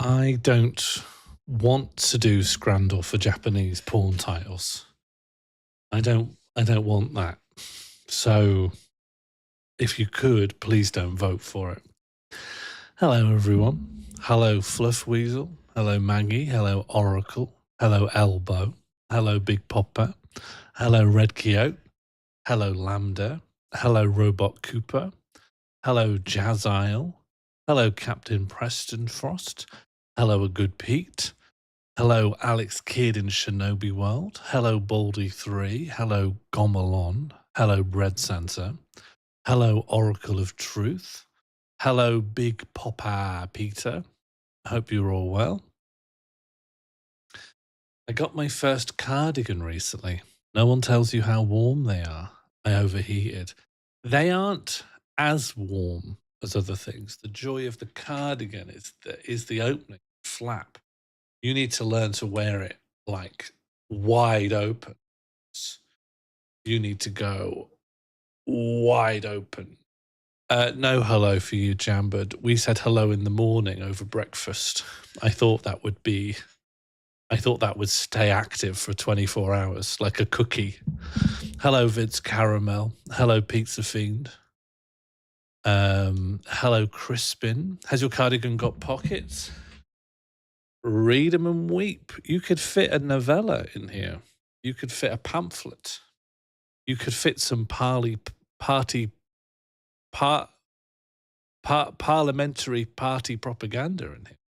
I don't want to do Scrandal for Japanese porn titles. I don't want that. So if you could, please don't vote for it. Hello everyone. Hello Fluff Weasel. Hello Maggie. Hello Oracle. Hello Elbow. Hello Big Popper. Hello Red Kyo. Hello Lambda. Hello Robot Cooper. Hello Jazz Isle. Hello Captain Preston Frost. Hello A Good Pete. Hello Alex Kidd in Shinobi World. Hello Baldy3. Hello Gomalon. Hello Bread Santa. Hello Oracle of Truth. Hello Big Popper Peter. I hope you're all well. I got my first cardigan recently. No one tells you how warm they are. I overheated. They aren't as warm as other things. The joy of the cardigan is the opening flap. You need to learn to wear it like wide open. You need to go wide open. No hello for you, Jambard. We said hello in the morning over breakfast. I thought that would stay active for 24 hours, like a cookie. Hello, Vince Caramel. Hello, Pizza Fiend. Hello, Crispin. Has your cardigan got pockets? Read 'em and weep. You could fit a novella in here. You could fit a pamphlet. You could fit some parliamentary party propaganda in here.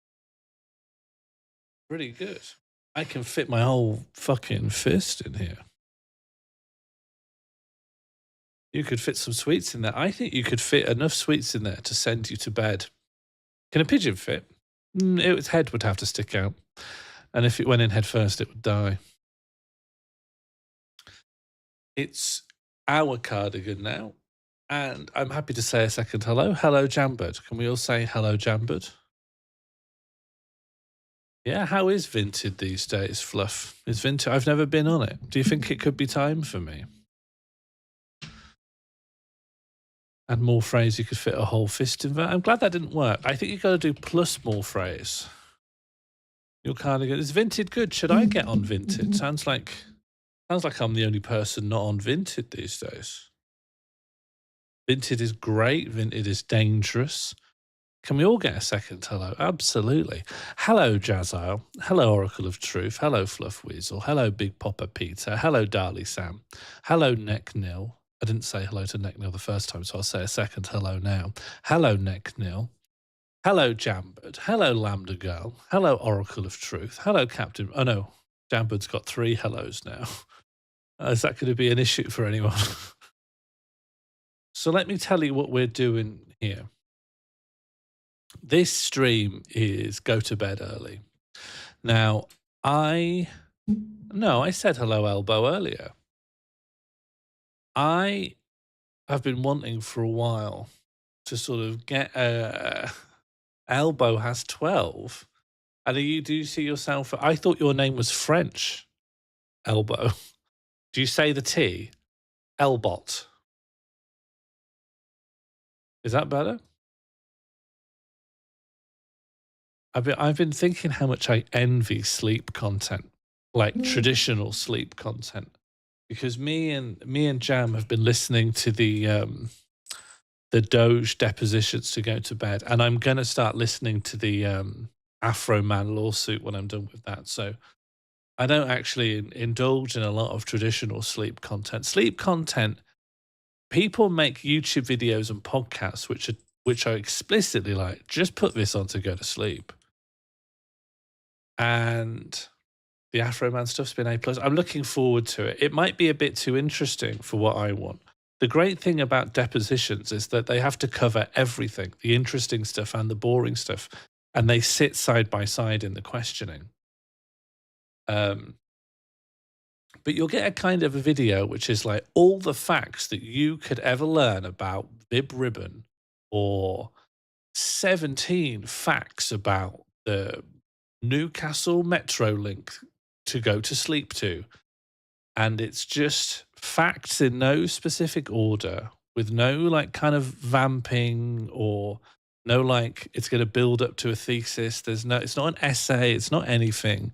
Pretty good. I can fit my whole fucking fist in here. You could fit some sweets in there. I think you could fit enough sweets in there to send you to bed. Can a pigeon fit? Its head would have to stick out. And if it went in head first, it would die. It's our cardigan now. And I'm happy to say a second hello. Hello, Jambard. Can we all say hello, Jambard? Yeah, how is Vinted these days, Fluff? Is Vinted? I've never been on it. Do you think it could be time for me? Add more phrase, you could fit a whole fist in there. I'm glad that didn't work. I think you got to do plus more phrase. Your cardigan is Vinted good. Should I get on Vinted? Sounds like I'm the only person not on Vinted these days. Vinted is great. Vinted is dangerous. Can we all get a second hello? Absolutely. Hello, Jazz Isle. Hello, Oracle of Truth. Hello, Fluff Weasel. Hello, Big Popper Peter. Hello, Darly Sam. Hello, Neck Nil. I didn't say hello to Neck Nil the first time, so I'll say a second hello now. Hello, Neck Nil. Hello, Jambard. Hello, Lambda Girl. Hello, Oracle of Truth. Hello, Captain. Oh, no. Jambard's got 3 hellos now. Is that going to be an issue for anyone? So let me tell you what we're doing here. This stream is go to bed early. Now, I said hello, Elbow, earlier. I have been wanting for a while to sort of get Elbow has 12. And do you see yourself? I thought your name was French, Elbow. Do you say the T? Elbot. Is that better? I've been thinking how much I envy sleep content, like traditional sleep content, because me and Jam have been listening to the Doge depositions to go to bed, and I'm gonna start listening to the Afro Man lawsuit when I'm done with that. So I don't actually indulge in a lot of traditional sleep content. Sleep content, people make YouTube videos and podcasts which are explicitly like, just put this on to go to sleep. And the Afro Man stuff's been A+. I'm looking forward to it. It might be a bit too interesting for what I want. The great thing about depositions is that they have to cover everything, the interesting stuff and the boring stuff, and they sit side by side in the questioning. But you'll get a kind of a video which is like all the facts that you could ever learn about Bib Ribbon, or 17 facts about the Newcastle Metro link to go to sleep to. And it's just facts in no specific order, with no like kind of vamping or No, like it's going to build up to a thesis. There's no, it's not an essay. It's not anything.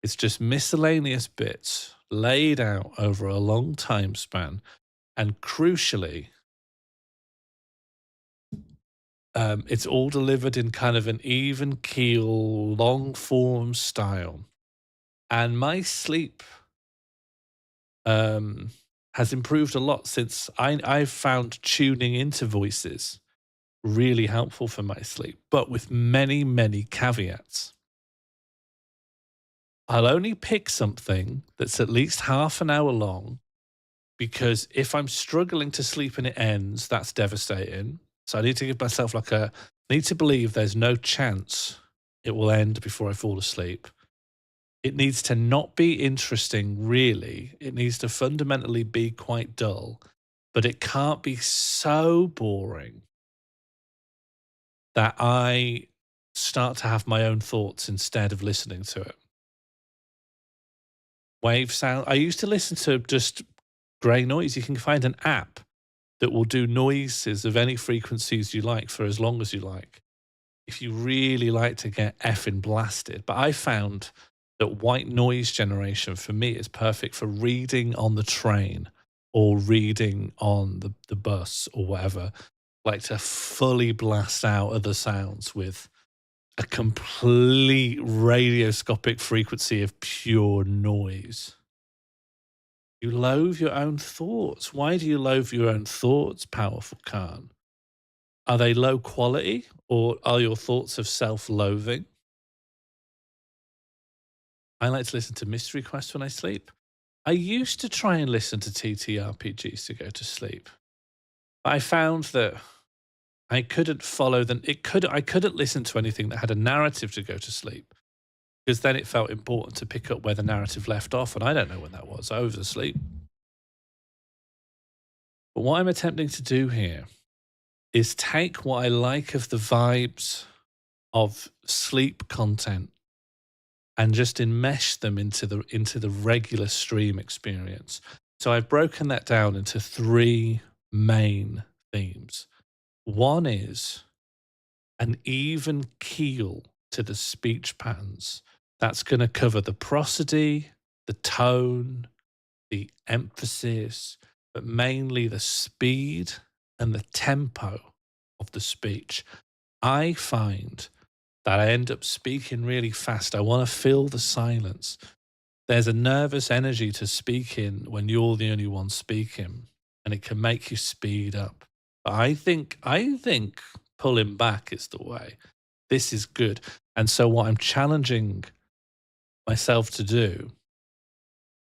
It's just miscellaneous bits laid out over a long time span. And crucially, it's all delivered in kind of an even keel, long form style. And my sleep has improved a lot since I've found tuning into voices really helpful for my sleep, but with many, many caveats. I'll only pick something that's at least half an hour long because if I'm struggling to sleep and it ends, that's devastating. So I need to give myself like need to believe there's no chance it will end before I fall asleep. It needs to not be interesting, really. It needs to fundamentally be quite dull, but it can't be so boring that I start to have my own thoughts instead of listening to it. Wave sound. I used to listen to just grey noise. You can find an app that will do noises of any frequencies you like for as long as you like, if you really like to get effing blasted. But I found that white noise generation for me is perfect for reading on the train or reading on the bus or whatever, like to fully blast out other sounds with a complete radioscopic frequency of pure noise. You loathe your own thoughts. Why do you loathe your own thoughts, Powerful Khan? Are they low quality or are your thoughts of self-loathing? I like to listen to Mystery Quest when I sleep. I used to try and listen to TTRPGs to go to sleep. But I found that I couldn't follow them. I couldn't listen to anything that had a narrative to go to sleep because then it felt important to pick up where the narrative left off. And I don't know when that was. I was asleep. But what I'm attempting to do here is take what I like of the vibes of sleep content and just enmesh them into the regular stream experience. So I've broken that down into 3 main themes. One is an even keel to the speech patterns. That's going to cover the prosody, the tone, the emphasis, but mainly the speed and the tempo of the speech. I find that I end up speaking really fast. I want to fill the silence. There's a nervous energy to speaking when you're the only one speaking, and it can make you speed up. But I think pulling back is the way. This is good. And so what I'm challenging myself to do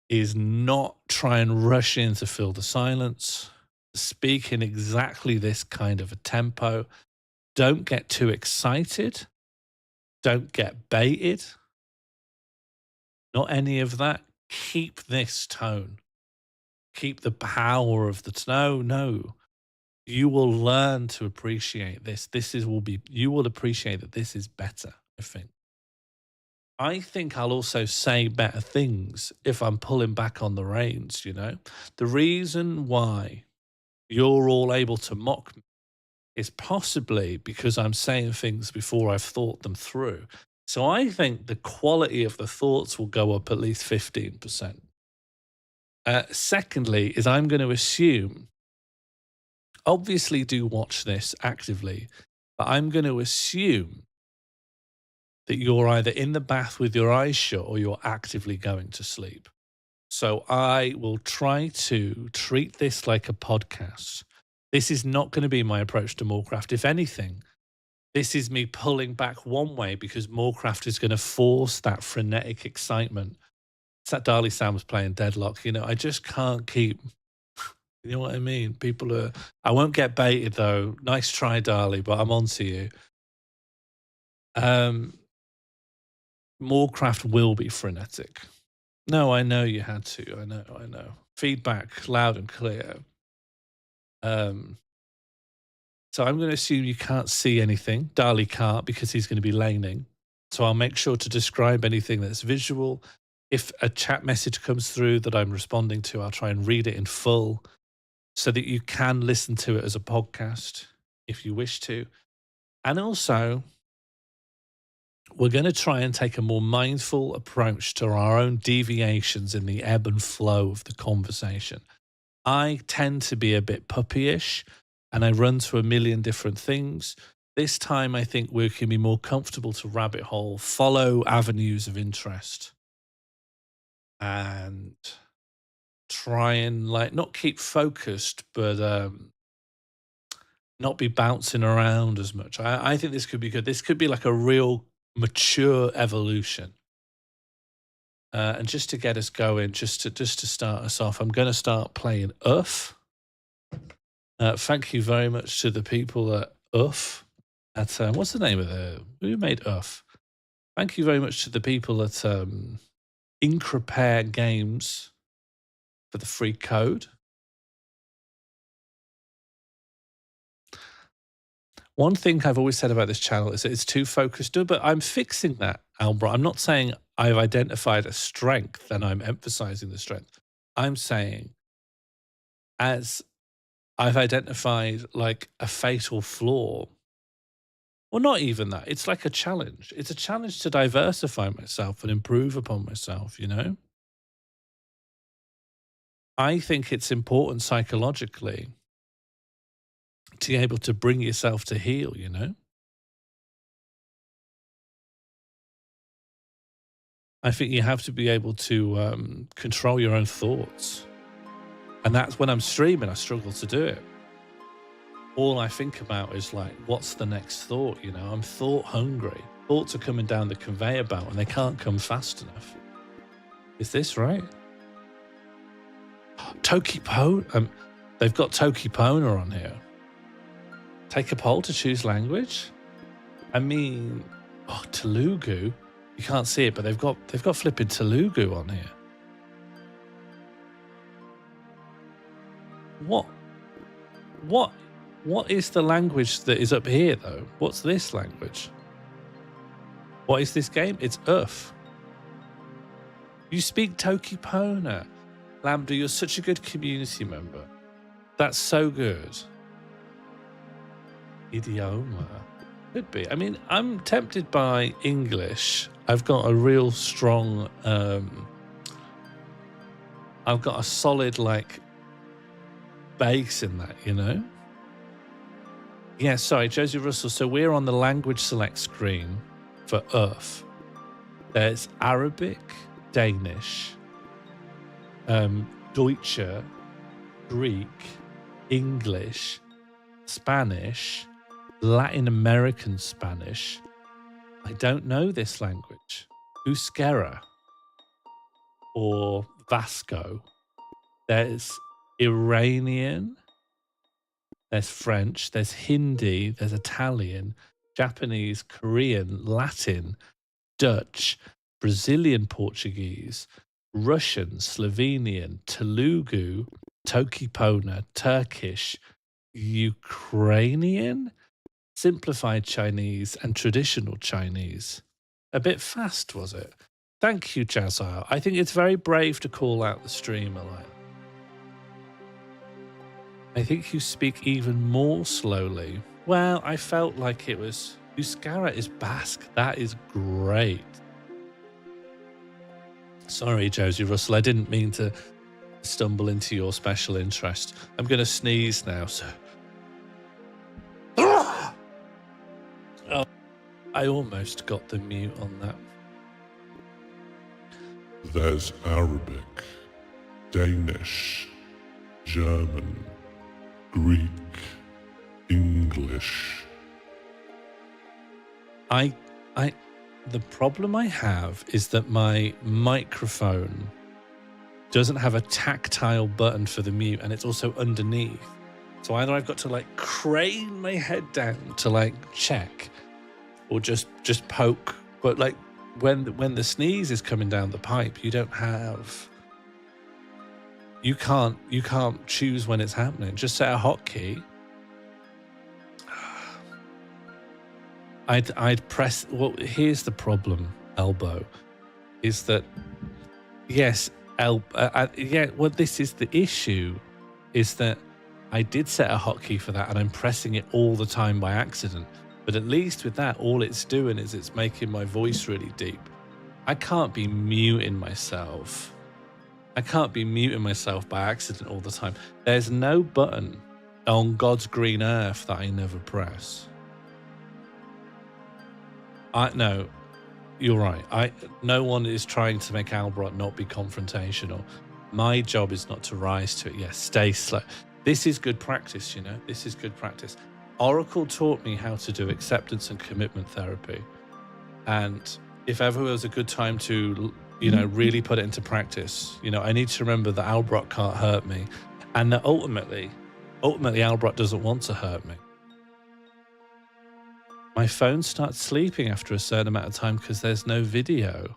is not try and rush in to fill the silence, speak in exactly this kind of a tempo. Don't get too excited. Don't get baited. Not any of that. Keep this tone. Keep the power of the tone. No. You will learn to appreciate this. You will appreciate that this is better, I think. I think I'll also say better things if I'm pulling back on the reins, you know? The reason why you're all able to mock me is possibly because I'm saying things before I've thought them through. So I think the quality of the thoughts will go up at least 15%. Secondly, is I'm going to assume, obviously do watch this actively, but I'm going to assume that you're either in the bath with your eyes shut or you're actively going to sleep. So I will try to treat this like a podcast. This is not going to be my approach to Morecraft. If anything, this is me pulling back one way because Morecraft is going to force that frenetic excitement. It's that Darley Sam was playing Deadlock. You know, I just can't keep, you know what I mean? I won't get baited though. Nice try, Darley, but I'm on to you. Morecraft will be frenetic. No, I know you had to. I know. Feedback loud and clear. So I'm going to assume you can't see anything. Darley can't because he's going to be laning. So I'll make sure to describe anything that's visual. If a chat message comes through that I'm responding to, I'll try and read it in full so that you can listen to it as a podcast if you wish to. And also, we're going to try and take a more mindful approach to our own deviations in the ebb and flow of the conversation. I tend to be a bit puppyish and I run to a million different things. This time, I think we can be more comfortable to rabbit hole, follow avenues of interest, and try and like not keep focused, but not be bouncing around as much. I think this could be good. This could be like a real mature evolution. And just to get us going, just to start us off, I'm going to start playing UF. Thank you very much to the people at UF. At what's the name of who made UF? Thank you very much to the people at Increpair Games for the free code. One thing I've always said about this channel is that it's too focused, but I'm fixing that, Albert. I'm not saying I've identified a strength and I'm emphasizing the strength. I'm saying as I've identified like a fatal flaw, well, not even that. It's like a challenge. It's a challenge to diversify myself and improve upon myself, you know? I think it's important psychologically to be able to bring yourself to heal, you know? I think you have to be able to control your own thoughts. And that's when I'm streaming, I struggle to do it. All I think about is like, what's the next thought? You know, I'm thought hungry. Thoughts are coming down the conveyor belt and they can't come fast enough. Is this right? Tokipona. They've got Tokipona on here. Take a poll to choose language. I mean, oh, Telugu. You can't see it, but they've got flipping Telugu on here. What is the language that is up here though? What's this language? What is this game? It's UF. You speak Tokipona. Lambda, you're such a good community member. That's so good. Idioma. Could be. I mean, I'm tempted by English. I've got a real strong, I've got a solid, like, base in that, you know? Yeah, sorry, Josie Russell. So we're on the language select screen for UF. There's Arabic, Danish, Deutsche, Greek, English, Spanish, Latin American Spanish. I don't know this language. Euskera or Vasco. There's Iranian. There's French. There's Hindi. There's Italian, Japanese, Korean, Latin, Dutch, Brazilian Portuguese, Russian, Slovenian, Telugu, Tokipona, Turkish, Ukrainian, simplified Chinese, and traditional Chinese. A bit fast, was it? Thank you, Jazar. I think it's very brave to call out the streamer like that. I think you speak even more slowly. Well, I felt like it was... Euskara is Basque. That is great. Sorry, Josie Russell. I didn't mean to stumble into your special interest. I'm going to sneeze now, so... Oh, I almost got the mute on that. There's Arabic, Danish, German, Greek, English. The problem I have is that my microphone doesn't have a tactile button for the mute, and it's also underneath. So either I've got to like crane my head down to like check, or just poke. But like when the sneeze is coming down the pipe, you don't have. You can't choose when it's happening. Just set a hotkey. I'd press. Well, here's the problem, Elbow, is that yes, yeah. Well, this is the issue, is that I did set a hotkey for that, and I'm pressing it all the time by accident. But at least with that, all it's doing is it's making my voice really deep. I can't be muting myself. I can't be muting myself by accident all the time. There's no button on God's green earth that I never press. No, you're right. No one is trying to make Albert not be confrontational. My job is not to rise to it. Yes, stay slow. This is good practice, you know. This is good practice. Oracle taught me how to do acceptance and commitment therapy. And if ever was a good time to, really put it into practice, I need to remember that Albert can't hurt me. And that ultimately Albert doesn't want to hurt me. My phone starts sleeping after a certain amount of time because there's no video.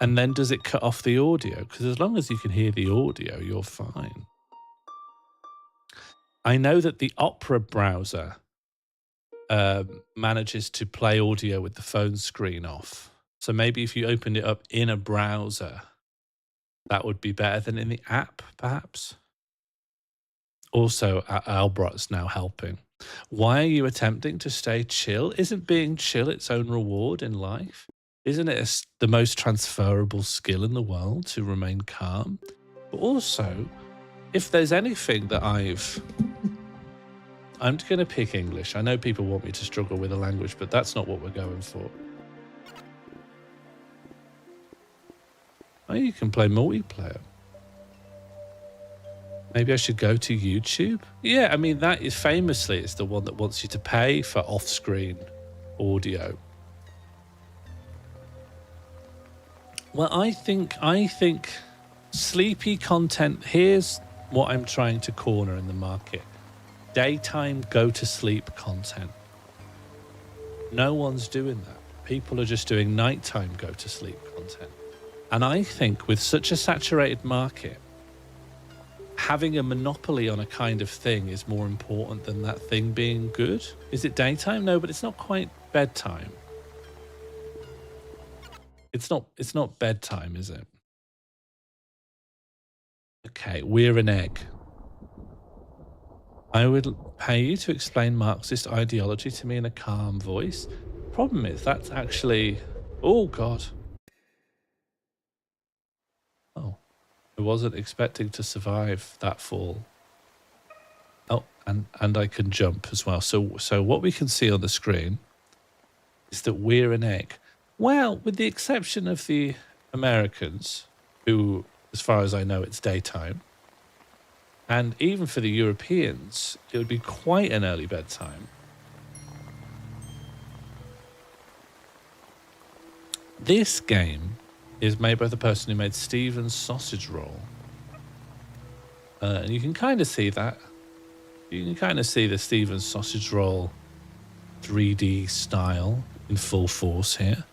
And then does it cut off the audio? Because as long as you can hear the audio, you're fine. I know that the Opera browser manages to play audio with the phone screen off. So maybe if you opened it up in a browser, that would be better than in the app, perhaps. Also, Albrot's now helping. Why are you attempting to stay chill? Isn't being chill its own reward in life? Isn't it the most transferable skill in the world to remain calm? But also, if there's anything that I'm going to pick English. I know people want me to struggle with a language, but that's not what we're going for. Oh, you can play multiplayer. Maybe I should go to YouTube? Yeah, I mean, that is famously, it's the one that wants you to pay for off-screen audio. Well, I think sleepy content, here's what I'm trying to corner in the market. Daytime go-to-sleep content. No one's doing that. People are just doing nighttime go-to-sleep content. And I think with such a saturated market, having a monopoly on a kind of thing is more important than that thing being good. Is it daytime? No, but it's not quite bedtime. It's not bedtime, is it? Okay, we're an egg. I would pay you to explain Marxist ideology to me in a calm voice. Problem is, that's actually... Oh, God. Oh, I wasn't expecting to survive that fall. Oh, and I can jump as well. So what we can see on the screen is that we're an egg. Well, with the exception of the Americans, who, as far as I know, it's daytime. And even for the Europeans, it would be quite an early bedtime. This game is made by the person who made Steven's Sausage Roll. And you can kind of see that. You can kind of see the Steven's Sausage Roll 3D style in full force here.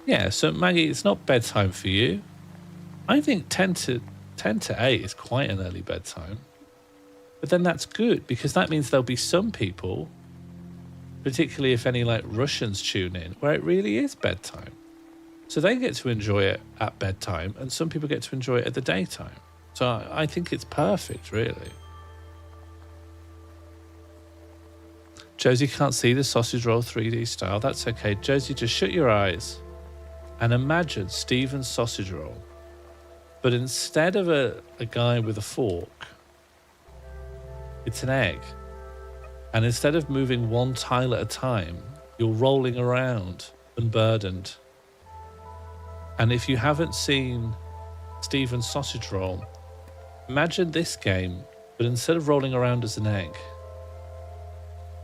Yeah, so Maggie, it's not bedtime for you. I think 10 to 8 is quite an early bedtime. But then that's good, because that means there'll be some people, particularly if any like Russians tune in, where it really is bedtime. So they get to enjoy it at bedtime, and some people get to enjoy it at the daytime. So I think it's perfect, really. Josie can't see the Sausage Roll 3D style. That's okay. Josie, just shut your eyes and imagine Steven's Sausage Roll. But instead of a guy with a fork, it's an egg. And instead of moving one tile at a time, you're rolling around unburdened. And if you haven't seen Steven's Sausage Roll, imagine this game, but instead of rolling around as an egg,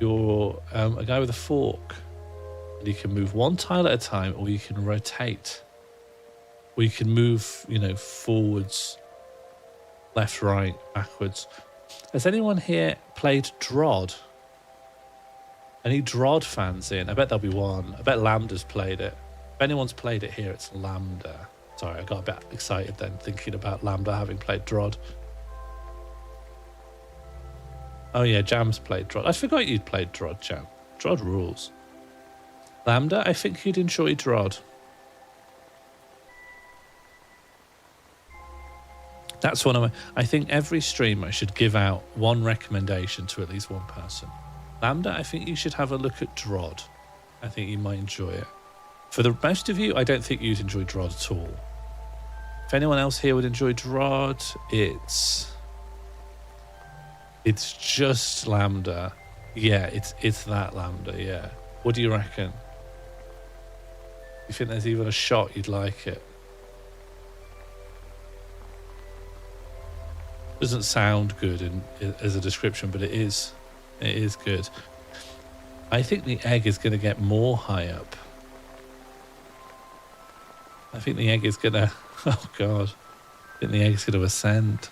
you're a guy with a fork. And you can move one tile at a time, or you can rotate. Or you can move, forwards, left, right, backwards. Has anyone here played Drod? Any Drod fans in? I bet there'll be one. I bet Lambda's played it. If anyone's played it here, it's Lambda. Sorry, I got a bit excited then, thinking about Lambda having played Drod. Oh yeah, Jam's played Drod. I forgot you'd played Drod, Jam. Drod rules. Lambda, I think you'd enjoy Drod. That's one of my... I think every stream I should give out one recommendation to at least one person. Lambda, I think you should have a look at Drod. I think you might enjoy it. For the most of you, I don't think you'd enjoy Drod at all. If anyone else here would enjoy Drod, it's just Lambda. Yeah, it's that Lambda, yeah. What do you reckon? You think there's even a shot you'd like it? Doesn't sound good as a description, but it is good. I think the egg is going to get more high up. I think the egg is going to... Oh, God. I think the egg is going to ascend.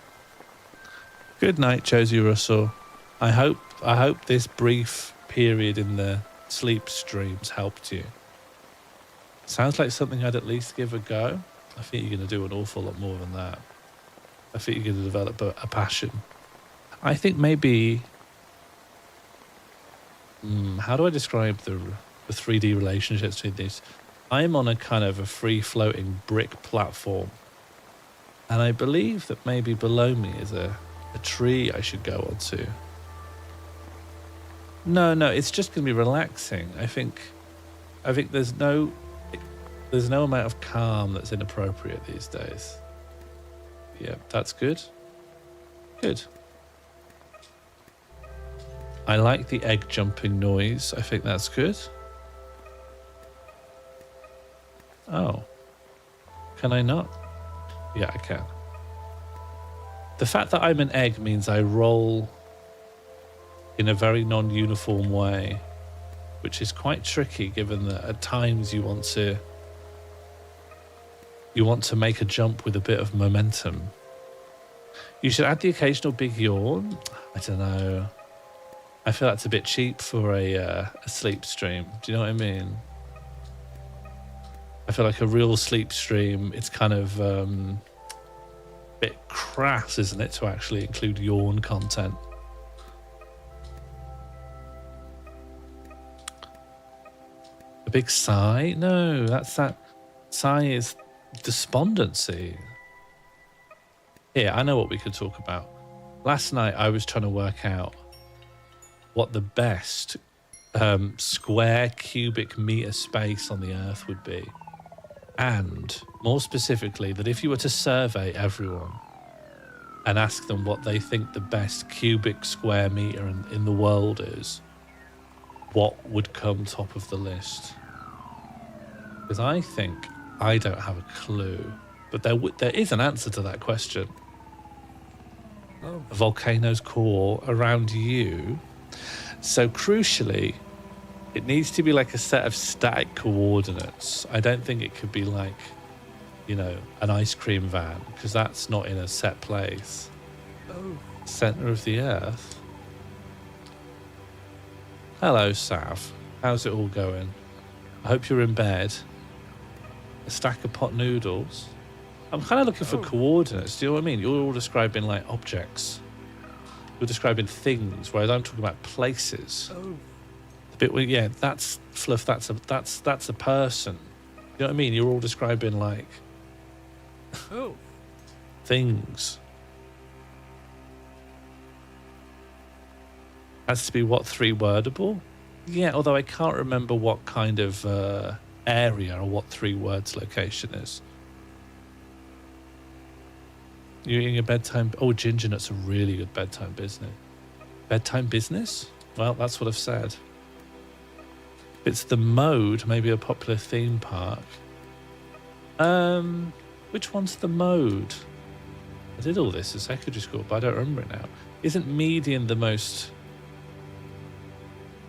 Good night, Josie Russell. I hope this brief period in the sleep streams helped you. Sounds like something I'd at least give a go. I think you're going to do an awful lot more than that. I think you're going to develop a passion. I think maybe... how do I describe the 3D relationships between these? I'm on a kind of a free-floating brick platform. And I believe that maybe below me is a tree I should go onto. No, it's just going to be relaxing. I think there's no amount of calm that's inappropriate these days. Yeah, that's good. Good. I like the egg jumping noise. I think that's good. Oh. Can I not? Yeah, I can. The fact that I'm an egg means I roll in a very non-uniform way, which is quite tricky given that at times you want to make a jump with a bit of momentum. You should add the occasional big yawn. I don't know. I feel that's a bit cheap for a sleep stream. Do you know what I mean? I feel like a real sleep stream, it's kind of a bit crass, isn't it, to actually include yawn content. A big sigh? No, that sigh is despondency. Here, I know what we could talk about. Last night I was trying to work out what the best square cubic meter space on the Earth would be. And more specifically, that if you were to survey everyone and ask them what they think the best cubic square meter in the world is, what would come top of the list? Because I think I don't have a clue, but there is an answer to that question. Oh. A volcano's core around you. So crucially, it needs to be like a set of static coordinates. I don't think it could be like, an ice cream van, because that's not in a set place. Oh. Center of the Earth. Hello, Sav. How's it all going? I hope you're in bed. A stack of pot noodles. I'm kind of looking for coordinates. Do you know what I mean? You're all describing like objects. You're describing things, whereas I'm talking about places. Oh. The bit where, yeah, that's fluff. That's a person. You know what I mean? You're all describing like Oh. things. Has to be what, 3-wordable? Yeah, although I can't remember what kind of area or what 3 words location is. You're eating a bedtime... Oh, ginger nut's a really good bedtime business. Bedtime business? Well, that's what I've said. If it's the mode, maybe a popular theme park. Which one's the mode? I did all this in secondary school, but I don't remember it now. Isn't median the most...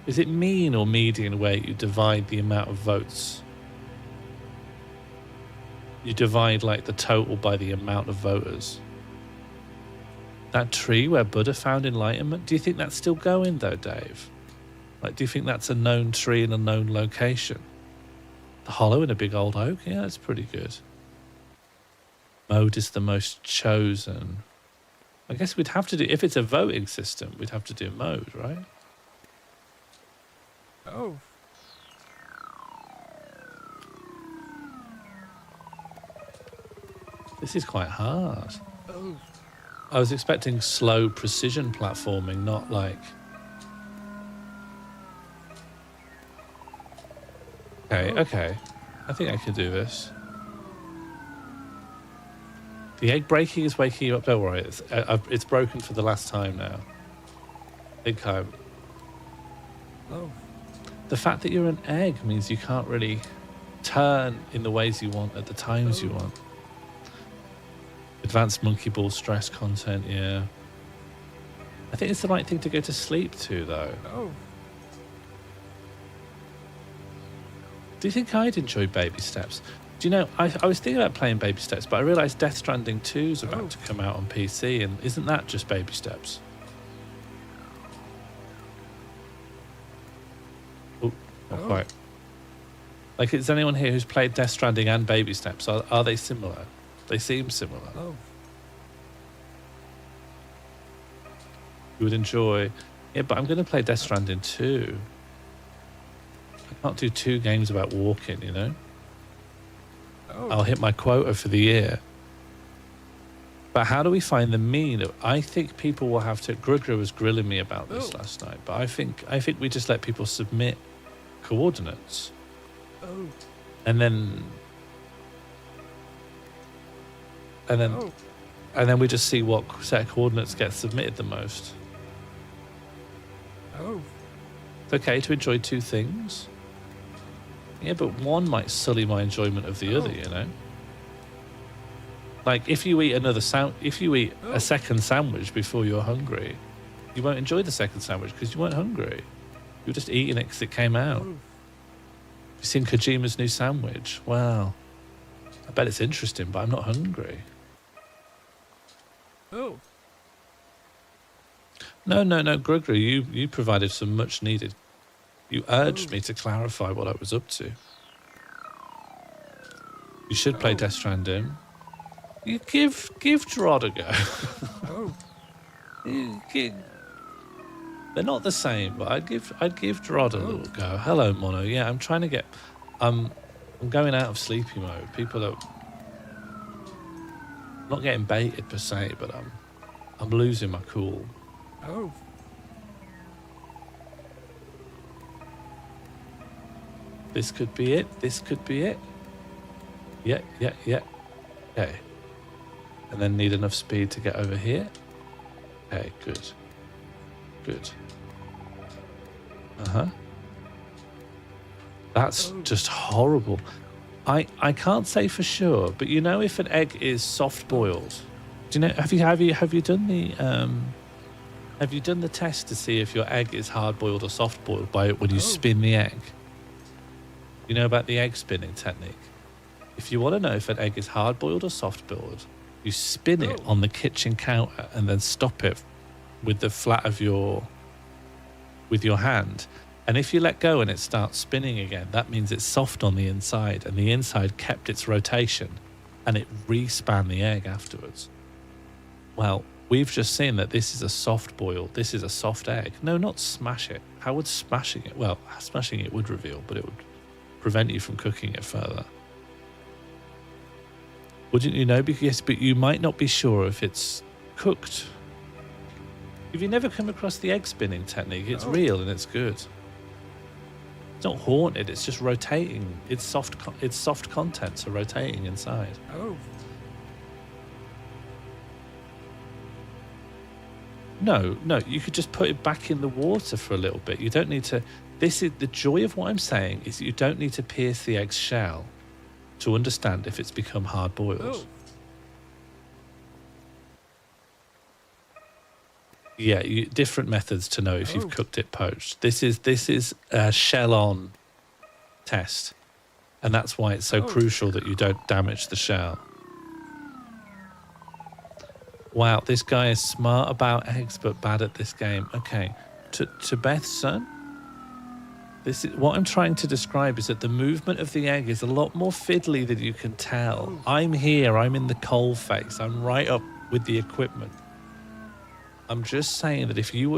Is it mean or median where you divide the amount of votes? You divide like the total by the amount of voters. That tree where Buddha found enlightenment, do you think that's still going though, Dave? Like, do you think that's a known tree in a known location? The hollow in a big old oak? Yeah, that's pretty good. Mode is the most chosen. I guess we'd have to do, if it's a voting system, we'd have to do mode, right? Oh. This is quite hard. Oh. I was expecting slow precision platforming, not like Okay, Oh. okay. I think I can do this. The egg breaking is waking you up. Don't worry, it's broken for the last time now. I think I'm... Oh. The fact that you're an egg means you can't really turn in the ways you want at the times you want. Advanced monkey ball stress content, yeah. I think it's the right thing to go to sleep to, though. Oh. Do you think I'd enjoy Baby Steps? Do you know, I was thinking about playing Baby Steps, but I realised Death Stranding 2 is about to come out on PC, and isn't that just Baby Steps? Oh, not Oh. quite. Like, is anyone here who's played Death Stranding and Baby Steps? Are they similar? They seem similar. Oh. You would enjoy... Yeah, but I'm going to play Death Stranding 2. I can't do 2 games about walking, you know? Oh. I'll hit my quota for the year. But how do we find the mean? I think people will have to... Grugger was grilling me about this last night, but I think we just let people submit coordinates. Oh. And then... Oh. And then we just see what set of coordinates gets submitted the most. Oh. It's okay to enjoy 2 things. Yeah, but one might sully my enjoyment of the other, you know? Like, if you eat a second sandwich before you're hungry, you won't enjoy the second sandwich because you weren't hungry. You're just eating it because it came out. Oh. You've seen Kojima's new sandwich? Wow. I bet it's interesting, but I'm not hungry. Oh. No, Grugger, you provided some much needed. You urged me to clarify what I was up to. You should play Death Stranding. You give Gerard a go. Oh. They're not the same, but I'd give Gerard a little go. Hello, Mono. Yeah, I'm trying to get. I'm going out of sleepy mode. People are not getting baited per se, but I'm losing my cool. Oh. This could be it. This could be it. Yeah. Okay. And then need enough speed to get over here. Okay, good. That's just horrible. I can't say for sure, but you know, if an egg is soft boiled, do you know? Have you done the test to see if your egg is hard boiled or soft boiled by when you spin the egg? You know about the egg spinning technique? If you want to know if an egg is hard boiled or soft boiled, you spin it on the kitchen counter and then stop it with the flat of your hand. And if you let go and it starts spinning again, that means it's soft on the inside, and the inside kept its rotation and it re-span the egg afterwards. Well, we've just seen that this is a soft boil. This is a soft egg. No, not smash it. How would smashing it? Well, smashing it would reveal, but it would prevent you from cooking it further. Wouldn't you know? Yes, but you might not be sure if it's cooked. If you never come across the egg spinning technique, it's real and it's good. It's not haunted, it's just rotating. It's soft contents are rotating inside. Oh. No, you could just put it back in the water for a little bit. You don't need to... This is the joy of what I'm saying, is that you don't need to pierce the egg's shell to understand if it's become hard-boiled. Oh. Yeah, different methods to know if you've cooked it poached. This is a shell-on test, and that's why it's so crucial that you don't damage the shell. Wow, this guy is smart about eggs but bad at this game. Okay, to Beth's son, this is what I'm trying to describe is that the movement of the egg is a lot more fiddly than you can tell. I'm here, I'm in the coal face, I'm right up with the equipment. I'm just saying that if you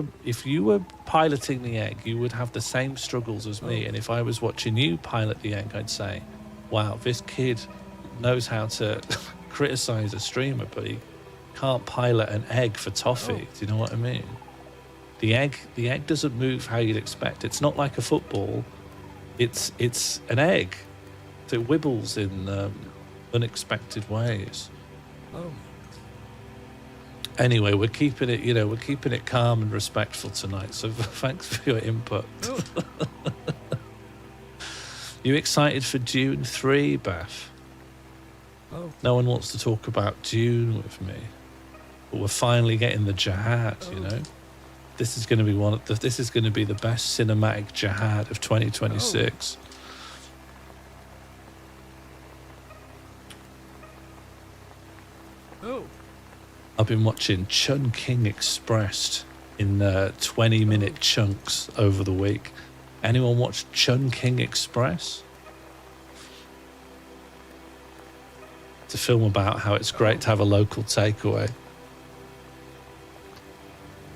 were piloting the egg, you would have the same struggles as me. And if I was watching you pilot the egg, I'd say, wow, this kid knows how to criticize a streamer, but he can't pilot an egg for toffee. Do you know what I mean? The egg doesn't move how you'd expect. It's not like a football It's an egg that wibbles in unexpected ways. Oh. Anyway, we're keeping it calm and respectful tonight. So thanks for your input. Oh. You excited for Dune 3, Beth? Oh. No one wants to talk about Dune with me, but we're finally getting the jihad. You know, this is going to be this is going to be the best cinematic jihad of 2026. Oh. I've been watching Chungking Express in 20-minute chunks over the week. Anyone watch Chungking Express? It's a film about how it's great to have a local takeaway.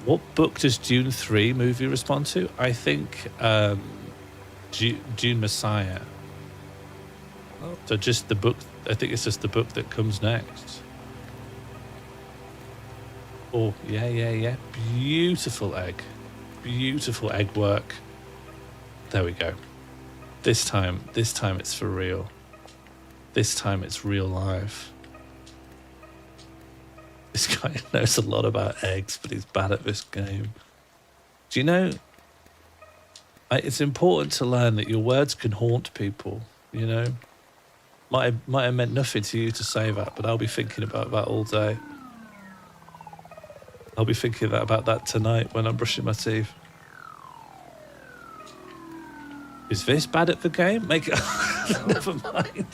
What book does Dune 3 movie respond to? I think Dune Messiah. Oh. So just the book. I think it's just the book that comes next. Oh, yeah. Beautiful egg work. There we go. This time it's for real. This time it's real life. This guy knows a lot about eggs, but he's bad at this game. Do you know, it's important to learn that your words can haunt people, you know? Might have meant nothing to you to say that, but I'll be thinking about that all day. I'll be thinking about that tonight when I'm brushing my teeth. Is this bad at the game? Make it... Never mind.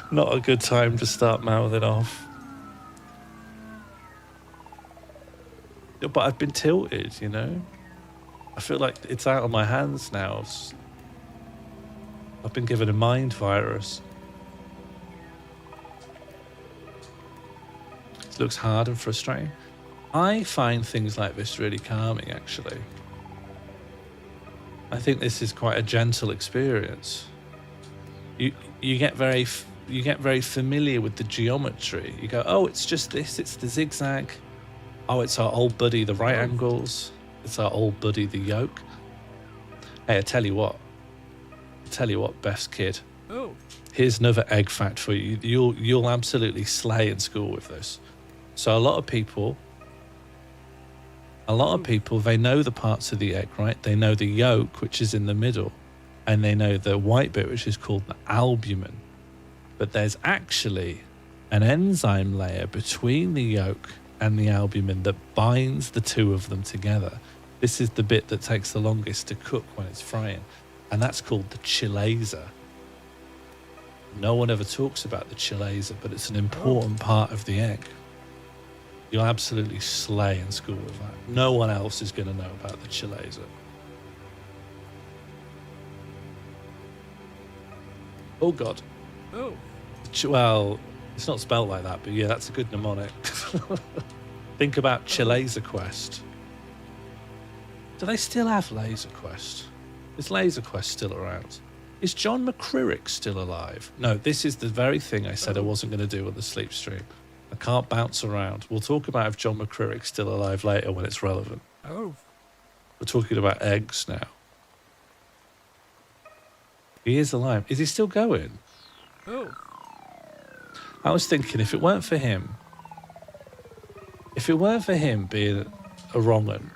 Not a good time to start mouthing off. But I've been tilted, you know? I feel like it's out of my hands now. I've been given a mind virus. It looks hard and frustrating. I find things like this really calming, actually. I think this is quite a gentle experience. You get very familiar with the geometry. You go, oh, it's just this. It's the zigzag. Oh, it's our old buddy, the right angles. It's our old buddy, the yoke. Hey, I tell you what, Beth's kid. Oh. Here's another egg fact for you. You'll absolutely slay in school with this. So a lot of people, they know the parts of the egg, right? They know the yolk, which is in the middle, and they know the white bit, which is called the albumin. But there's actually an enzyme layer between the yolk and the albumin that binds the two of them together. This is the bit that takes the longest to cook when it's frying, and that's called the chalaza. No one ever talks about the chalaza, but it's an important part of the egg. You'll absolutely slay in school with that. No one else is going to know about the chalaza. Oh, God. Oh. Well, it's not spelled like that, but yeah, that's a good mnemonic. Think about Chalaza Quest. Do they still have Laser Quest? Is Laser Quest still around? Is John McCririck still alive? No, this is the very thing I said I wasn't going to do on the sleep stream. I can't bounce around. We'll talk about if John McCririck's still alive later when it's relevant. Oh. We're talking about eggs now. He is alive. Is he still going? Oh. I was thinking if it weren't for him being a wrong one,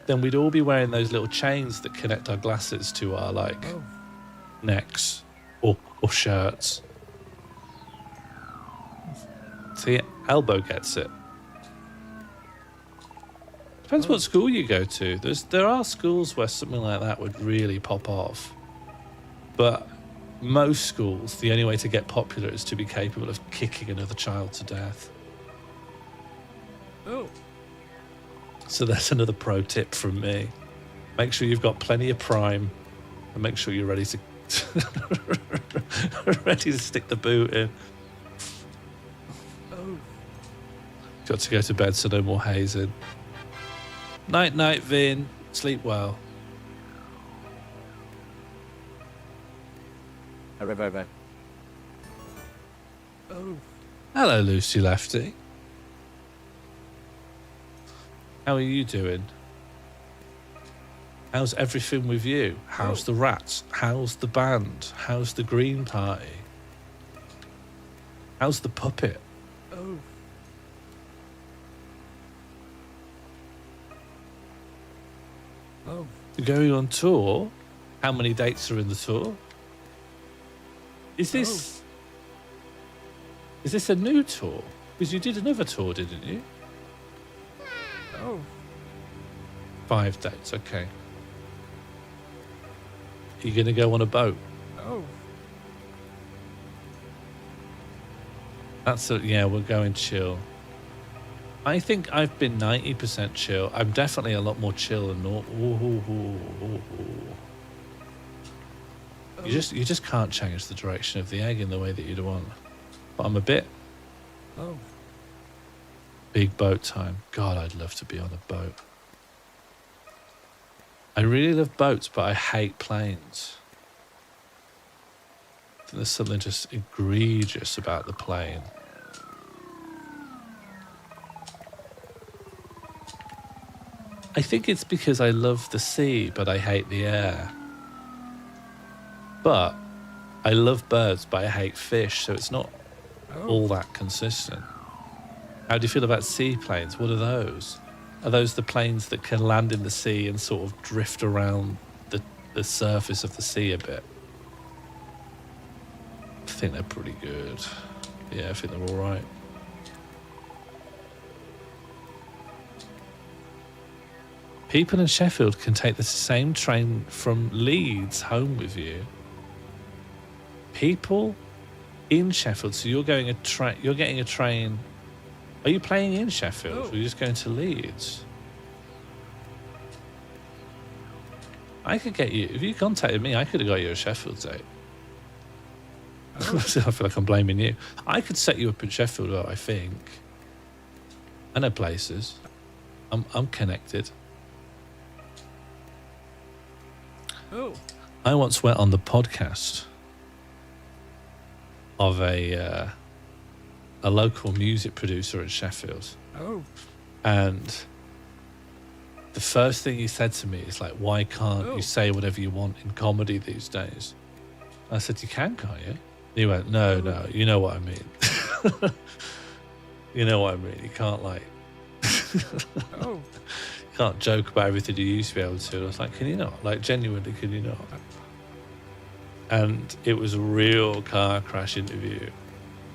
then we'd all be wearing those little chains that connect our glasses to our necks or shirts. See, Elbow gets it. Depends what school you go to. There are schools where something like that would really pop off. But most schools, the only way to get popular is to be capable of kicking another child to death. Oh. So that's another pro tip from me. Make sure you've got plenty of prime and make sure you're ready to ready to stick the boot in. Oh. Got to go to bed so no more hazing. Night, night, Vin. Sleep well. Bye. Oh. Hello, Lucy Lefty. How are you doing? How's everything with you? How's the rats? How's the band? How's the Green Party? How's the puppet? Oh. Oh. You're going on tour? How many dates are in the tour? Is this a new tour? Because you did another tour, didn't you? Oh. 5 dates, okay. You're going to go on a boat? Oh. Yeah, we're going chill. I think I've been 90% chill. I'm definitely a lot more chill than normal. You just can't change the direction of the egg in the way that you'd want. But I'm a bit Oh. big boat time. God, I'd love to be on a boat. I really love boats, but I hate planes. I think there's something just egregious about the plane. I think it's because I love the sea, but I hate the air. But I love birds, but I hate fish, so it's not all that consistent. How do you feel about seaplanes? What are those? Are those the planes that can land in the sea and sort of drift around the surface of the sea a bit? I think they're pretty good. Yeah, I think they're all right. People in Sheffield can take the same train from Leeds home with you. People in Sheffield, so you're getting a train. Are you playing in Sheffield? Or are you just going to Leeds? I could get you, if you contacted me, I could have got you a Sheffield date. I feel like I'm blaming you. I could set you up in Sheffield, though, I think. I know places. I'm connected. Oh. I once went on the podcast of a local music producer in Sheffield. Oh. And the first thing he said to me is like, why can't you say whatever you want in comedy these days? I said, you can, can't you? He went, no, you know what I mean. You know what I mean. You can't Oh. you can't joke about everything you used to be able to. And I was like, can you not? Like, genuinely, can you not? And it was a real car crash interview.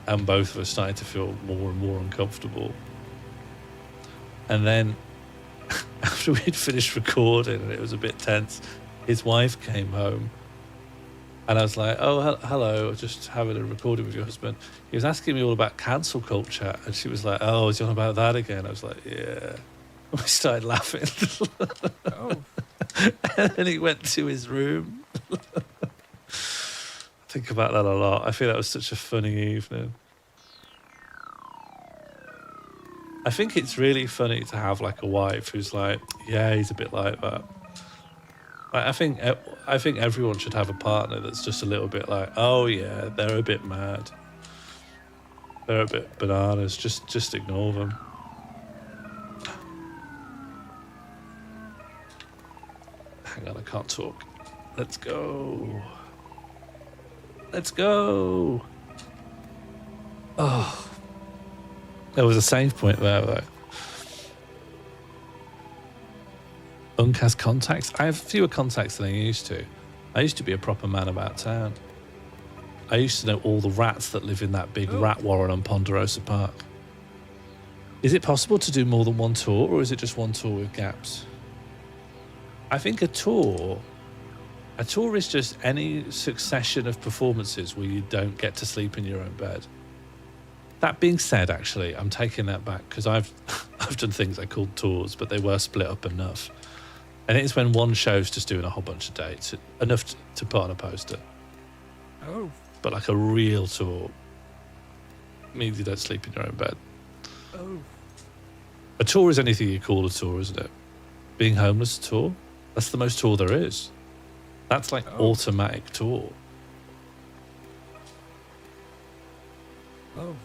And both of us started to feel more and more uncomfortable. And then after we'd finished recording and it was a bit tense, his wife came home. And I was like, oh, hello, just having a recording with your husband. He was asking me all about cancel culture. And she was like, oh, is you on about that again? I was like, yeah. We started laughing. Oh. And then he went to his room. Think about that a lot. I feel that was such a funny evening. I think it's really funny to have like a wife who's like, yeah, he's a bit like that. Like, I think everyone should have a partner that's just a little bit like, oh yeah, they're a bit mad. They're a bit bananas. Just ignore them. Hang on, I can't talk. Let's go. Let's go. Oh. There was a save point there, though. Unk has contacts. I have fewer contacts than I used to. I used to be a proper man about town. I used to know all the rats that live in that big rat warren on Ponderosa Park. Is it possible to do more than one tour, or is it just one tour with gaps? I think a tour is just any succession of performances where you don't get to sleep in your own bed. That being said, actually, I'm taking that back because I've done things I called tours, but they were split up enough. And it's when one show's just doing a whole bunch of dates, enough to put on a poster. Oh. But like a real tour means you don't sleep in your own bed. Oh. A tour is anything you call a tour, isn't it? Being homeless a tour? That's the most tour there is. That's like automatic tour. Oh.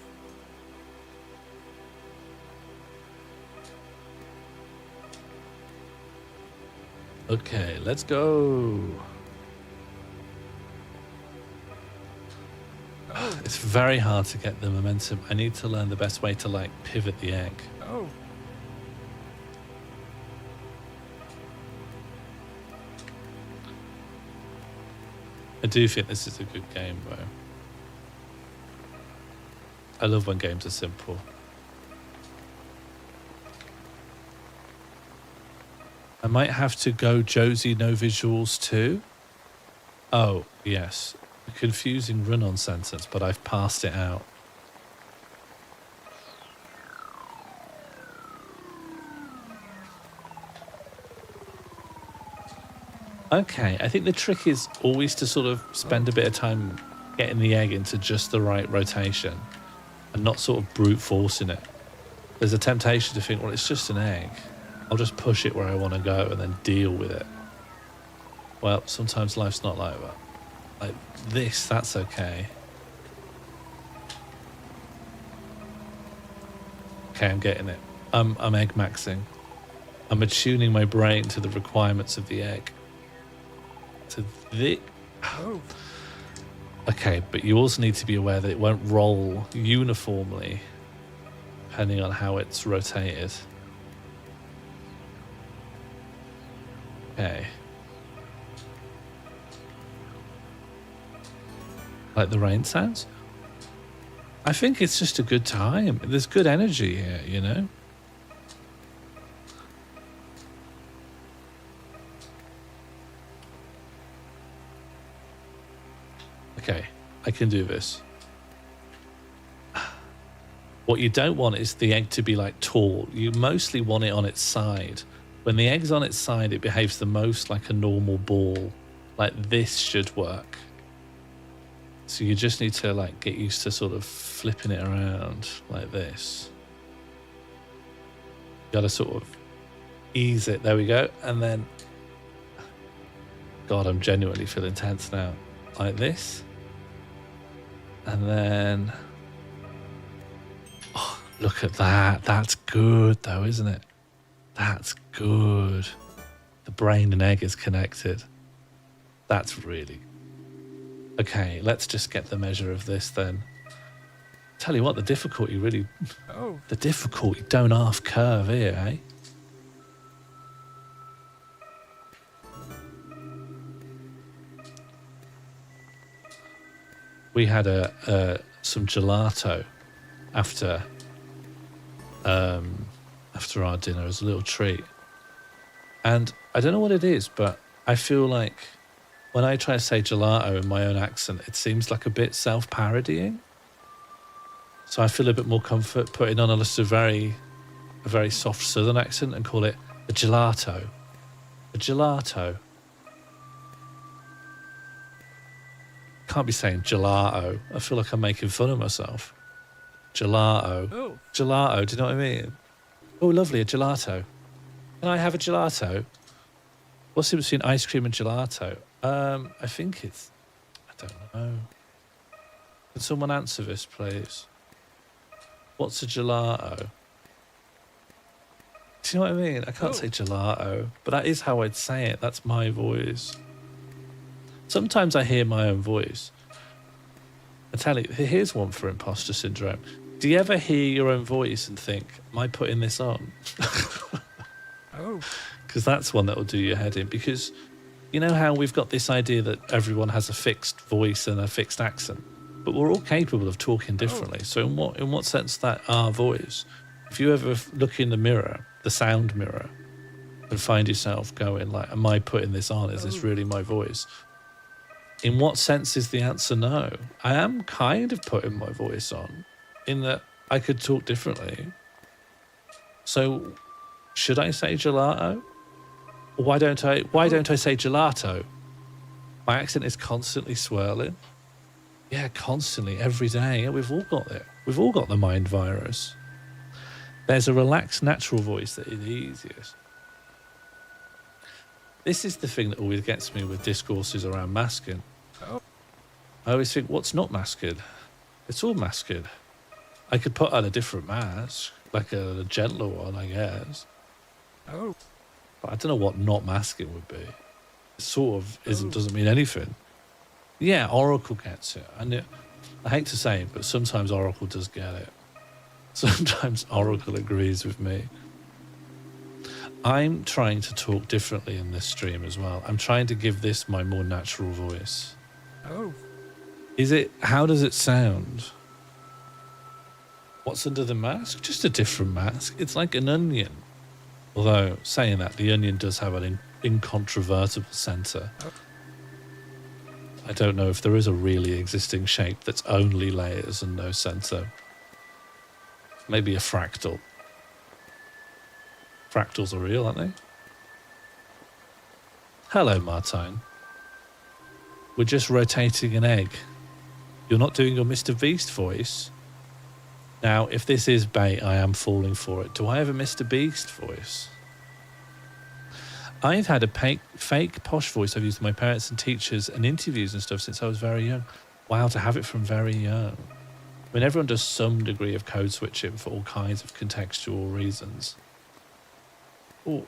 Okay, let's go. Oh. It's very hard to get the momentum. I need to learn the best way to like pivot the egg. Oh. I do think this is a good game, though. I love when games are simple. I might have to go Josie no visuals too. Oh, yes. A confusing run-on sentence, but I've passed it out. Okay, I think the trick is always to sort of spend a bit of time getting the egg into just the right rotation and not sort of brute forcing it. There's a temptation to think, well, it's just an egg. I'll just push it where I want to go and then deal with it. Well, sometimes life's not like that. Like this, that's okay. Okay, I'm getting it. I'm egg maxing. I'm attuning my brain to the requirements of the egg. To the... Oh. Okay, but you also need to be aware that it won't roll uniformly depending on how it's rotated. Okay. Like the rain sounds? I think it's just a good time. There's good energy here, you know? Okay, I can do this. What you don't want is the egg to be like tall. You mostly want it on its side. When the egg's on its side, it behaves the most like a normal ball. Like this should work. So you just need to like get used to sort of flipping it around like this. You gotta sort of ease it. There we go. And then, God, I'm genuinely feeling tense now. Like this. And then, oh, look at that. That's good though, isn't it? That's good. The brain and egg is connected. That's really... Okay, let's just get the measure of this then. Tell you what, the difficulty really... Oh. The difficulty don't half curve here, eh? We had some gelato after our dinner as a little treat. And I don't know what it is, but I feel like when I try to say gelato in my own accent, it seems like a bit self-parodying. So I feel a bit more comfort putting on a very soft southern accent and call it a gelato. A gelato. Can't be saying gelato. I feel like I'm making fun of myself. Gelato. Oh. Gelato, do you know what I mean? Oh, lovely, a gelato. Can I have a gelato? What's the difference between ice cream and gelato? I think it's... I don't know. Can someone answer this, please? What's a gelato? Do you know what I mean? I can't say gelato, but that is how I'd say it. That's my voice. Sometimes I hear my own voice. I tell you, here's one for imposter syndrome. Do you ever hear your own voice and think, am I putting this on? Oh. Because that's one that will do your head in. Because you know how we've got this idea that everyone has a fixed voice and a fixed accent, but we're all capable of talking differently. So in what sense that our voice? If you ever look in the mirror, the sound mirror, and find yourself going like, am I putting this on? Is this really my voice? In what sense is the answer no? I am kind of putting my voice on, in that I could talk differently. So should I say gelato? Or why don't I say gelato? My accent is constantly swirling. Yeah, constantly, every day. Yeah, we've all got it. We've all got the mind virus. There's a relaxed, natural voice that is the easiest. This is the thing that always gets me with discourses around masking. Oh. I always think, what's not masking? It's all masking. I could put on a different mask, like a gentler one, I guess. Oh. But I don't know what not masking would be. It sort of doesn't mean anything. Yeah, Oracle gets it. And I hate to say it, but sometimes Oracle does get it. Sometimes Oracle agrees with me. I'm trying to talk differently in this stream as well. I'm trying to give this my more natural voice. Oh. How does it sound? What's under the mask? Just a different mask. It's like an onion. Although, saying that, the onion does have an incontrovertible centre. I don't know if there is a really existing shape that's only layers and no centre. Maybe a fractal. Fractals are real, aren't they? Hello, Martine. We're just rotating an egg. You're not doing your Mr. Beast voice. Now, if this is bait, I am falling for it. Do I have a Mr. Beast voice? I've had a fake posh voice I've used with my parents and teachers and interviews and stuff since I was very young. Wow, to have it from very young. I mean, everyone does some degree of code switching for all kinds of contextual reasons. Oh,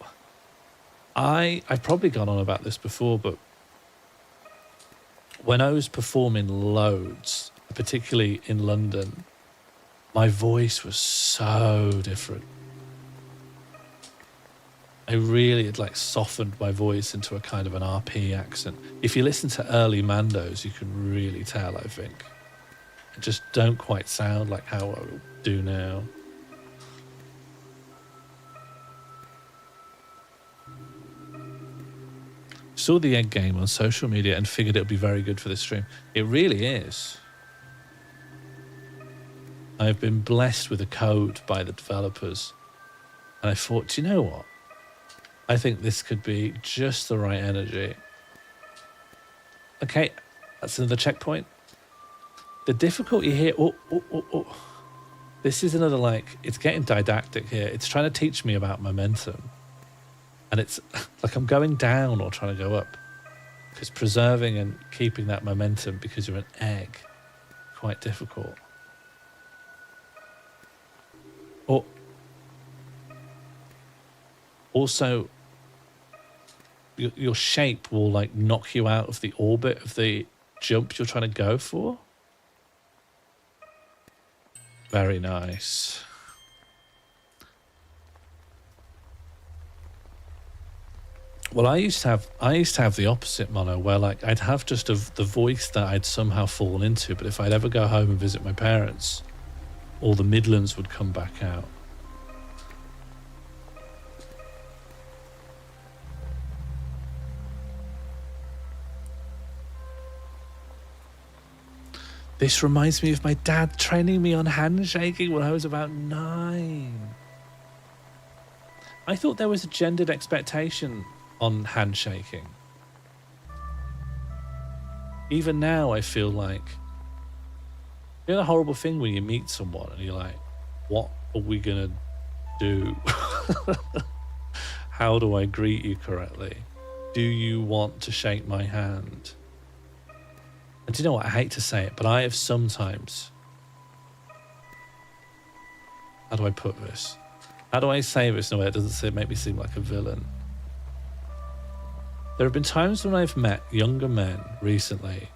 I've probably gone on about this before, but when I was performing loads, particularly in London, my voice was so different. I really had like softened my voice into a kind of an RP accent. If you listen to early Mandos, you can really tell, I think. I just don't quite sound like how I do now. Saw the egg game on social media and figured it would be very good for this stream. It really is. I've been blessed with a code by the developers. And I thought, do you know what? I think this could be just the right energy. Okay, that's another checkpoint. The difficulty here... Oh. This is another, like, it's getting didactic here. It's trying to teach me about momentum. And it's like I'm going down or trying to go up. Because preserving and keeping that momentum because you're an egg, quite difficult. Or also, your shape will like knock you out of the orbit of the jump you're trying to go for. Very nice. Well, I used to have the opposite, Mono, where like I'd have just the voice that I'd somehow fallen into, but if I'd ever go home and visit my parents, all the Midlands would come back out. This reminds me of my dad training me on handshaking when I was about 9. I thought there was a gendered expectation on handshaking. Even now, I feel like, you know, the horrible thing when you meet someone and you're like, what are we gonna do? How do I greet you correctly? Do you want to shake my hand? And do you know what? I hate to say it, but I have sometimes... How do I put this? How do I say this in a way that doesn't make me seem like a villain? There have been times when I've met younger men recently,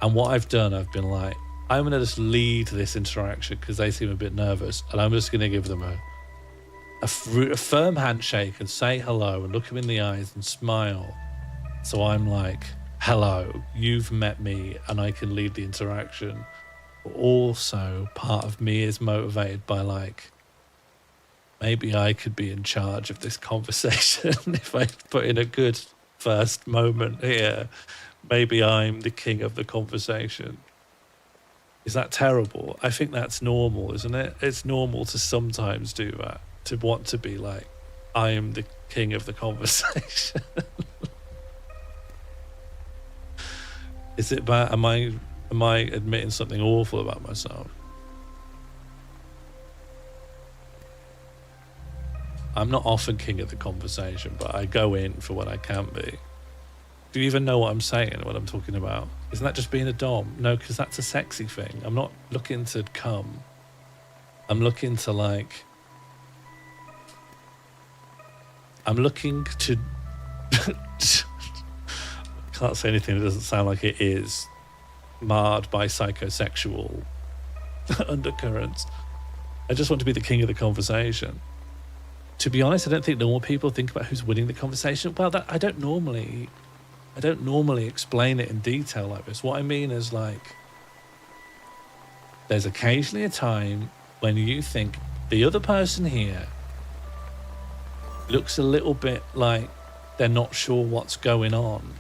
and what I've done, I've been like, I'm going to just lead this interaction because they seem a bit nervous, and I'm just going to give them a firm handshake and say hello and look them in the eyes and smile. So I'm like, hello, you've met me and I can lead the interaction. But also, part of me is motivated by like, maybe I could be in charge of this conversation if I put in a good first moment here. Maybe I'm the king of the conversation. Is that terrible? I think that's normal, isn't it? It's normal to sometimes do that, to want to be like, I am the king of the conversation. Is it bad? Am I admitting something awful about myself? I'm not often king of the conversation, but I go in for what I can be. Do you even know what I'm saying, what I'm talking about? Isn't that just being a dom? No, because that's a sexy thing. I'm not looking to come. I'm looking to like... I'm looking to. Can't say anything that doesn't sound like it is marred by psychosexual undercurrents. I just want to be the king of the conversation. To be honest, I don't think normal people think about who's winning the conversation. Well, I don't normally explain it in detail like this. What I mean is, like, there's occasionally a time when you think the other person here looks a little bit like they're not sure what's going on,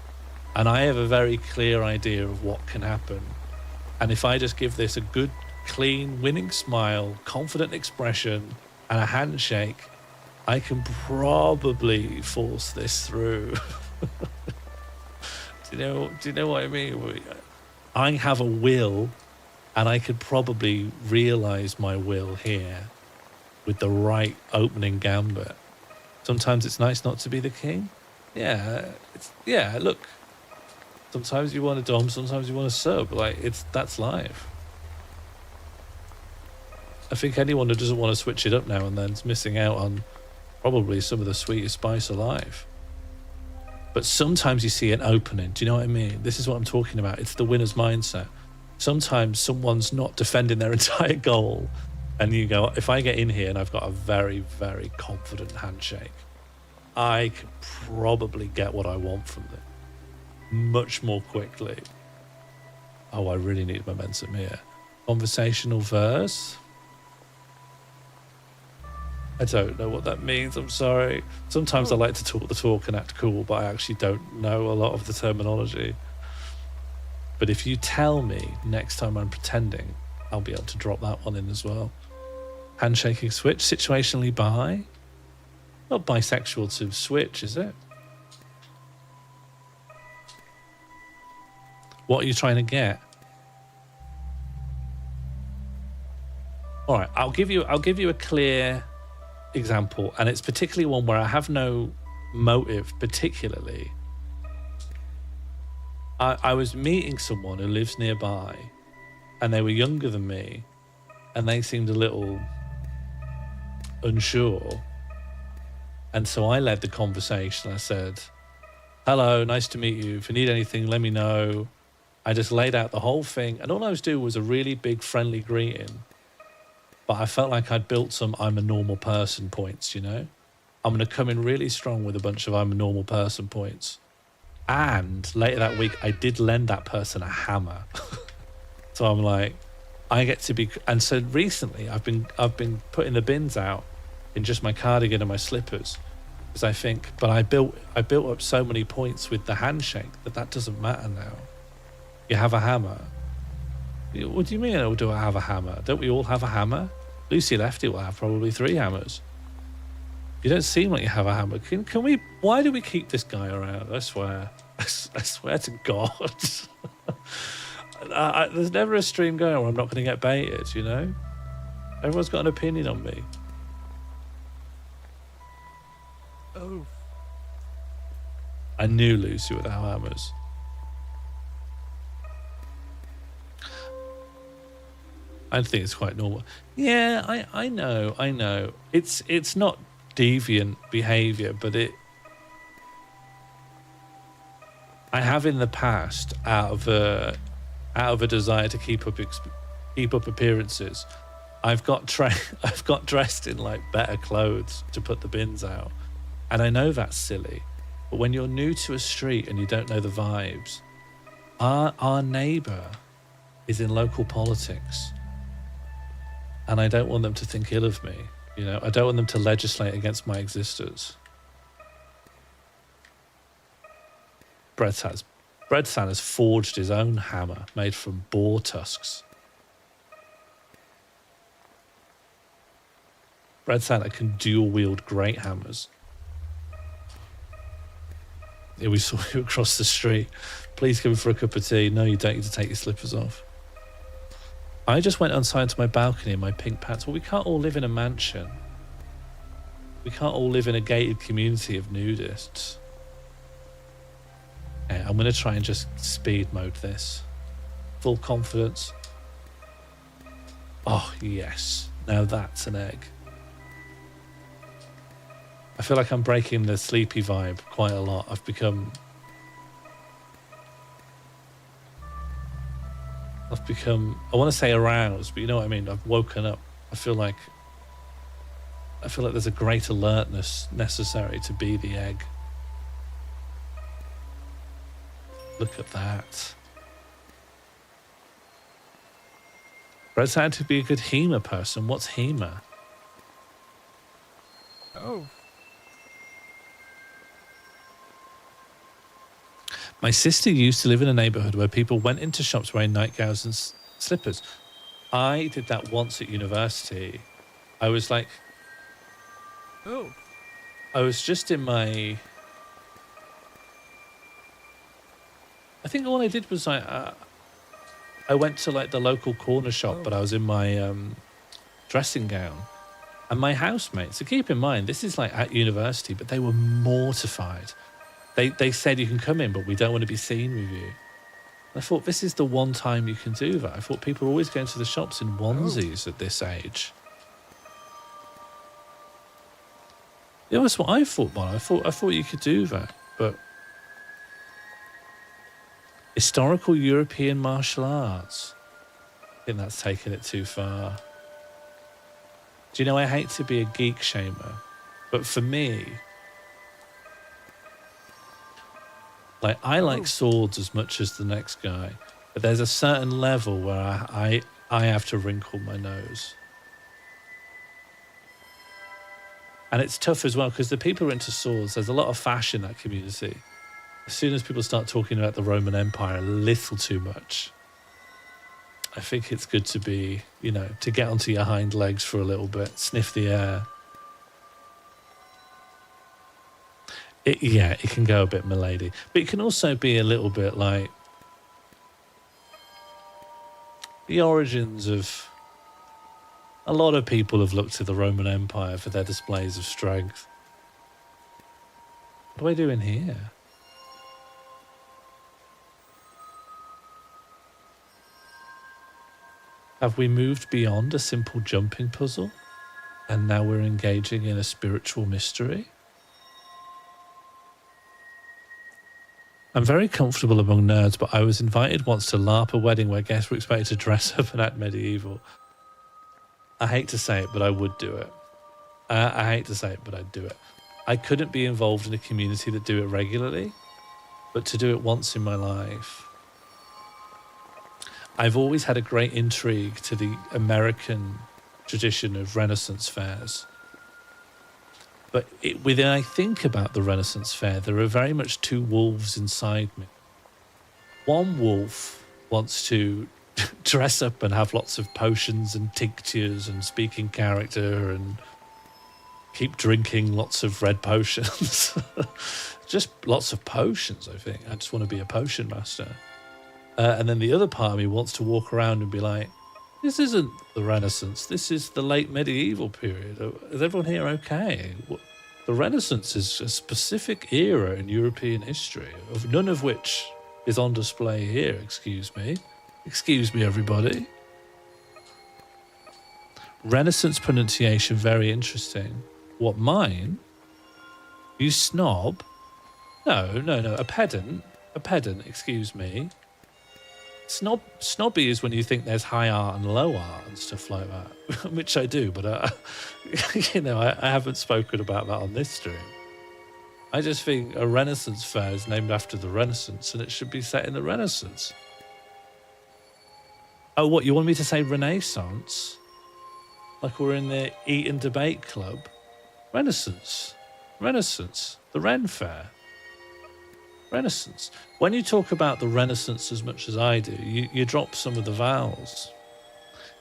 and I have a very clear idea of what can happen. And if I just give this a good, clean, winning smile, confident expression, and a handshake, I can probably force this through. Do you know what I mean? I have a will, and I could probably realize my will here with the right opening gambit. Sometimes it's nice not to be the king. Yeah, look. Sometimes you want a dom, sometimes you want a sub. Like, that's life. I think anyone who doesn't want to switch it up now and then is missing out on probably some of the sweetest spice of life. But sometimes you see an opening. Do you know what I mean? This is what I'm talking about. It's the winner's mindset. Sometimes someone's not defending their entire goal, and you go, if I get in here and I've got a very, very confident handshake, I can probably get what I want from them much more quickly. Oh, I really need momentum here. Conversational verse? I don't know what that means, I'm sorry. Sometimes I like to talk the talk and act cool, but I actually don't know a lot of the terminology. But if you tell me next time I'm pretending, I'll be able to drop that one in as well. Handshaking switch, situationally bi? Not bisexual to switch, is it? What are you trying to get? All right, I'll give you a clear example, and it's particularly one where I have no motive particularly. I was meeting someone who lives nearby, and they were younger than me, and they seemed a little unsure. And so I led the conversation. I said, hello, nice to meet you. If you need anything, let me know. I just laid out the whole thing, and all I was doing was a really big friendly greeting. But I felt like I'd built some I'm a normal person points, you know? I'm going to come in really strong with a bunch of I'm a normal person points. And later that week, I did lend that person a hammer. So I'm like, I get to be... And so recently, I've been putting the bins out in just my cardigan and my slippers. Because I think... But I built up so many points with the handshake that doesn't matter now. You have a hammer. What do you mean, oh, do I have a hammer? Don't we all have a hammer? Lucy Lefty will have probably 3 hammers. You don't seem like you have a hammer. Can we... Why do we keep this guy around? I swear. I swear to God. There's never a stream going where I'm not going to get baited, you know? Everyone's got an opinion on me. Oh. I knew Lucy would have hammers. I think it's quite normal. Yeah, I know. It's not deviant behavior, but I have in the past, out of a desire to keep up appearances, I've got dressed in like better clothes to put the bins out, and I know that's silly, but when you're new to a street and you don't know the vibes, our neighbour is in local politics. And I don't want them to think ill of me. You know, I don't want them to legislate against my existence. Breadsan has forged his own hammer made from boar tusks. Breadsan can dual wield great hammers. Yeah, we saw you across the street. Please come for a cup of tea. No, you don't need to take your slippers off. I just went outside to my balcony in my pink pants. Well, we can't all live in a mansion. We can't all live in a gated community of nudists. Okay, I'm going to try and just speed mode this. Full confidence. Oh, yes. Now that's an egg. I feel like I'm breaking the sleepy vibe quite a lot. I've become, I want to say aroused, but you know what I mean? I've woken up. I feel like there's a great alertness necessary to be the egg. Look at that. Brad's had to be a good HEMA person. What's HEMA? Oh. My sister used to live in a neighborhood where people went into shops wearing nightgowns and slippers. I did that once at university. I was like, Oh. I was just in my... I think all I did was I went to like the local corner shop, but I was in my dressing gown. And my housemates, so keep in mind, this is like at university, but they were mortified. They said, you can come in, but we don't want to be seen with you. And I thought, this is the one time you can do that. I thought people are always going to the shops in onesies at this age. Yeah, that's what I thought, Bon. I thought you could do that, but historical European martial arts. I think that's taking it too far. Do you know, I hate to be a geek shamer, but for me, like, I like swords as much as the next guy, but there's a certain level where I have to wrinkle my nose. And it's tough as well, because the people who are into swords, there's a lot of fashion in that community. As soon as people start talking about the Roman Empire a little too much, I think it's good to be, you know, to get onto your hind legs for a little bit, sniff the air. It can go a bit milady, but it can also be a little bit like the origins of... A lot of people have looked to the Roman Empire for their displays of strength. What do I do in here? Have we moved beyond a simple jumping puzzle? And now we're engaging in a spiritual mystery? I'm very comfortable among nerds, but I was invited once to LARP a wedding where guests were expected to dress up and act medieval. I hate to say it, but I would do it. I hate to say it, but I'd do it. I couldn't be involved in a community that do it regularly, but to do it once in my life. I've always had a great intrigue to the American tradition of Renaissance fairs. But when I think about the Renaissance fair, there are very much two wolves inside me. One wolf wants to dress up and have lots of potions and tinctures and speak in character and keep drinking lots of red potions. Just lots of potions, I think. I just want to be a potion master. And then the other part of me wants to walk around and be like, this isn't the Renaissance. This is the late medieval period. Is everyone here okay? The Renaissance is a specific era in European history, of none of which is on display here, excuse me. Excuse me, everybody. Renaissance pronunciation, very interesting. What, mine? You snob? No, a pedant. A pedant, excuse me. Snobby is when you think there's high art and low art and stuff like that, which I do, but I haven't spoken about that on this stream. I just think a Renaissance fair is named after the Renaissance and it should be set in the Renaissance. Oh, what, you want me to say Renaissance? Like we're in the Eat and Debate Club? Renaissance. The Ren Fair. Renaissance. When you talk about the Renaissance as much as I do, you drop some of the vowels.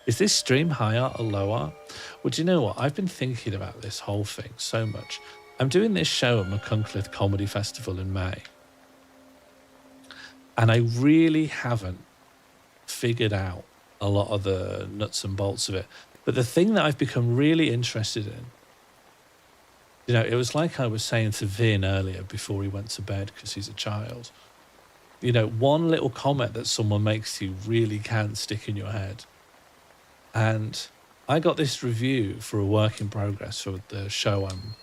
Is this stream high art or low art? Well, do you know what? I've been thinking about this whole thing so much. I'm doing this show at Machynlleth Comedy Festival in May. And I really haven't figured out a lot of the nuts and bolts of it. But the thing that I've become really interested in, you know, it was like I was saying to Vin earlier before he went to bed because he's a child. You know, one little comment that someone makes to you really can stick in your head. And I got this review for a work in progress for the show I'm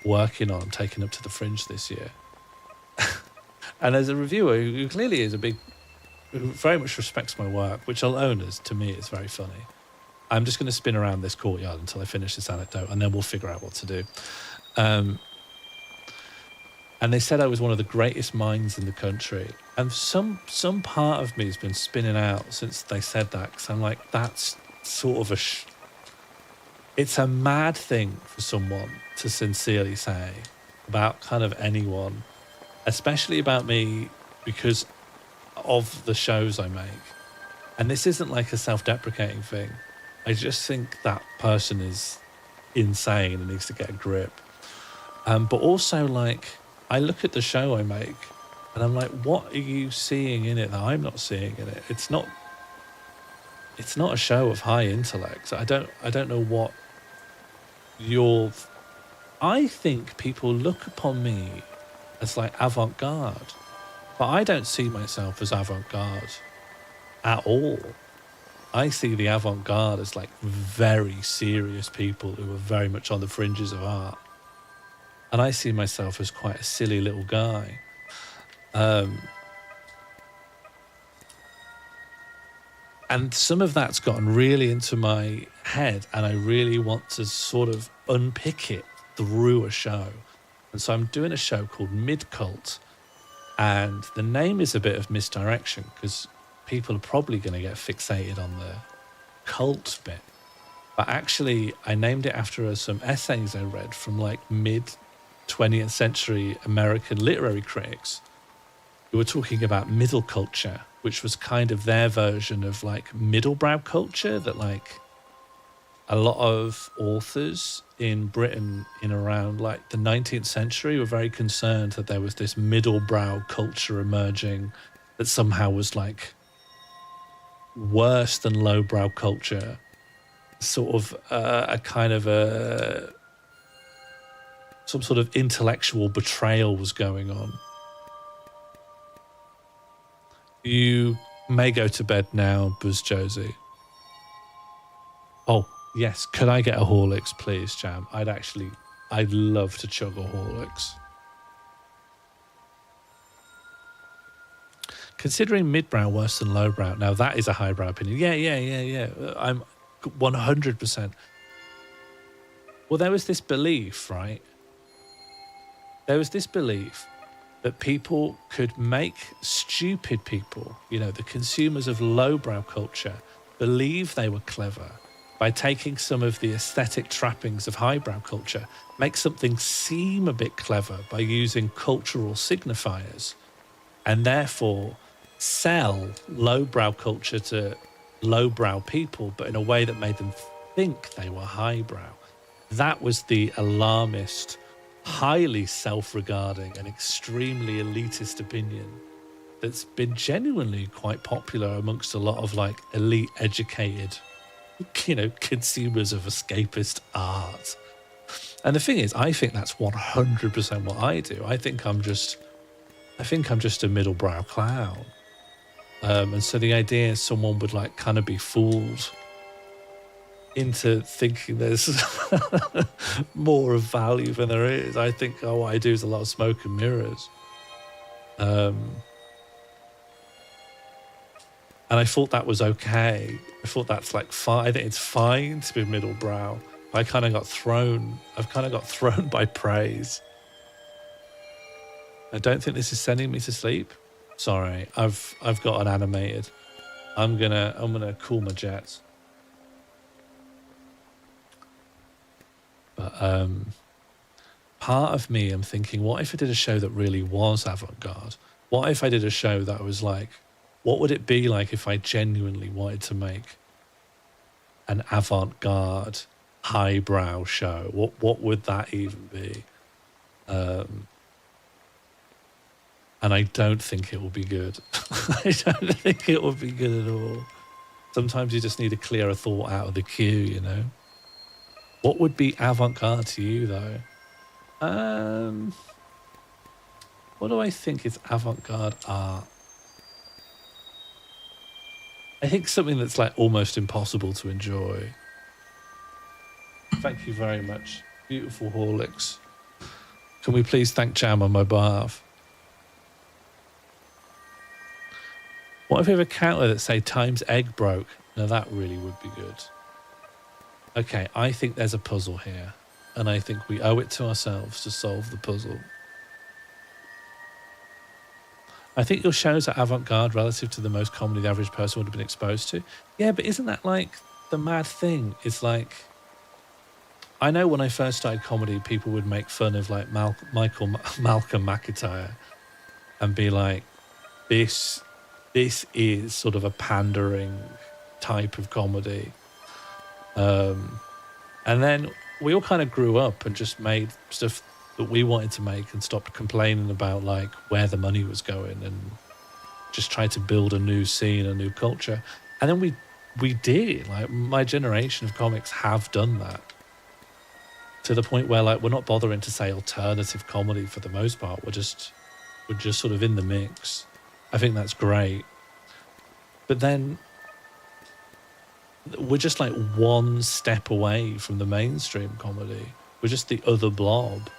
working on, taking up to the Fringe this year. And as a reviewer who clearly is who very much respects my work, which I'll own as, to me, it's very funny. I'm just going to spin around this courtyard until I finish this anecdote, and then we'll figure out what to do. And they said I was one of the greatest minds in the country. And some part of me has been spinning out since they said that, because I'm like, that's sort of it's a mad thing for someone to sincerely say about kind of anyone, especially about me, because of the shows I make. And this isn't like a self-deprecating thing. I just think that person is insane and needs to get a grip. But also, like, I look at the show I make and I'm like, what are you seeing in it that I'm not seeing in it? It's not a show of high intellect. I don't know what I think people look upon me as like avant-garde, but I don't see myself as avant-garde at all. I see the avant-garde as like very serious people who are very much on the fringes of art. And I see myself as quite a silly little guy. And some of that's gotten really into my head, and I really want to sort of unpick it through a show. And so I'm doing a show called Mid-Cult, and the name is a bit of misdirection because people are probably going to get fixated on the cult bit. But actually, I named it after some essays I read from like mid-20th century American literary critics who were talking about middle culture, which was kind of their version of like middlebrow culture, that like a lot of authors in Britain in around like the 19th century were very concerned that there was this middlebrow culture emerging that somehow was like worse than lowbrow culture. Sort of a kind of some sort of intellectual betrayal was going on. You may go to bed now, Buzz Josie. Oh, yes. Could I get a Horlicks, please, Jam? I'd love to chug a Horlicks. Considering midbrow worse than lowbrow, now that is a highbrow opinion. Yeah. I'm 100%. Well, there was this belief, right? There was this belief that people could make stupid people, you know, the consumers of lowbrow culture, believe they were clever by taking some of the aesthetic trappings of highbrow culture, make something seem a bit clever by using cultural signifiers, and therefore sell lowbrow culture to lowbrow people, but in a way that made them think they were highbrow. That was the alarmist, highly self-regarding and extremely elitist opinion that's been genuinely quite popular amongst a lot of like elite educated, you know, consumers of escapist art. And the thing is, I think that's 100% what I do. I think I'm just a middlebrow clown. And so the idea is someone would like kind of be fooled into thinking there's more of value than there is. I think, what I do is a lot of smoke and mirrors. And I thought that was okay. I thought that's like fine. I think it's fine to be middlebrow. I've kind of got thrown by praise. I don't think this is sending me to sleep. Sorry, I've got an animated. I'm gonna cool my jets. But part of me, I'm thinking, what if I did a show that really was avant-garde? What if I did a show that was like, what would it be like if I genuinely wanted to make an avant-garde, highbrow show? What would that even be? And I don't think it will be good. I don't think it will be good at all. Sometimes you just need to clear a thought out of the queue, you know? What would be avant-garde to you, though? What do I think is avant-garde art? I think something that's like almost impossible to enjoy. Thank you very much. Beautiful Horlicks. Can we please thank Jam on my behalf? What if we have a counter that say times egg broke? Now that really would be good. Okay, I think there's a puzzle here. And I think we owe it to ourselves to solve the puzzle. I think your shows are avant-garde relative to the most comedy the average person would have been exposed to. Yeah, but isn't that like the mad thing? It's like, I know when I first started comedy, people would make fun of like Malcolm McIntyre and be like, this is sort of a pandering type of comedy. And then we all kind of grew up and just made stuff that we wanted to make and stopped complaining about like where the money was going and just tried to build a new scene, a new culture. And then we did. Like my generation of comics have done that to the point where like we're not bothering to say alternative comedy for the most part. We're just sort of in the mix. I think that's great. But then we're just like one step away from the mainstream comedy. We're just the other blob.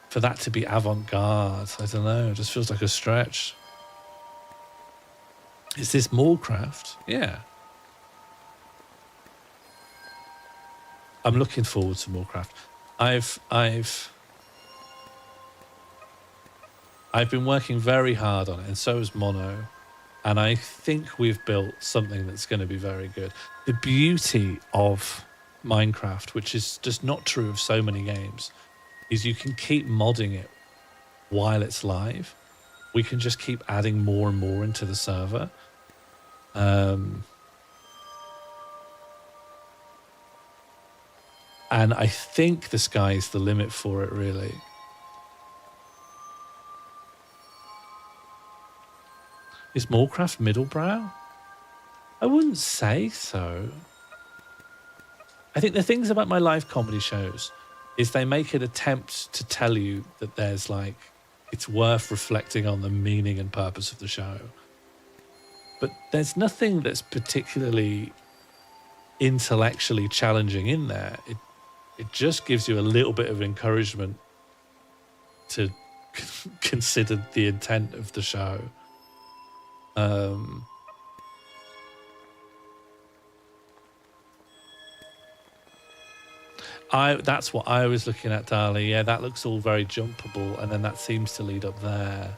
For that to be avant-garde, I don't know, it just feels like a stretch. Is this Moorcraft? Yeah. I'm looking forward to Moorcraft. I've been working very hard on it, and so has Mono. And I think we've built something that's going to be very good. The beauty of Minecraft, which is just not true of so many games, is you can keep modding it while it's live. We can just keep adding more and more into the server. And I think the sky's the limit for it, really. Is Moorcraft middlebrow? I wouldn't say so. I think the things about my live comedy shows is they make an attempt to tell you that there's like, it's worth reflecting on the meaning and purpose of the show. But there's nothing that's particularly intellectually challenging in there. It just gives you a little bit of encouragement to consider the intent of the show. That's what I was looking at, Dali. Yeah, that looks all very jumpable, and then that seems to lead up there.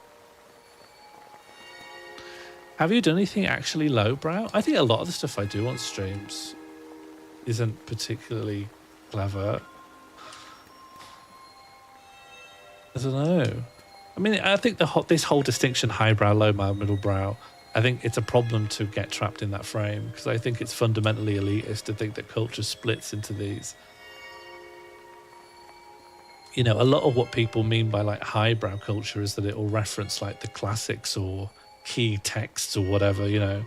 Have you done anything actually lowbrow? I think a lot of the stuff I do on streams isn't particularly clever. I don't know. I mean, I think this whole distinction, highbrow, lowbrow, middlebrow, I think it's a problem to get trapped in that frame, because I think it's fundamentally elitist to think that culture splits into these. You know, a lot of what people mean by like highbrow culture is that it will reference like the classics or key texts or whatever, you know,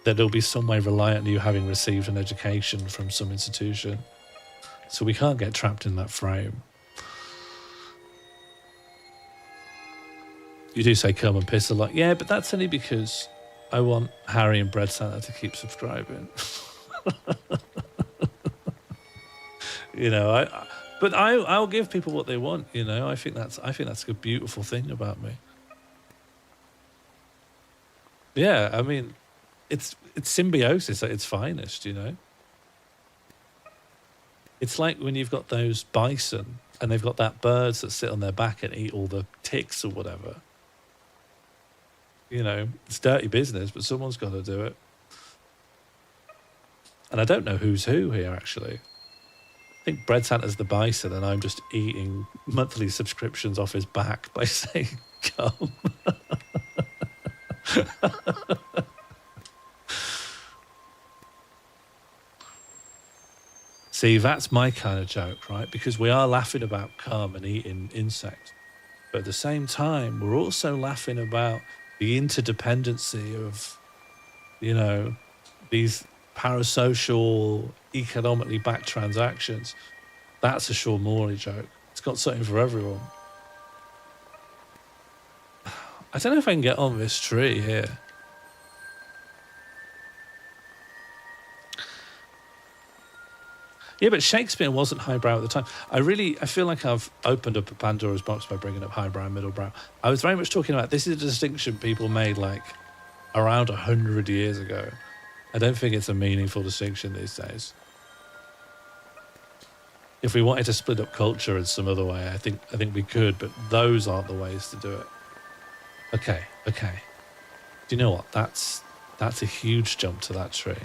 that it'll be some way reliant on you having received an education from some institution. So we can't get trapped in that frame. You do say come and piss a lot. Yeah, but that's only because I want Harry and Bread Santa to keep subscribing. You know, but I'll give people what they want, you know. I think that's a beautiful thing about me. Yeah, I mean, it's symbiosis at its finest, you know. It's like when you've got those bison and they've got that birds that sit on their back and eat all the ticks or whatever. You know, it's dirty business, but someone's got to do it. And I don't know who's who here, actually. I think Bread Santa's the bison and I'm just eating monthly subscriptions off his back by saying, come. See, that's my kind of joke, right? Because we are laughing about cum and eating insects. But at the same time, we're also laughing about the interdependency of, you know, these parasocial, economically backed transactions. That's a Sean Morley joke. It's got something for everyone. I don't know if I can get on this tree here. Yeah, but Shakespeare wasn't highbrow at the time. I feel like I've opened up a Pandora's box by bringing up highbrow and middlebrow. I was very much talking about this is a distinction people made like around 100 years ago. I don't think it's a meaningful distinction these days. If we wanted to split up culture in some other way, I think we could, but those aren't the ways to do it. Okay. Do you know what? That's a huge jump to that tree.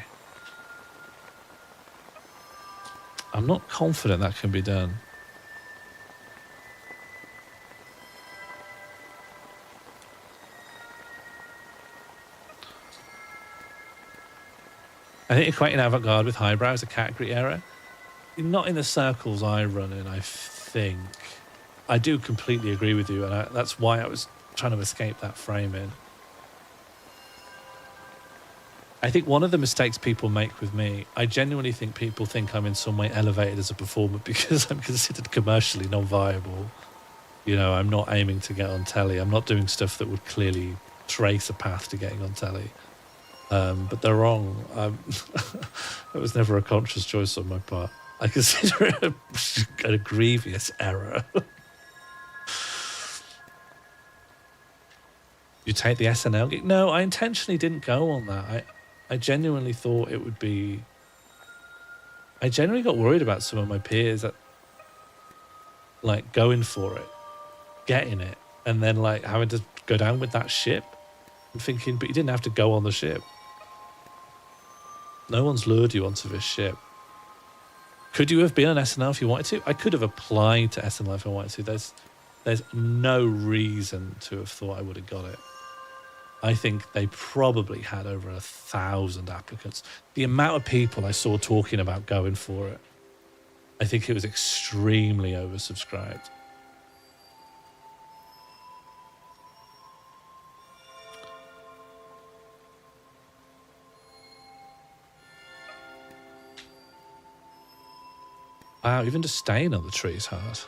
I'm not confident that can be done. I think equating avant-garde with highbrow is a category error. Not in the circles I run in, I think. I do completely agree with you, and that's why I was trying to escape that framing. I think one of the mistakes people make with me, I genuinely think people think I'm in some way elevated as a performer because I'm considered commercially non-viable. You know, I'm not aiming to get on telly. I'm not doing stuff that would clearly trace a path to getting on telly. But they're wrong. It was never a conscious choice on my part. I consider it a grievous error. You take the SNL gig? No, I intentionally didn't go on that. I genuinely thought it would be... I genuinely got worried about some of my peers that, like, going for it, getting it, and then, like, having to go down with that ship. I'm thinking, but you didn't have to go on the ship. No one's lured you onto this ship. Could you have been on SNL if you wanted to? I could have applied to SNL if I wanted to. There's no reason to have thought I would have got it. I think they probably had over 1,000 applicants. The amount of people I saw talking about going for it, I think it was extremely oversubscribed. Wow, even just staying on the tree is hard.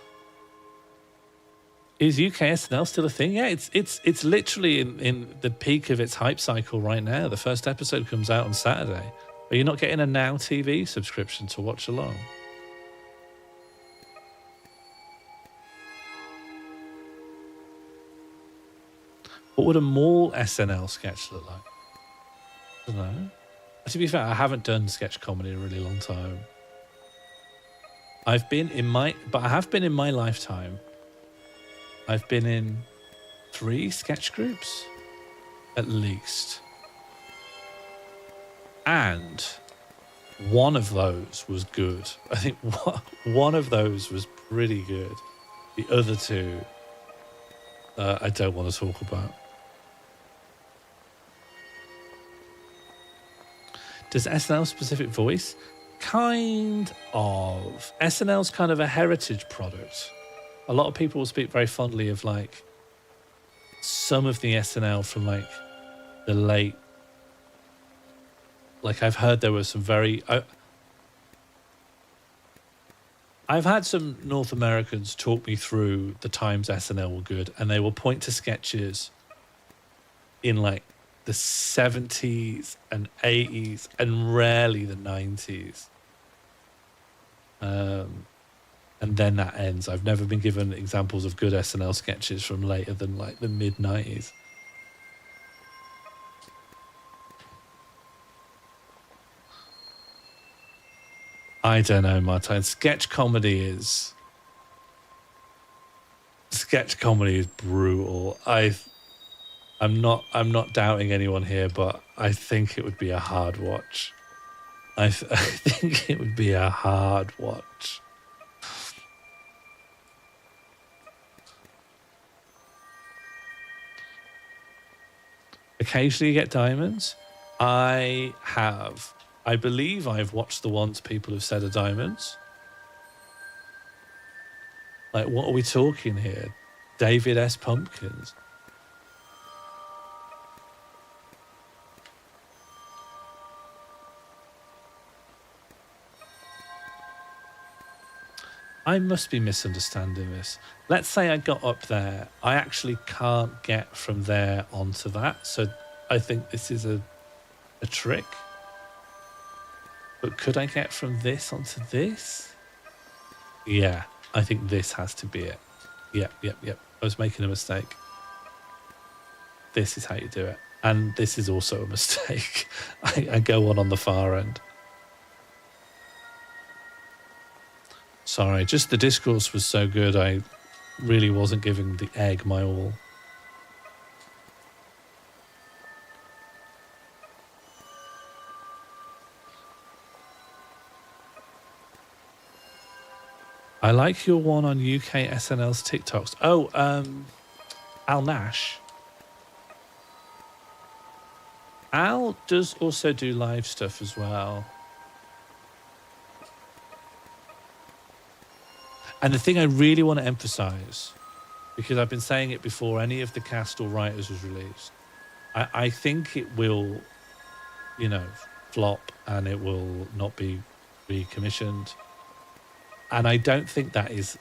Is UK SNL still a thing? Yeah, it's literally in the peak of its hype cycle right now. The first episode comes out on Saturday. Are you not getting a Now TV subscription to watch along? What would a mall SNL sketch look like? I don't know. To be fair, I haven't done sketch comedy in a really long time. I have been in my lifetime. I've been in 3 sketch groups, at least. And one of those was good. I think one of those was pretty good. The other 2, I don't want to talk about. Does SNL specific voice? Kind of. SNL's kind of a heritage product. A lot of people will speak very fondly of like some of the SNL from like the late, like I've heard there were some very, I've had some North Americans talk me through the times SNL were good, and they will point to sketches in like the 70s and 80s and rarely the 90s. And then that ends. I've never been given examples of good SNL sketches from later than like the mid-90s. I don't know, Martin. Sketch comedy is brutal. I'm not doubting anyone here, but I think it would be a hard watch. I think it would be a hard watch. Occasionally you get diamonds. I believe I've watched the ones people have said are diamonds. Like, what are we talking here? David S. Pumpkins. I must be misunderstanding this. Let's say I got up there. I actually can't get from there onto that. So I think this is a trick. But could I get from this onto this? Yeah, I think this has to be it. Yep. I was making a mistake. This is how you do it. And this is also a mistake. I go on the far end. Sorry, just the discourse was so good, I really wasn't giving the egg my all. I like your one on UK SNL's TikToks. Oh, Al Nash. Al does also do live stuff as well. And the thing I really want to emphasize, because I've been saying it before any of the cast or writers was released, I think it will, you know, flop and it will not be recommissioned. And I don't think that is...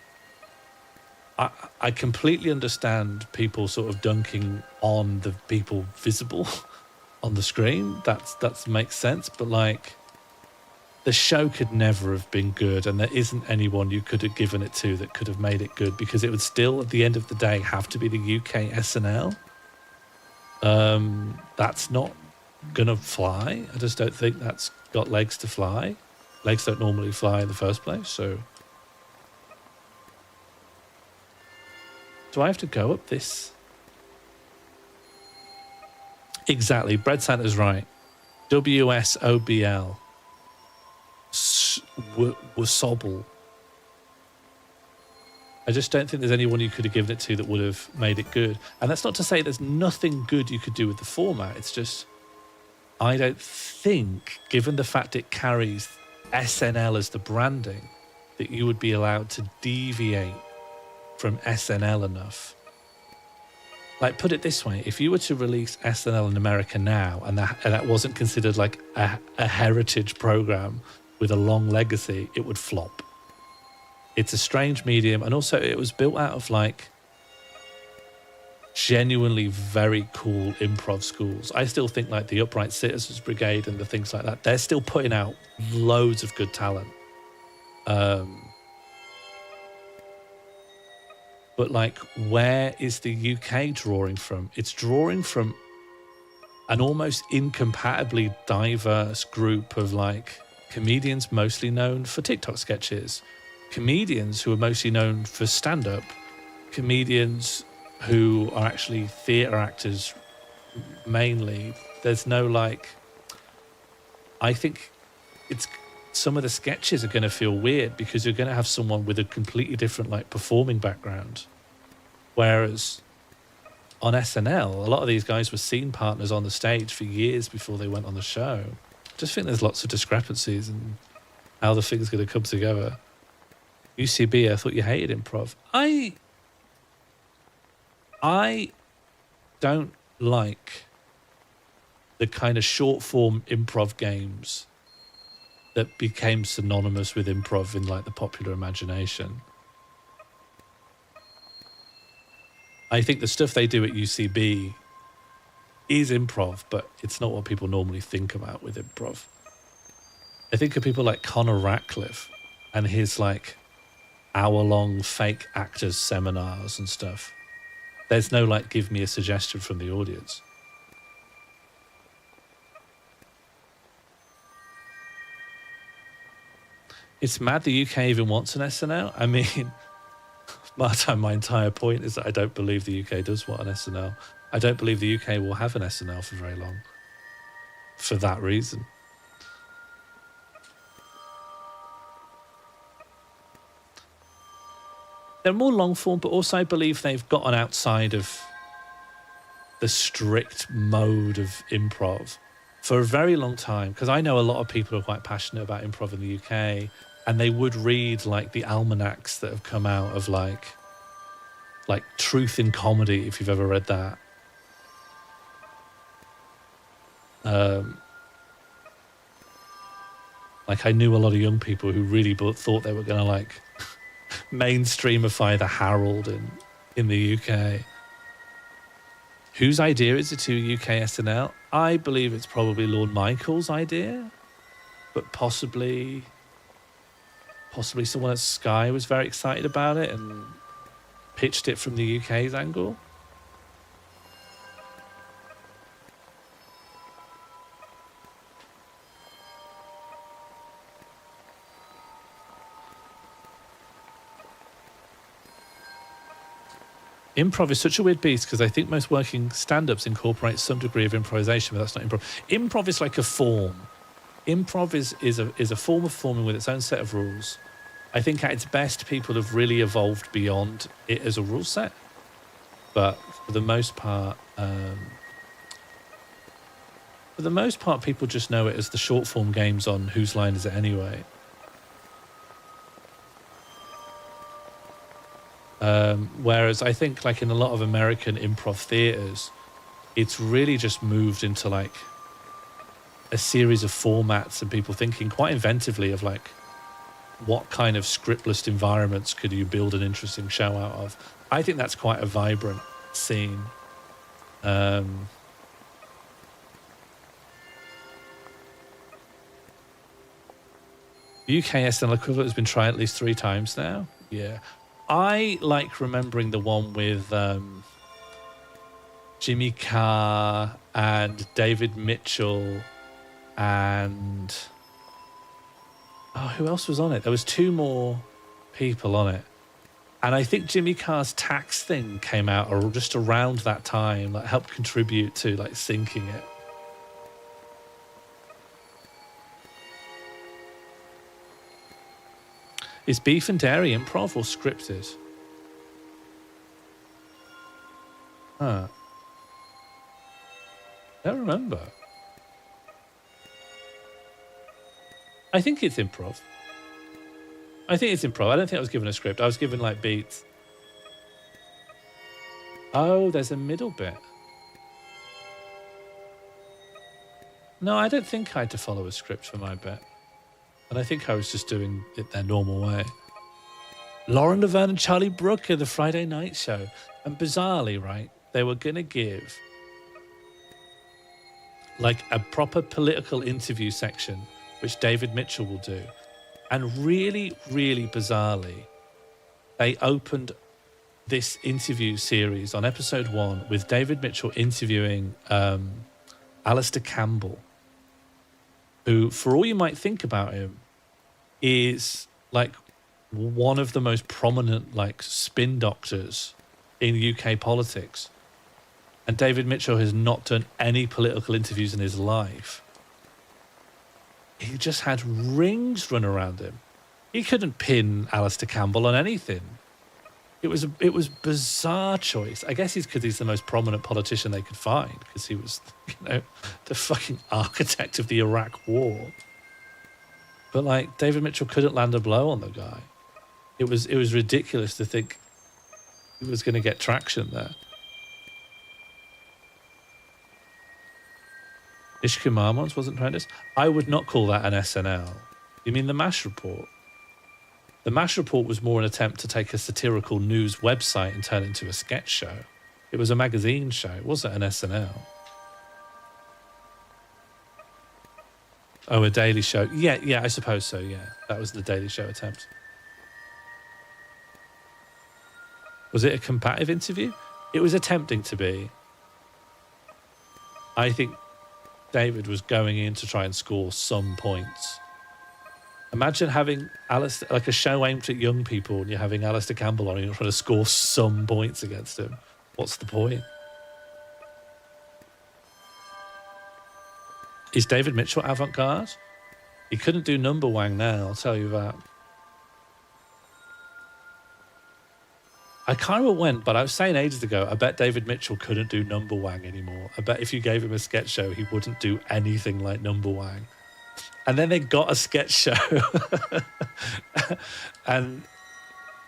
I completely understand people sort of dunking on the people visible on the screen. That makes sense. But like, the show could never have been good, and there isn't anyone you could have given it to that could have made it good, because it would still, at the end of the day, have to be the UK SNL. That's not gonna fly. I just don't think that's got legs to fly. Legs don't normally fly in the first place, so... Do I have to go up this? Exactly. Bread Santa's right. WSOBL. Wasobble. I just don't think there's anyone you could have given it to that would have made it good. And that's not to say there's nothing good you could do with the format. It's just, I don't think, given the fact it carries SNL as the branding, that you would be allowed to deviate from SNL enough. Like, put it this way, if you were to release SNL in America now, and that wasn't considered like a heritage program with a long legacy, it would flop. It's a strange medium, and also it was built out of like genuinely very cool improv schools. I still think like the Upright Citizens Brigade and the things like that, they're still putting out loads of good talent. But like, where is the UK drawing from? It's drawing from an almost incompatibly diverse group of like comedians mostly known for TikTok sketches, comedians who are mostly known for stand-up, comedians who are actually theatre actors mainly. There's no like... I think it's... Some of the sketches are going to feel weird because you're going to have someone with a completely different like performing background. Whereas on SNL, a lot of these guys were scene partners on the stage for years before they went on the show. I just think there's lots of discrepancies in how the thing's going to come together. UCB, I thought you hated improv. I don't like the kind of short form improv games that became synonymous with improv in like the popular imagination. I think the stuff they do at UCB is improv, but it's not what people normally think about with improv. I think of people like Connor Ratcliffe and his like hour-long fake actors seminars and stuff. There's no like, give me a suggestion from the audience. It's mad the UK even wants an SNL. I mean, my entire point is that I don't believe the UK does want an SNL. I don't believe the UK will have an SNL for very long. For that reason. They're more long form, but also I believe they've gotten outside of the strict mode of improv for a very long time. Because I know a lot of people are quite passionate about improv in the UK, and they would read like the almanacs that have come out of like Truth in Comedy, if you've ever read that. Like I knew a lot of young people who really thought they were going to like mainstreamify the Harold in the UK. Whose idea is it to UK SNL? I believe it's probably Lorne Michaels' idea. but possibly someone at Sky was very excited about it and pitched it from the UK's angle. Improv is such a weird beast because I think most working stand-ups incorporate some degree of improvisation, but that's not improv. Improv is like a form. Improv is a form of forming with its own set of rules. I think at its best, people have really evolved beyond it as a rule set. But for the most part, people just know it as the short form games on Whose Line Is It Anyway? Whereas I think like in a lot of American improv theaters, it's really just moved into like a series of formats and people thinking quite inventively of like what kind of scriptless environments could you build an interesting show out of. I think that's quite a vibrant scene. The UK SNL equivalent has been tried at least 3 times now. Yeah. I like remembering the one with Jimmy Carr and David Mitchell and who else was on it? There was 2 more people on it. And I think Jimmy Carr's tax thing came out or just around that time, like helped contribute to like sinking it. Is Beef and Dairy improv or scripted? Huh. I don't remember. I think it's improv. I don't think I was given a script. I was given like beats. Oh, there's a middle bit. No, I don't think I had to follow a script for my bit. And I think I was just doing it their normal way. Lauren Laverne and Charlie Brooker, the Friday night show. And bizarrely, right, they were going to give like a proper political interview section, which David Mitchell will do. And really, really bizarrely, they opened this interview series on episode 1 with David Mitchell interviewing Alistair Campbell, who, for all you might think about him, is like one of the most prominent like spin doctors in UK politics. And David Mitchell has not done any political interviews in his life. He just had rings run around him. He couldn't pin Alistair Campbell on anything. It was bizarre choice. I guess it's because he's the most prominent politician they could find, because he was, the fucking architect of the Iraq War. But like David Mitchell couldn't land a blow on the guy. It was ridiculous to think he was going to get traction there. Ishka Marmons wasn't horrendous. I would not call that an SNL. You mean the MASH report? The MASH report was more an attempt to take a satirical news website and turn it into a sketch show. It was a magazine show. It wasn't an SNL. Oh, a Daily Show. Yeah, I suppose so, yeah. That was the Daily Show attempt. Was it a combative interview? It was attempting to be. I think David was going in to try and score some points. Imagine having Alistair, like a show aimed at young people, and you're having Alistair Campbell on and you're trying to score some points against him. What's the point? Is David Mitchell avant-garde? He couldn't do number wang now, I'll tell you that. I can't remember when, but I was saying ages ago, I bet David Mitchell couldn't do number wang anymore. I bet if you gave him a sketch show, he wouldn't do anything like number wang. And then they got a sketch show. And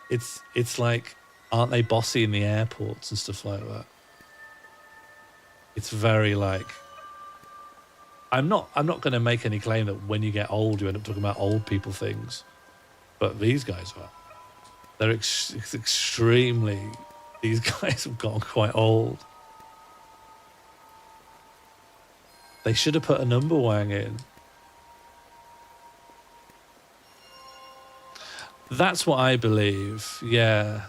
it's like, aren't they bossy in the airports and stuff like that? It's very like, I'm not going to make any claim that when you get old, you end up talking about old people things. But these guys are. They're extremely, these guys have gotten quite old. They should have put a number wang in. That's what I believe. Yeah.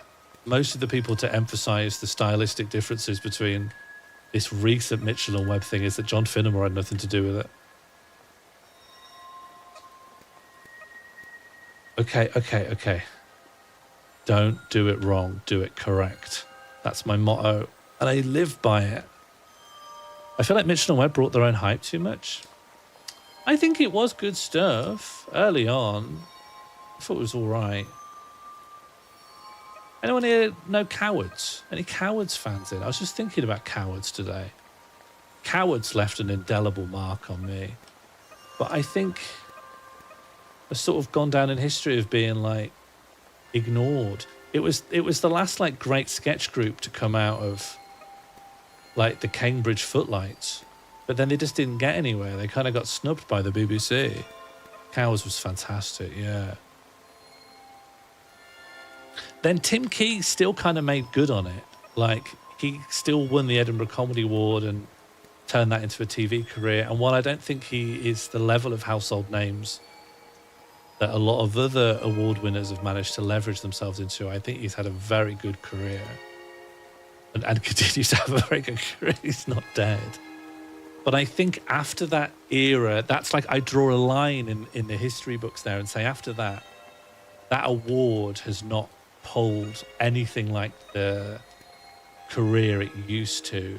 Most of the people to emphasize the stylistic differences between this recent Mitchell and Webb thing is that John Finnemore had nothing to do with it. Okay. Don't do it wrong. Do it correct. That's my motto. And I live by it. I feel like Mitchell and Webb brought their own hype too much. I think it was good stuff early on. I thought it was all right. Anyone here know Cowards? Any Cowards fans in? I was just thinking about Cowards today. Cowards left an indelible mark on me. But I think it's sort of gone down in history of being like ignored. It was the last like great sketch group to come out of like the Cambridge Footlights. But then they just didn't get anywhere. They kind of got snubbed by the BBC. Cowards was fantastic, yeah. Then Tim Key still kind of made good on it. Like, he still won the Edinburgh Comedy Award and turned that into a TV career. And while I don't think he is the level of household names that a lot of other award winners have managed to leverage themselves into, I think he's had a very good career. And continues to have a very good career. He's not dead. But I think after that era, that's like I draw a line in the history books there and say after that, that award has not pulled anything like the career it used to.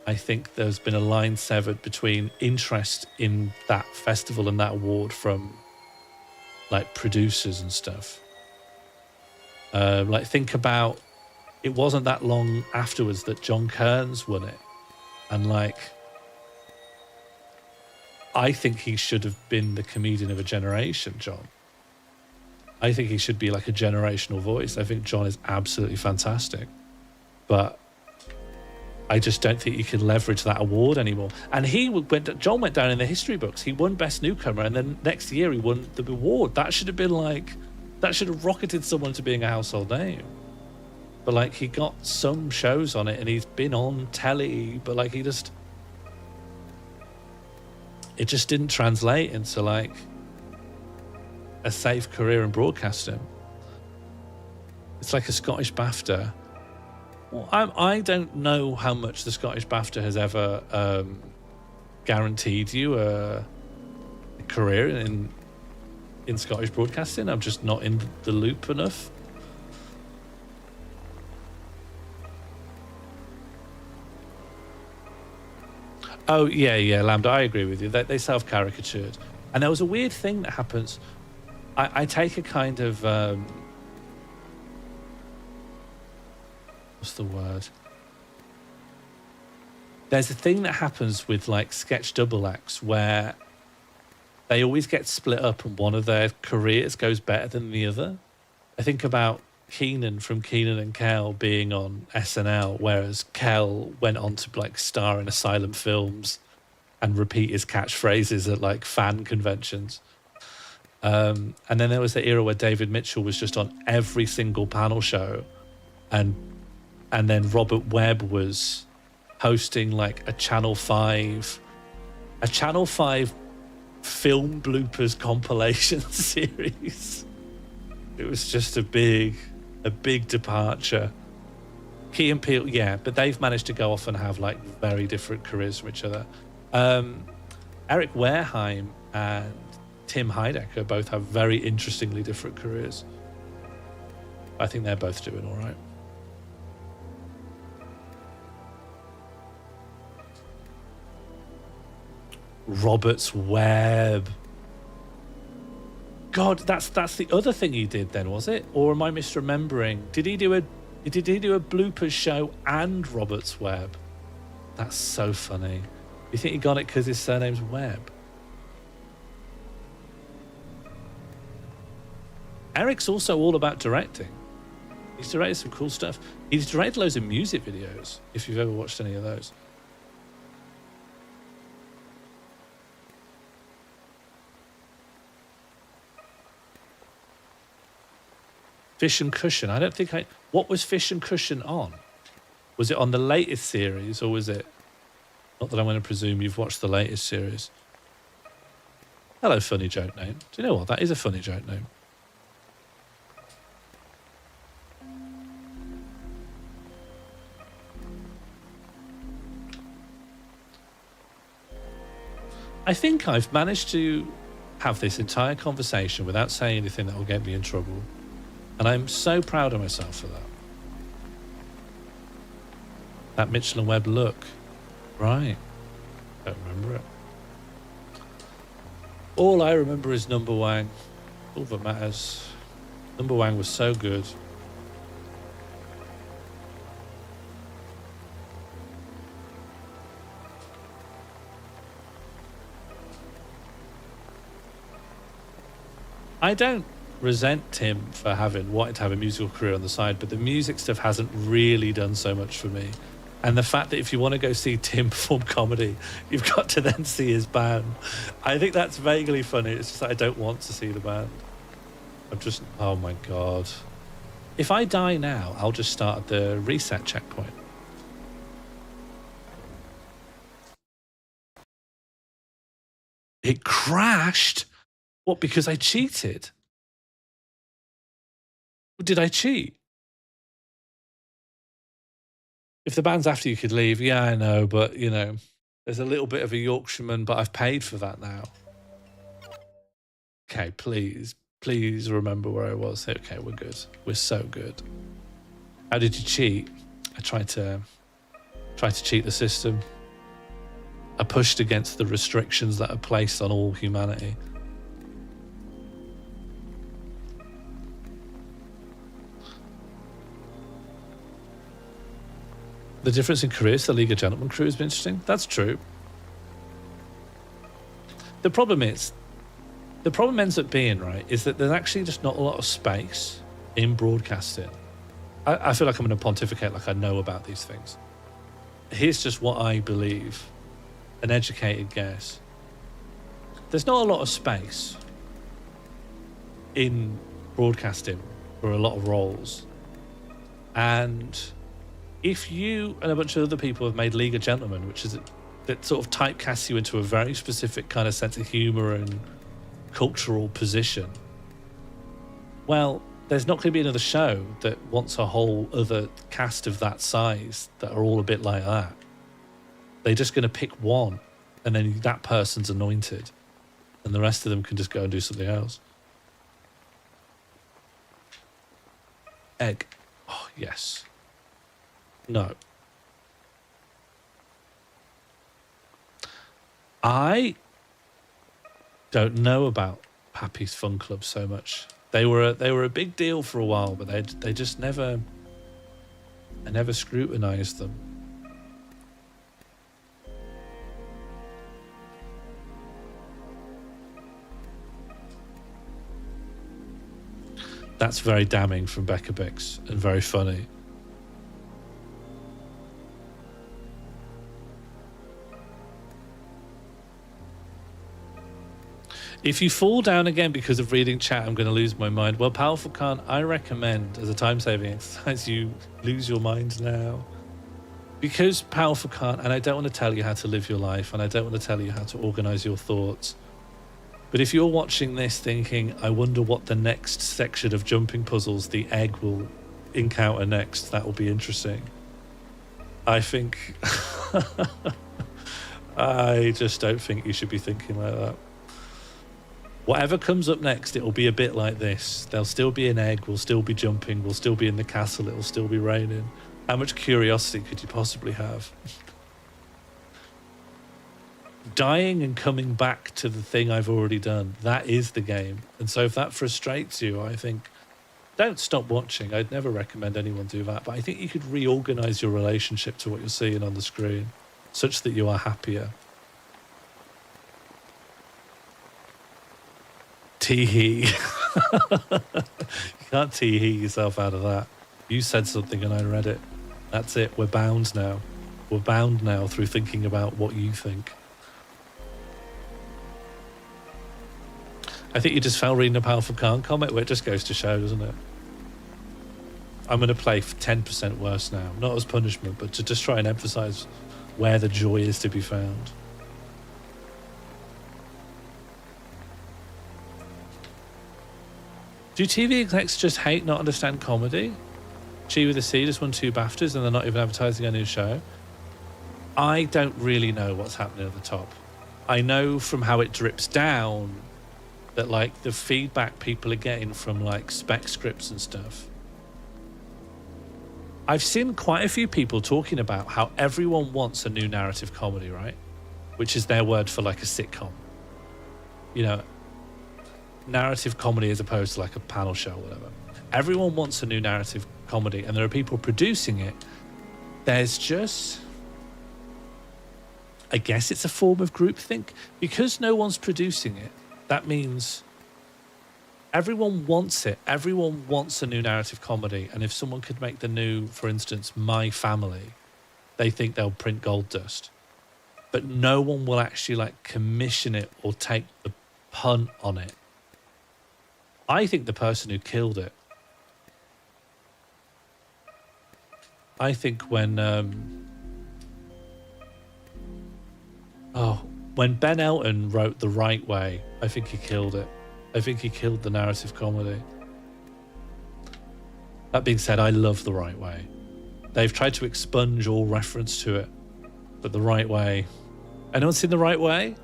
I think there's been a line severed between interest in that festival and that award from like producers and stuff. Like think about, it wasn't that long afterwards that John Kearns won it. And like, I think he should have been the comedian of a generation, John. I think he should be like a generational voice. I think John is absolutely fantastic. But I just don't think you can leverage that award anymore. And John went down in the history books. He won Best Newcomer, and then next year he won the award. That should have been like, that should have rocketed someone to being a household name. But like, he got some shows on it, and he's been on telly, but like, it just didn't translate into like a safe career in broadcasting. It's like a Scottish BAFTA. Well, I don't know how much the Scottish BAFTA has ever guaranteed you a career in Scottish broadcasting. I'm just not in the loop enough. Oh, yeah, Lambda, I agree with you. They self-caricatured. And there was a weird thing that happens. I take a kind of... what's the word? There's a thing that happens with like sketch double acts where they always get split up and one of their careers goes better than the other. I think about Keenan from Keenan and Kel being on SNL, whereas Kel went on to like star in Asylum Films and repeat his catchphrases at like fan conventions. And then there was the era where David Mitchell was just on every single panel show, and then Robert Webb was hosting like a Channel 5 film bloopers compilation series. It was just a big departure. Key and Peele, yeah, but they've managed to go off and have like very different careers from each other. Eric Wareheim and Tim Heidecker both have very interestingly different careers. I think they're both doing all right. Roberts Webb. God, that's the other thing he did then, was it? Or am I misremembering? Did he do a bloopers show and Roberts Webb? That's so funny. You think he got it because his surname's Webb? Eric's also all about directing. He's directed some cool stuff. He's directed loads of music videos, if you've ever watched any of those. Fish and Cushion. I don't think what was Fish and Cushion on? Was it on the latest series, or was it... Not that I'm going to presume you've watched the latest series. Hello, funny joke name. Do you know what? That is a funny joke name. I think I've managed to have this entire conversation without saying anything that will get me in trouble. And I'm so proud of myself for that. That Mitchell and Webb look. Right. Don't remember it. All I remember is Number Wang. All that matters. Number Wang was so good. I don't resent Tim for wanting to have a musical career on the side, but the music stuff hasn't really done so much for me. And the fact that if you want to go see Tim perform comedy, you've got to then see his band. I think that's vaguely funny. It's just that I don't want to see the band. I'm just, oh my God. If I die now, I'll just start at the reset checkpoint. It crashed? What, because I cheated? Did I cheat? If the band's after you could leave, yeah, I know, but, you know, there's a little bit of a Yorkshireman, but I've paid for that now. Okay, please remember where I was. Okay, we're good. We're so good. How did you cheat? I tried to cheat the system. I pushed against the restrictions that are placed on all humanity. The difference in careers, the League of Gentlemen crew has been interesting. That's true. The problem ends up being, right, is that there's actually just not a lot of space in broadcasting. I feel like I'm going to pontificate like I know about these things. Here's just what I believe, an educated guess. There's not a lot of space in broadcasting for a lot of roles. And if you and a bunch of other people have made League of Gentlemen, which is that sort of typecasts you into a very specific kind of sense of humor and cultural position, well, there's not going to be another show that wants a whole other cast of that size that are all a bit like that. They're just going to pick one, and then that person's anointed, and the rest of them can just go and do something else. Egg. Oh, yes. No. I don't know about Pappy's Fun Club so much. They were a big deal for a while, but they just never scrutinized them. That's very damning from Becca Bix and very funny. If you fall down again because of reading chat, I'm going to lose my mind. Well, Powerful Khan, I recommend as a time-saving exercise you lose your mind now. Because Powerful Khan, and I don't want to tell you how to live your life, and I don't want to tell you how to organize your thoughts, but if you're watching this thinking, I wonder what the next section of jumping puzzles the egg will encounter next, that will be interesting. I think... I just don't think you should be thinking like that. Whatever comes up next, it will be a bit like this. There'll still be an egg, we'll still be jumping, we'll still be in the castle, it'll still be raining. How much curiosity could you possibly have? Dying and coming back to the thing I've already done, that is the game. And so if that frustrates you, I think, don't stop watching. I'd never recommend anyone do that, but I think you could reorganize your relationship to what you're seeing on the screen such that you are happier. Tee-hee. You can't tee-hee yourself out of that. You said something and I read it. That's it. We're bound now. We're bound now through thinking about what you think. I think you just fell reading a Powerful Khan comment where it just goes to show, doesn't it? I'm going to play 10% worse now. Not as punishment, but to just try and emphasize where the joy is to be found. Do TV execs just hate, not understand comedy? She with a C just won 2 BAFTAs and they're not even advertising a new show. I don't really know what's happening at the top. I know from how it drips down that like the feedback people are getting from like spec scripts and stuff. I've seen quite a few people talking about how everyone wants a new narrative comedy, right? Which is their word for like a sitcom. You know, narrative comedy as opposed to like a panel show or whatever. Everyone wants a new narrative comedy, and there are people producing it. There's just, I guess it's a form of groupthink. Because no one's producing it, that means everyone wants it. Everyone wants a new narrative comedy. And if someone could make the new, for instance, My Family, they think they'll print gold dust. But no one will actually like commission it or take the punt on it. I think the person who killed it, I think when Ben Elton wrote The Right Way, I think he killed it. I think he killed the narrative comedy. That being said, I love The Right Way. They've tried to expunge all reference to it, but The Right Way. Anyone seen The Right Way?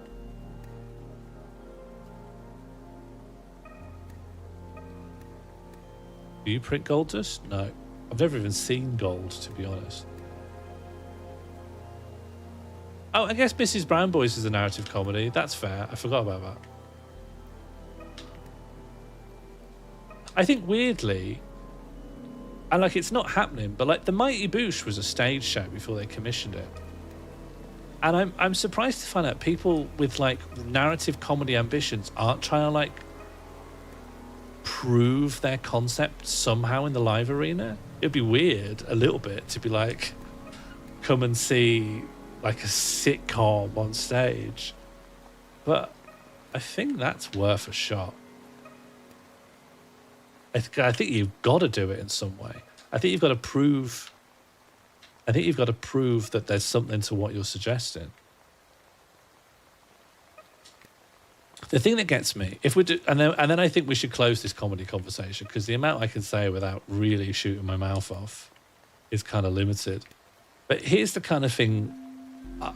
Do you print gold dust? No. I've never even seen gold, to be honest. Oh, I guess Mrs. Brown Boys is a narrative comedy. That's fair. I forgot about that. I think weirdly, and like it's not happening, but like The Mighty Boosh was a stage show before they commissioned it. And I'm surprised to find out people with like narrative comedy ambitions aren't trying to like prove their concept somehow in the live arena. It'd be weird a little bit to be like, come and see like a sitcom on stage. But I think that's worth a shot. I think you've got to do it in some way. I think you've got to prove that there's something to what you're suggesting. The thing that gets me, if we do, and then I think we should close this comedy conversation, because the amount I can say without really shooting my mouth off is kind of limited. But here's the kind of thing.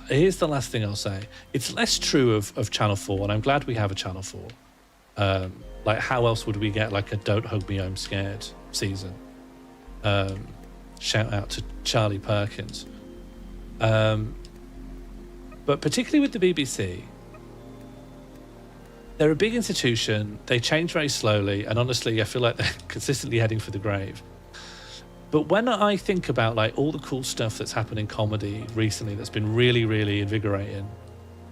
Here's the last thing I'll say. It's less true of Channel 4, and I'm glad we have a Channel 4. Like, how else would we get like a Don't Hug Me, I'm Scared season? Shout out to Charlie Perkins. But particularly with the BBC, they're a big institution. They change very slowly, and honestly, I feel like they're consistently heading for the grave. But when I think about like all the cool stuff that's happened in comedy recently that's been really, really invigorating,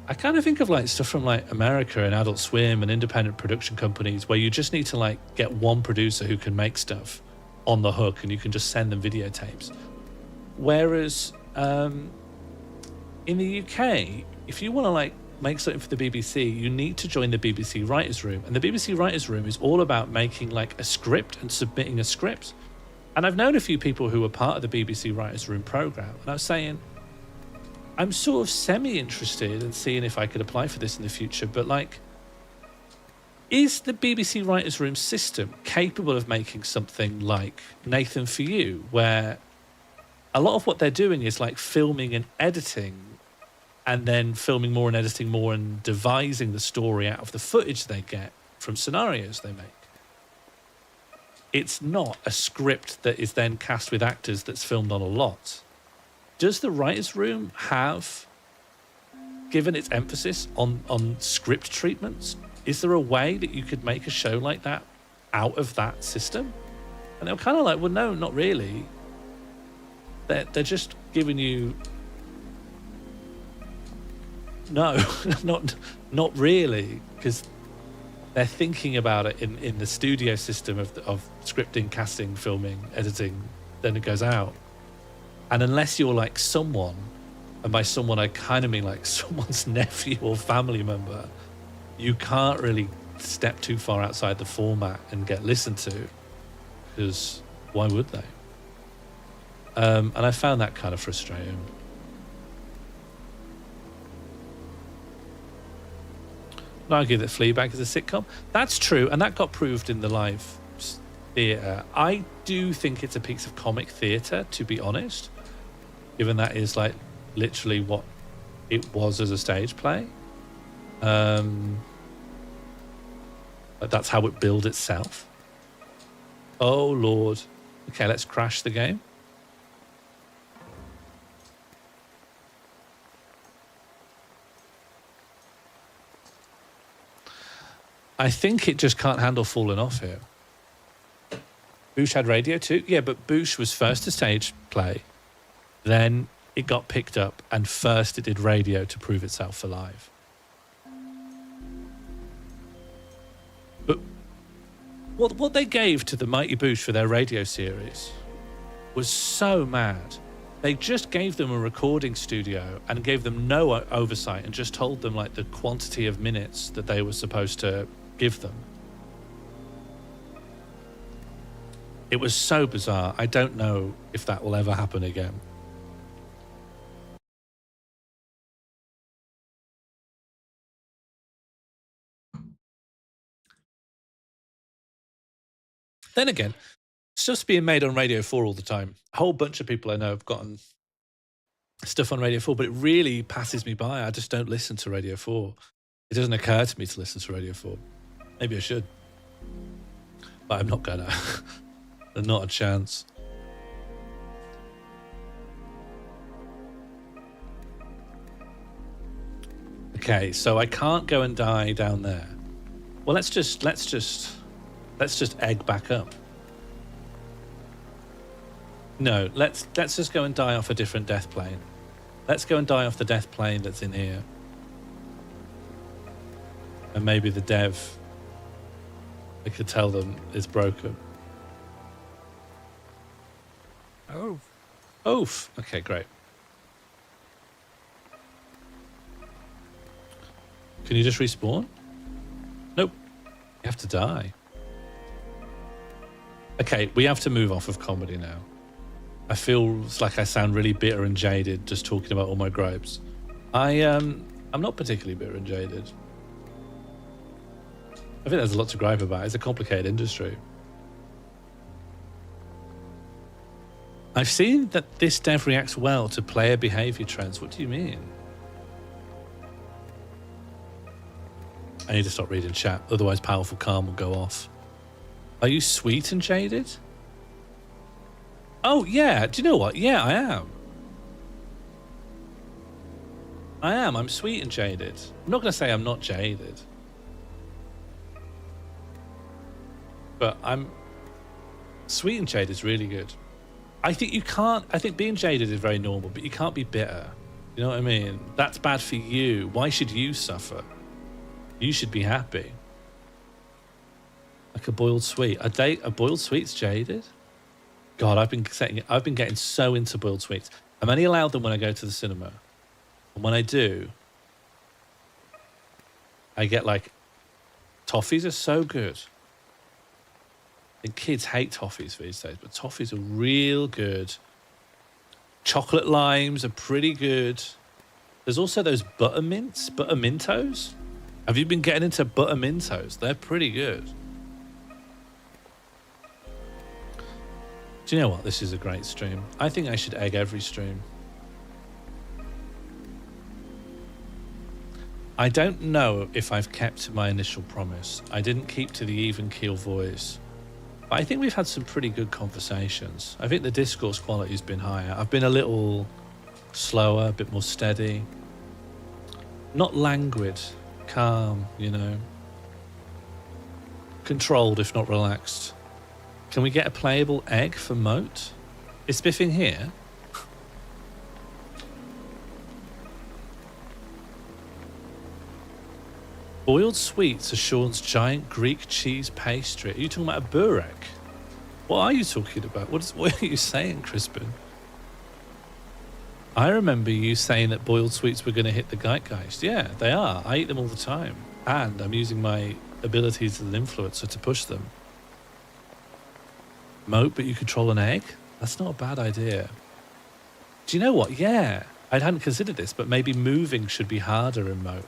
I kind of think of like stuff from like America and Adult Swim and independent production companies where you just need to like get one producer who can make stuff on the hook and you can just send them videotapes. Whereas in the UK, if you want to like make something for the BBC, you need to join the BBC Writers Room. And the BBC Writers Room is all about making like a script and submitting a script. And I've known a few people who were part of the BBC Writers Room program, and I was saying, I'm sort of semi-interested in seeing if I could apply for this in the future, but like, is the BBC Writers Room system capable of making something like Nathan For You, where a lot of what they're doing is like filming and editing, and then filming more and editing more and devising the story out of the footage they get from scenarios they make? It's not a script that is then cast with actors that's filmed on a lot. Does the Writers Room have given its emphasis on script treatments? Is there a way that you could make a show like that out of that system? And they're kind of like, well, no, not really. They're just giving you... No, not really, because they're thinking about it in the studio system of scripting, casting, filming, editing, then it goes out. And unless you're like someone, and by someone I kind of mean like someone's nephew or family member, you can't really step too far outside the format and get listened to, because why would they? And I found that kind of frustrating. I'd argue that Fleabag is a sitcom. That's true, and that got proved in the live theatre. I do think it's a piece of comic theatre, to be honest, given that is like literally what it was as a stage play. That's how it builds itself. Oh, Lord. Okay, let's crash the game. I think it just can't handle falling off here. Boosh had radio too? Yeah, but Boosh was first to stage play. Then it got picked up, and first it did radio to prove itself for live. But what they gave to the Mighty Boosh for their radio series was so mad. They just gave them a recording studio and gave them no oversight and just told them like the quantity of minutes that they were supposed to give them. It was so bizarre. I don't know if that will ever happen again. Then again, stuff's being made on Radio 4 all the time. A whole bunch of people I know have gotten stuff on Radio 4, but it really passes me by. I just don't listen to Radio 4. It doesn't occur to me to listen to Radio 4. Maybe I should. But I'm not gonna. There's not a chance. Okay, so I can't go and die down there. Well, let's just egg back up. No, let's just go and die off a different death plane. Let's go and die off the death plane that's in here. And maybe the dev, I could tell them, is broken. Oh. Oof. Okay, great. Can you just respawn? Nope. You have to die. Okay, we have to move off of comedy now. I feel like I sound really bitter and jaded just talking about all my gripes. I'm not particularly bitter and jaded. I think there's a lot to gripe about. It's a complicated industry. I've seen that this dev reacts well to player behavior trends. What do you mean? I need to stop reading chat, otherwise Powerful Calm will go off. Are you sweet and jaded? Oh, yeah. Do you know what? Yeah, I am. I'm sweet and jaded. I'm not going to say I'm not jaded. But I'm... Sweet and jaded is really good. I think being jaded is very normal, but you can't be bitter. You know what I mean? That's bad for you. Why should you suffer? You should be happy. Like a boiled sweet. A boiled sweet's jaded? God, I've been getting so into boiled sweets. I'm only allowed them when I go to the cinema. And when I do, I get like, toffees are so good. And kids hate toffees these days, but toffees are real good. Chocolate limes are pretty good. There's also those buttermintos. Have you been getting into buttermintos? They're pretty good. Do you know what? This is a great stream. I think I should egg every stream. I don't know if I've kept to my initial promise. I didn't keep to the even keel voice. But I think we've had some pretty good conversations. I think the discourse quality has been higher. I've been a little slower, a bit more steady. Not languid, calm, you know. Controlled, if not relaxed. Can we get a playable egg for Moat? Is Spiffing here? Boiled sweets are Sean's giant Greek cheese pastry. Are you talking about a burek? What are you talking about? What are you saying, Crispin? I remember you saying that boiled sweets were going to hit the zeitgeist. Yeah, they are. I eat them all the time. And I'm using my abilities as an influencer to push them. Moat, but you control an egg? That's not a bad idea. Do you know what? Yeah, I hadn't considered this, but maybe moving should be harder in Moat.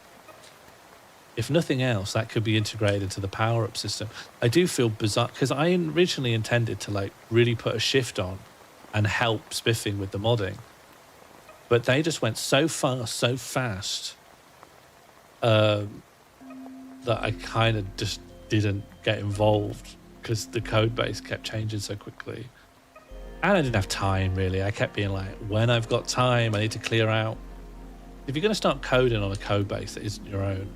If nothing else, that could be integrated into the power-up system. I do feel bizarre, because I originally intended to like really put a shift on and help Spiffing with the modding. But they just went so fast that I kind of just didn't get involved because the code base kept changing so quickly. And I didn't have time, really. I kept being like, when I've got time, I need to clear out. If you're going to start coding on a code base that isn't your own,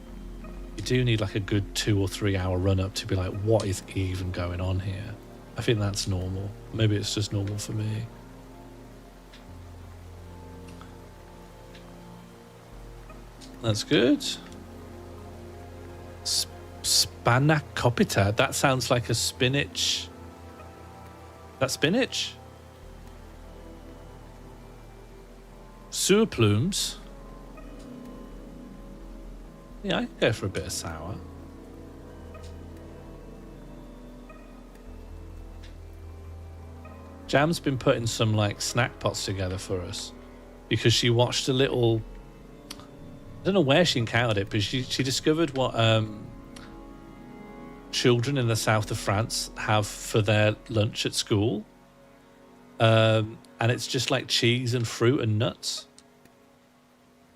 you do need like a good 2 or 3 hour run up to be like, what is even going on here? I think that's normal. Maybe it's just normal for me. That's good. Spanakopita. That sounds like a spinach. That spinach? Sewer plumes. Yeah, I can go for a bit of sour. Jam's been putting some like snack pots together for us because she watched a little. I don't know where she encountered it, but she discovered what children in the south of France have for their lunch at school. And it's just like cheese and fruit and nuts.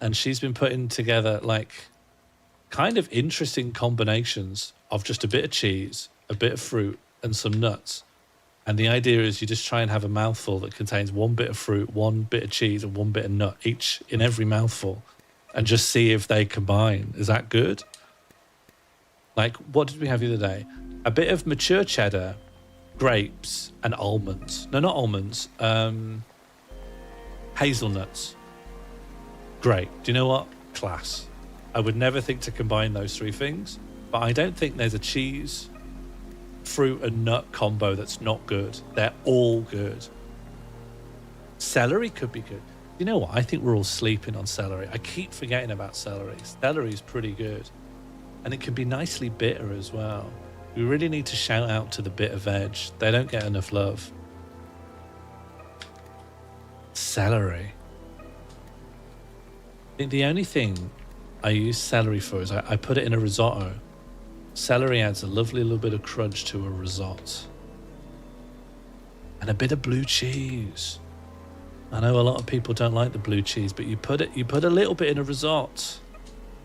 And she's been putting together like kind of interesting combinations of just a bit of cheese, a bit of fruit, and some nuts. And the idea is you just try and have a mouthful that contains one bit of fruit, one bit of cheese, and one bit of nut, each in every mouthful, and just see if they combine. Is that good? Like, what did we have the other day? A bit of mature cheddar, grapes, and almonds. No, not almonds. Hazelnuts. Great. Do you know what? Class. I would never think to combine those three things, but I don't think there's a cheese, fruit, and nut combo that's not good. They're all good. Celery could be good. You know what? I think we're all sleeping on celery. I keep forgetting about celery. Celery's pretty good. And it can be nicely bitter as well. We really need to shout out to the bitter veg. They don't get enough love. Celery. I think the only thing I use celery for is I put it in a risotto. Celery adds a lovely little bit of crunch to a risotto. And a bit of blue cheese. I know a lot of people don't like the blue cheese, but you put a little bit in a risotto.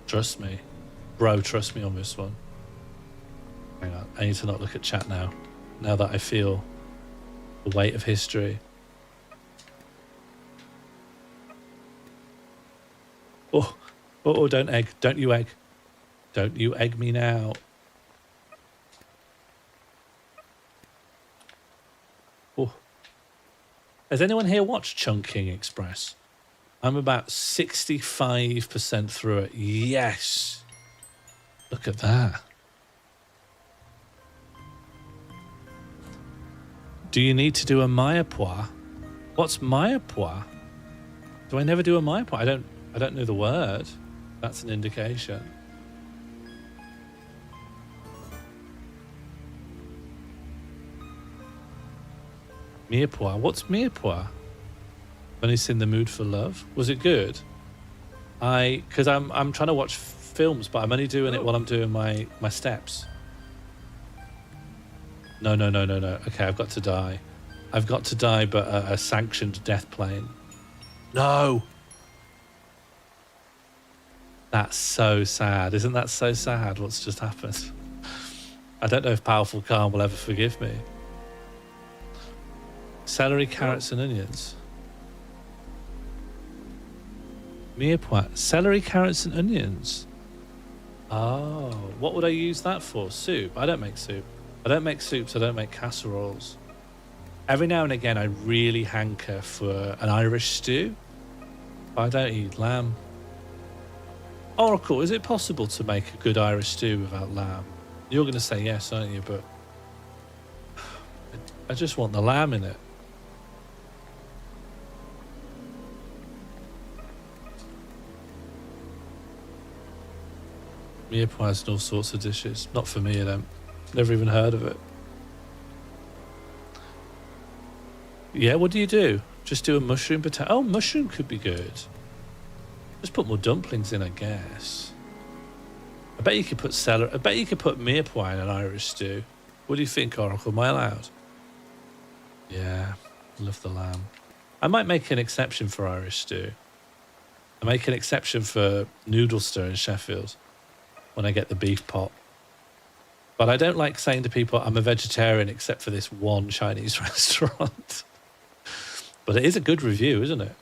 Trust me. Bro, trust me on this one. Hang on, I need to not look at chat now. Now that I feel the weight of history. Oh, don't egg. Don't you egg. Don't you egg me now. Oh. Has anyone here watched Chungking Express? I'm about 65% through it. Yes. Look at that. Do you need to do a mirepoix? What's mirepoix? Do I never do a mirepoix? I don't know the word. That's an indication. Mirepoix. What's mirepoix? When he's in the mood for love. Was it good? Because I'm trying to watch films, but I'm only doing it while I'm doing my steps. No. Okay, I've got to die. I've got to die, but a sanctioned death plane. No. That's so sad. Isn't that so sad what's just happened? I don't know if Powerful Khan will ever forgive me. Celery, carrots, and onions. Mirepoix. Celery, carrots, and onions. Oh, what would I use that for? Soup? I don't make soup. I don't make soups. I don't make casseroles. Every now and again, I really hanker for an Irish stew. But I don't eat lamb. Oracle, is it possible to make a good Irish stew without lamb? You're going to say yes, aren't you? But I just want the lamb in it. Mirepoix and all sorts of dishes. Not for me, then. Never even heard of it. Yeah, what do you do? Just do a mushroom potato? Oh, mushroom could be good. Just put more dumplings in, I guess. I bet you could put celery. I bet you could put mirepoix in an Irish stew. What do you think, Oracle? Am I allowed? Yeah, love the lamb. I might make an exception for Irish stew. I make an exception for noodle stir in Sheffield. when I get the beef pot. But I don't like saying to people I'm a vegetarian except for this one Chinese restaurant. But it is a good review, isn't it?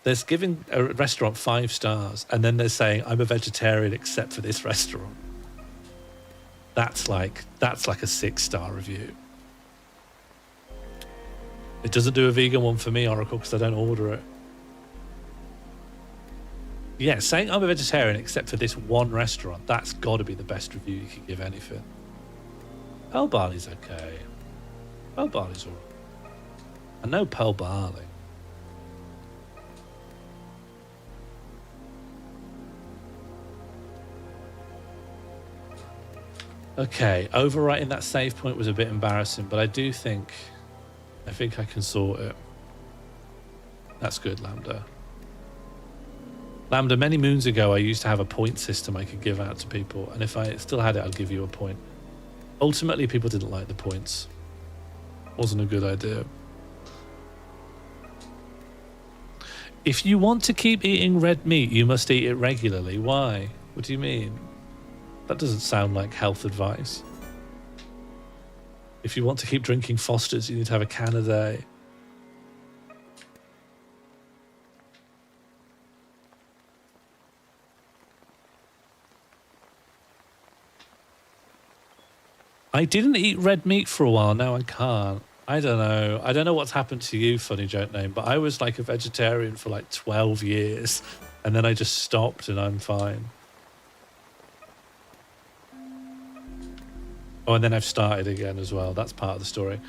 They're giving a restaurant 5 stars, and then they're saying I'm a vegetarian except for this restaurant. That's like a 6-star review. It doesn't do a vegan one for me, Oracle, because I don't order it. Yeah, saying I'm a vegetarian except for this one restaurant, that's got to be the best review you can give anything. Pearl barley's okay. Pearl barley's all right. I know pearl barley. Okay, overwriting that save point was a bit embarrassing, but I think I can sort it. That's good, Lambda. Lambda, many moons ago, I used to have a point system I could give out to people, and if I still had it, I'd give you a point. Ultimately, people didn't like the points. Wasn't a good idea. If you want to keep eating red meat, you must eat it regularly. Why? What do you mean? That doesn't sound like health advice. If you want to keep drinking Foster's, you need to have a can a day. I didn't eat red meat for a while. Now I can't. I don't know. I don't know what's happened to you, Funny Joke Name, but I was like a vegetarian for like 12 years and then I just stopped and I'm fine. Oh, and then I've started again as well. That's part of the story.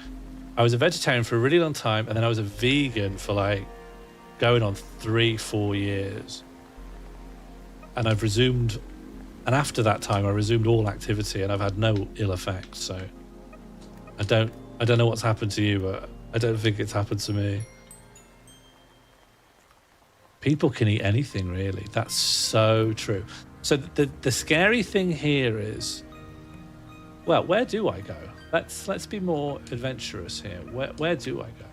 I was a vegetarian for a really long time and then I was a vegan for like going on 3-4 years. And I've resumed, and after that time I resumed all activity and I've had no ill effects. So I don't know what's happened to you, but I don't think it's happened to me. People can eat anything, really. That's so true. So the scary thing here is, well, where do I go? Let's be more adventurous here. Where do I go?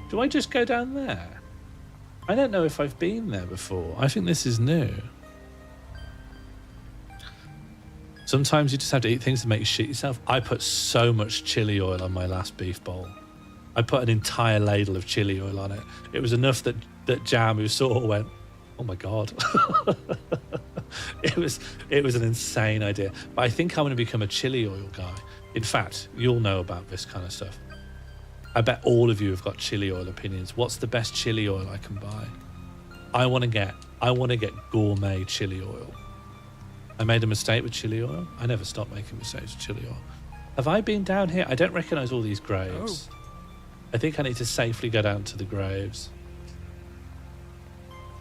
Do I just go down there? I don't know if I've been there before. I think this is new. Sometimes you just have to eat things to make you shit yourself. I put so much chili oil on my last beef bowl. I put an entire ladle of chili oil on it. It was enough that Jam, who saw it, went, oh my God. It was an insane idea. But I think I'm going to become a chili oil guy. In fact, you'll know about this kind of stuff. I bet all of you have got chili oil opinions. What's the best chili oil I can buy? I want to get gourmet chili oil. I made a mistake with chili oil. I never stop making mistakes with chili oil. Have I been down here? I don't recognize all these graves. Oh. I think I need to safely go down to the graves.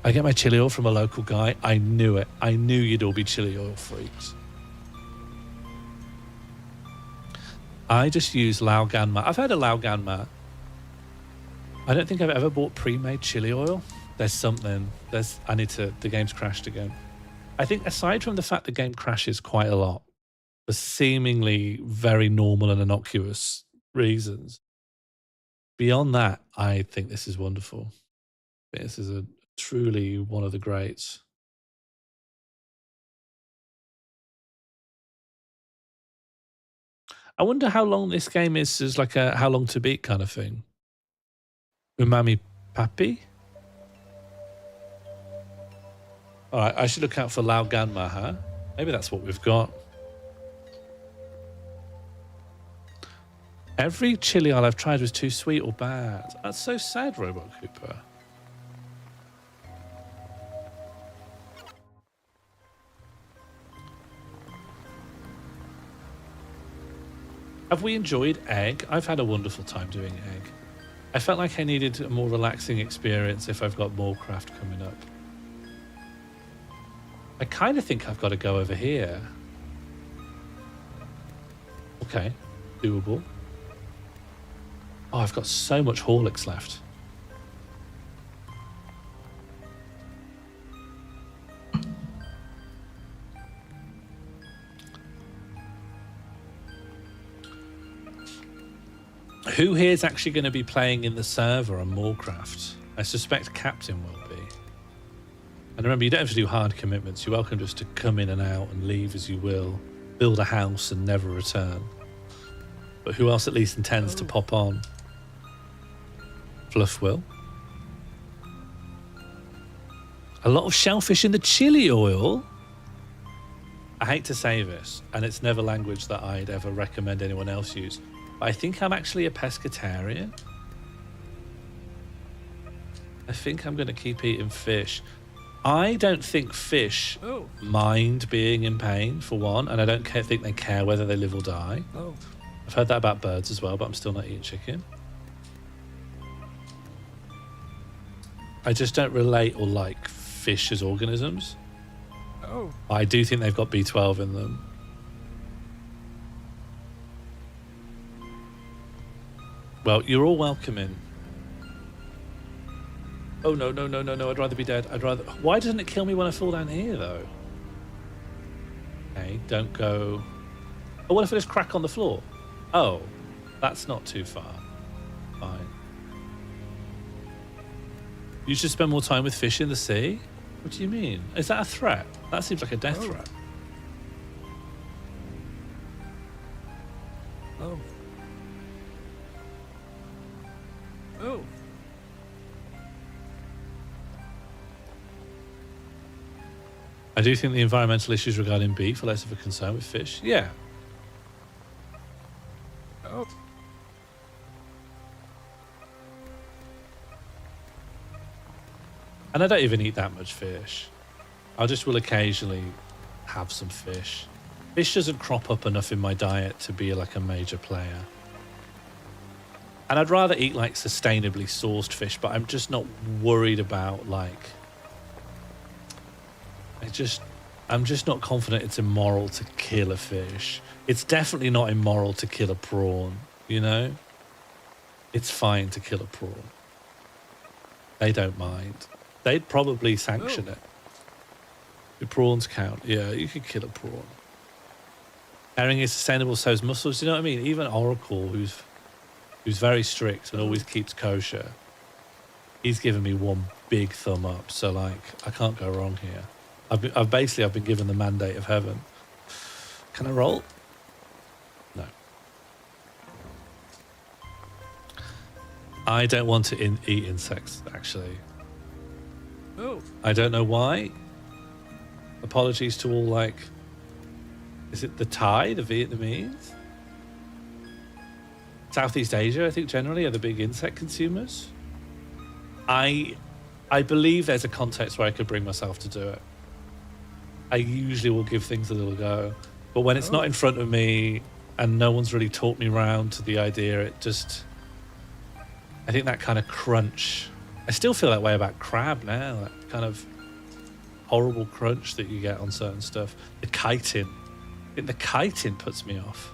I get my chili oil from a local guy. I knew it. I knew you'd all be chili oil freaks. I just use Lao Ganma. I've heard of Lao Ganma. I don't think I've ever bought pre-made chili oil. There's something. The game's crashed again. I think aside from the fact the game crashes quite a lot, for seemingly very normal and innocuous reasons, beyond that, I think this is wonderful. This is truly one of the greats. I wonder how long this game is like a how long to beat kind of thing. Umami Papi? All right, I should look out for Lao Ganma, huh? Maybe that's what we've got. Every chili oil I've tried was too sweet or bad. That's so sad, Robot Cooper. Have we enjoyed Egg? I've had a wonderful time doing Egg. I felt like I needed a more relaxing experience if I've got more craft coming up. I kind of think I've got to go over here. Okay, doable. Oh, I've got so much Horlicks left. Who here is actually going to be playing in the server on Moorcraft? I suspect Captain will be. And remember, you don't have to do hard commitments. You're welcome just to come in and out and leave as you will. Build a house and never return. But who else at least intends to pop on? Fluff will. A lot of shellfish in the chili oil. I hate to say this, and it's never language that I'd ever recommend anyone else use, but I think I'm actually a pescatarian. I think I'm going to keep eating fish. I don't think fish mind being in pain, for one, and I don't think they care whether they live or die. Oh. I've heard that about birds as well, but I'm still not eating chicken. I just don't relate or like fish as organisms. Oh. I do think they've got B12 in them. Well, you're all welcome in. Oh, no, no, no, no, no. I'd rather be dead. I'd rather... Why doesn't it kill me when I fall down here, though? Okay, don't go... Oh, what if I just crack on the floor? Oh, that's not too far. Fine. You should spend more time with fish in the sea? What do you mean? Is that a threat? That seems like a death threat. Oh. Oh. I do think the environmental issues regarding beef are less of a concern with fish. Yeah. Oh. And I don't even eat that much fish. I just will occasionally have some fish. Fish doesn't crop up enough in my diet to be like a major player. And I'd rather eat like sustainably sourced fish, but I'm just not worried about like... I'm just not confident it's immoral to kill a fish. It's definitely not immoral to kill a prawn, you know? It's fine to kill a prawn. They don't mind. They'd probably sanction it. Do prawns count? Yeah, you could kill a prawn. Herring is sustainable, so is mussels. Do you know what I mean? Even Oracle, who's very strict and always keeps kosher, he's given me one big thumb up. So like, I can't go wrong here. I've been given the mandate of heaven. Can I roll? No. I don't want to eat insects, actually. Oh. I don't know why. Apologies to all, like... Is it the Thai, the Vietnamese? Southeast Asia, I think, generally, are the big insect consumers. I believe there's a context where I could bring myself to do it. I usually will give things a little go. But when it's not in front of me and no one's really talked me round to the idea, it just... I think that kind of crunch... I still feel that way about crab now, that kind of horrible crunch that you get on certain stuff. The chitin. I think the chitin puts me off.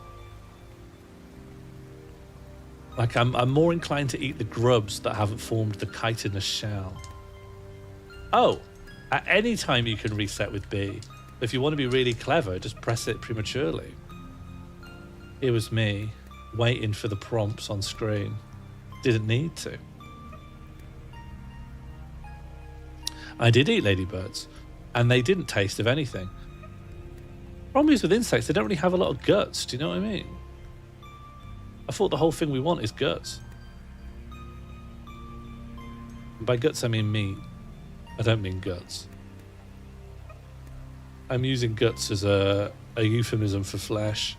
Like, I'm more inclined to eat the grubs that haven't formed the chitinous shell. Oh! At any time you can reset with B. If you want to be really clever, just press it prematurely. Here was me, waiting for the prompts on screen. Didn't need to. I did eat ladybirds, and they didn't taste of anything. Problem is with insects, they don't really have a lot of guts, do you know what I mean? I thought the whole thing we want is guts. And by guts I mean meat. I don't mean guts. I'm using guts as a euphemism for flesh.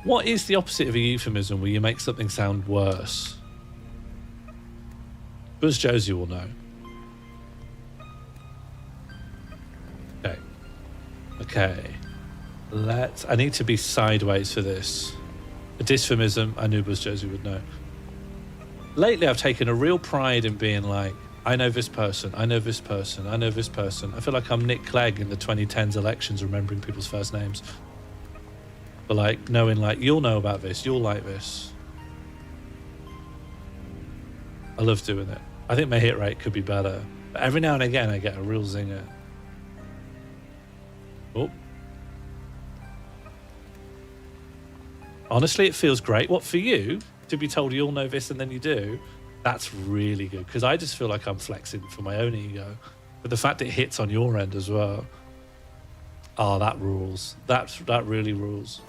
What is the opposite of a euphemism where you make something sound worse? Buzz Josie will know. Okay. Okay. I need to be sideways for this. A dysphemism, I knew Buzz Josie would know. Lately, I've taken a real pride in being like, I know this person, I know this person, I know this person. I feel like I'm Nick Clegg in the 2010s elections, remembering people's first names. But like, knowing like, you'll know about this, you'll like this. I love doing it. I think my hit rate could be better. But every now and again, I get a real zinger. Oh. Honestly, it feels great. What, for you, to be told you'll know this and then you do, that's really good. Because I just feel like I'm flexing for my own ego. But the fact it hits on your end as well, oh, that rules. That really rules.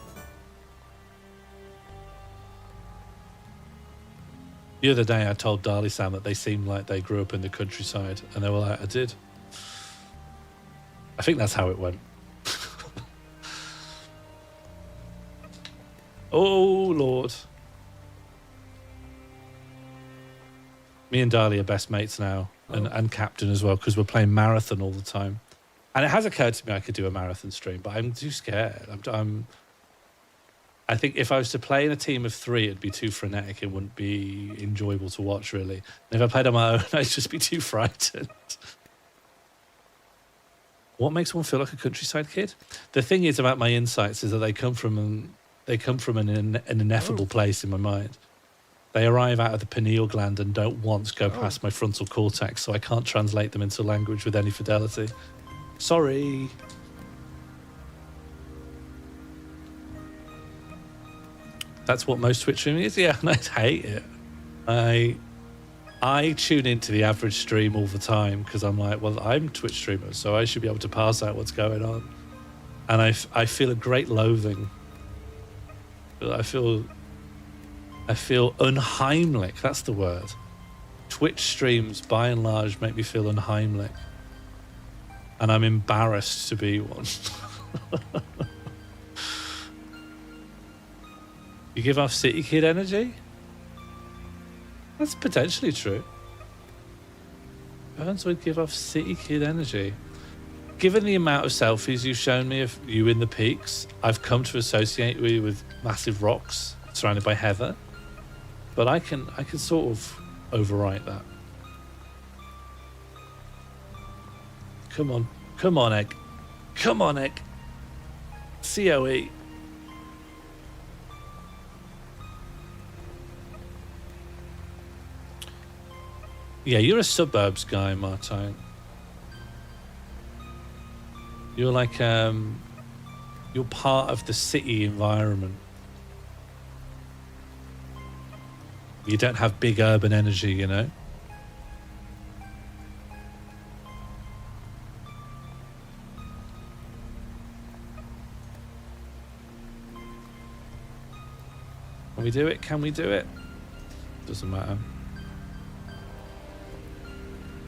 The other day, I told Darley Sam that they seemed like they grew up in the countryside, and they were like, I did. I think that's how it went. Oh, Lord. Me and Darley are best mates now, and captain as well, because we're playing marathon all the time. And it has occurred to me I could do a marathon stream, but I'm too scared. I think if I was to play in a team of 3, it'd be too frenetic. It wouldn't be enjoyable to watch, really. And if I played on my own, I'd just be too frightened. What makes one feel like a countryside kid? The thing is about my insights is that they come from an ineffable place in my mind. They arrive out of the pineal gland and don't once go past my frontal cortex, so I can't translate them into language with any fidelity. Sorry. That's what most Twitch streaming is. Yeah, and I hate it. I tune into the average stream all the time because I'm like, well, I'm Twitch streamer, so I should be able to parse out what's going on. And I feel a great loathing. I feel unheimlich. That's the word. Twitch streams, by and large, make me feel unheimlich. And I'm embarrassed to be one. You give off city kid energy? That's potentially true. Burns would give off city kid energy. Given the amount of selfies you've shown me of you in the peaks, I've come to associate you with massive rocks surrounded by heather. But I can sort of overwrite that. Come on, Egg. Come on, Egg. COE. Yeah, you're a suburbs guy, Martine. You're like, you're part of the city environment. You don't have big urban energy, you know? Can we do it? Can we do it? Doesn't matter.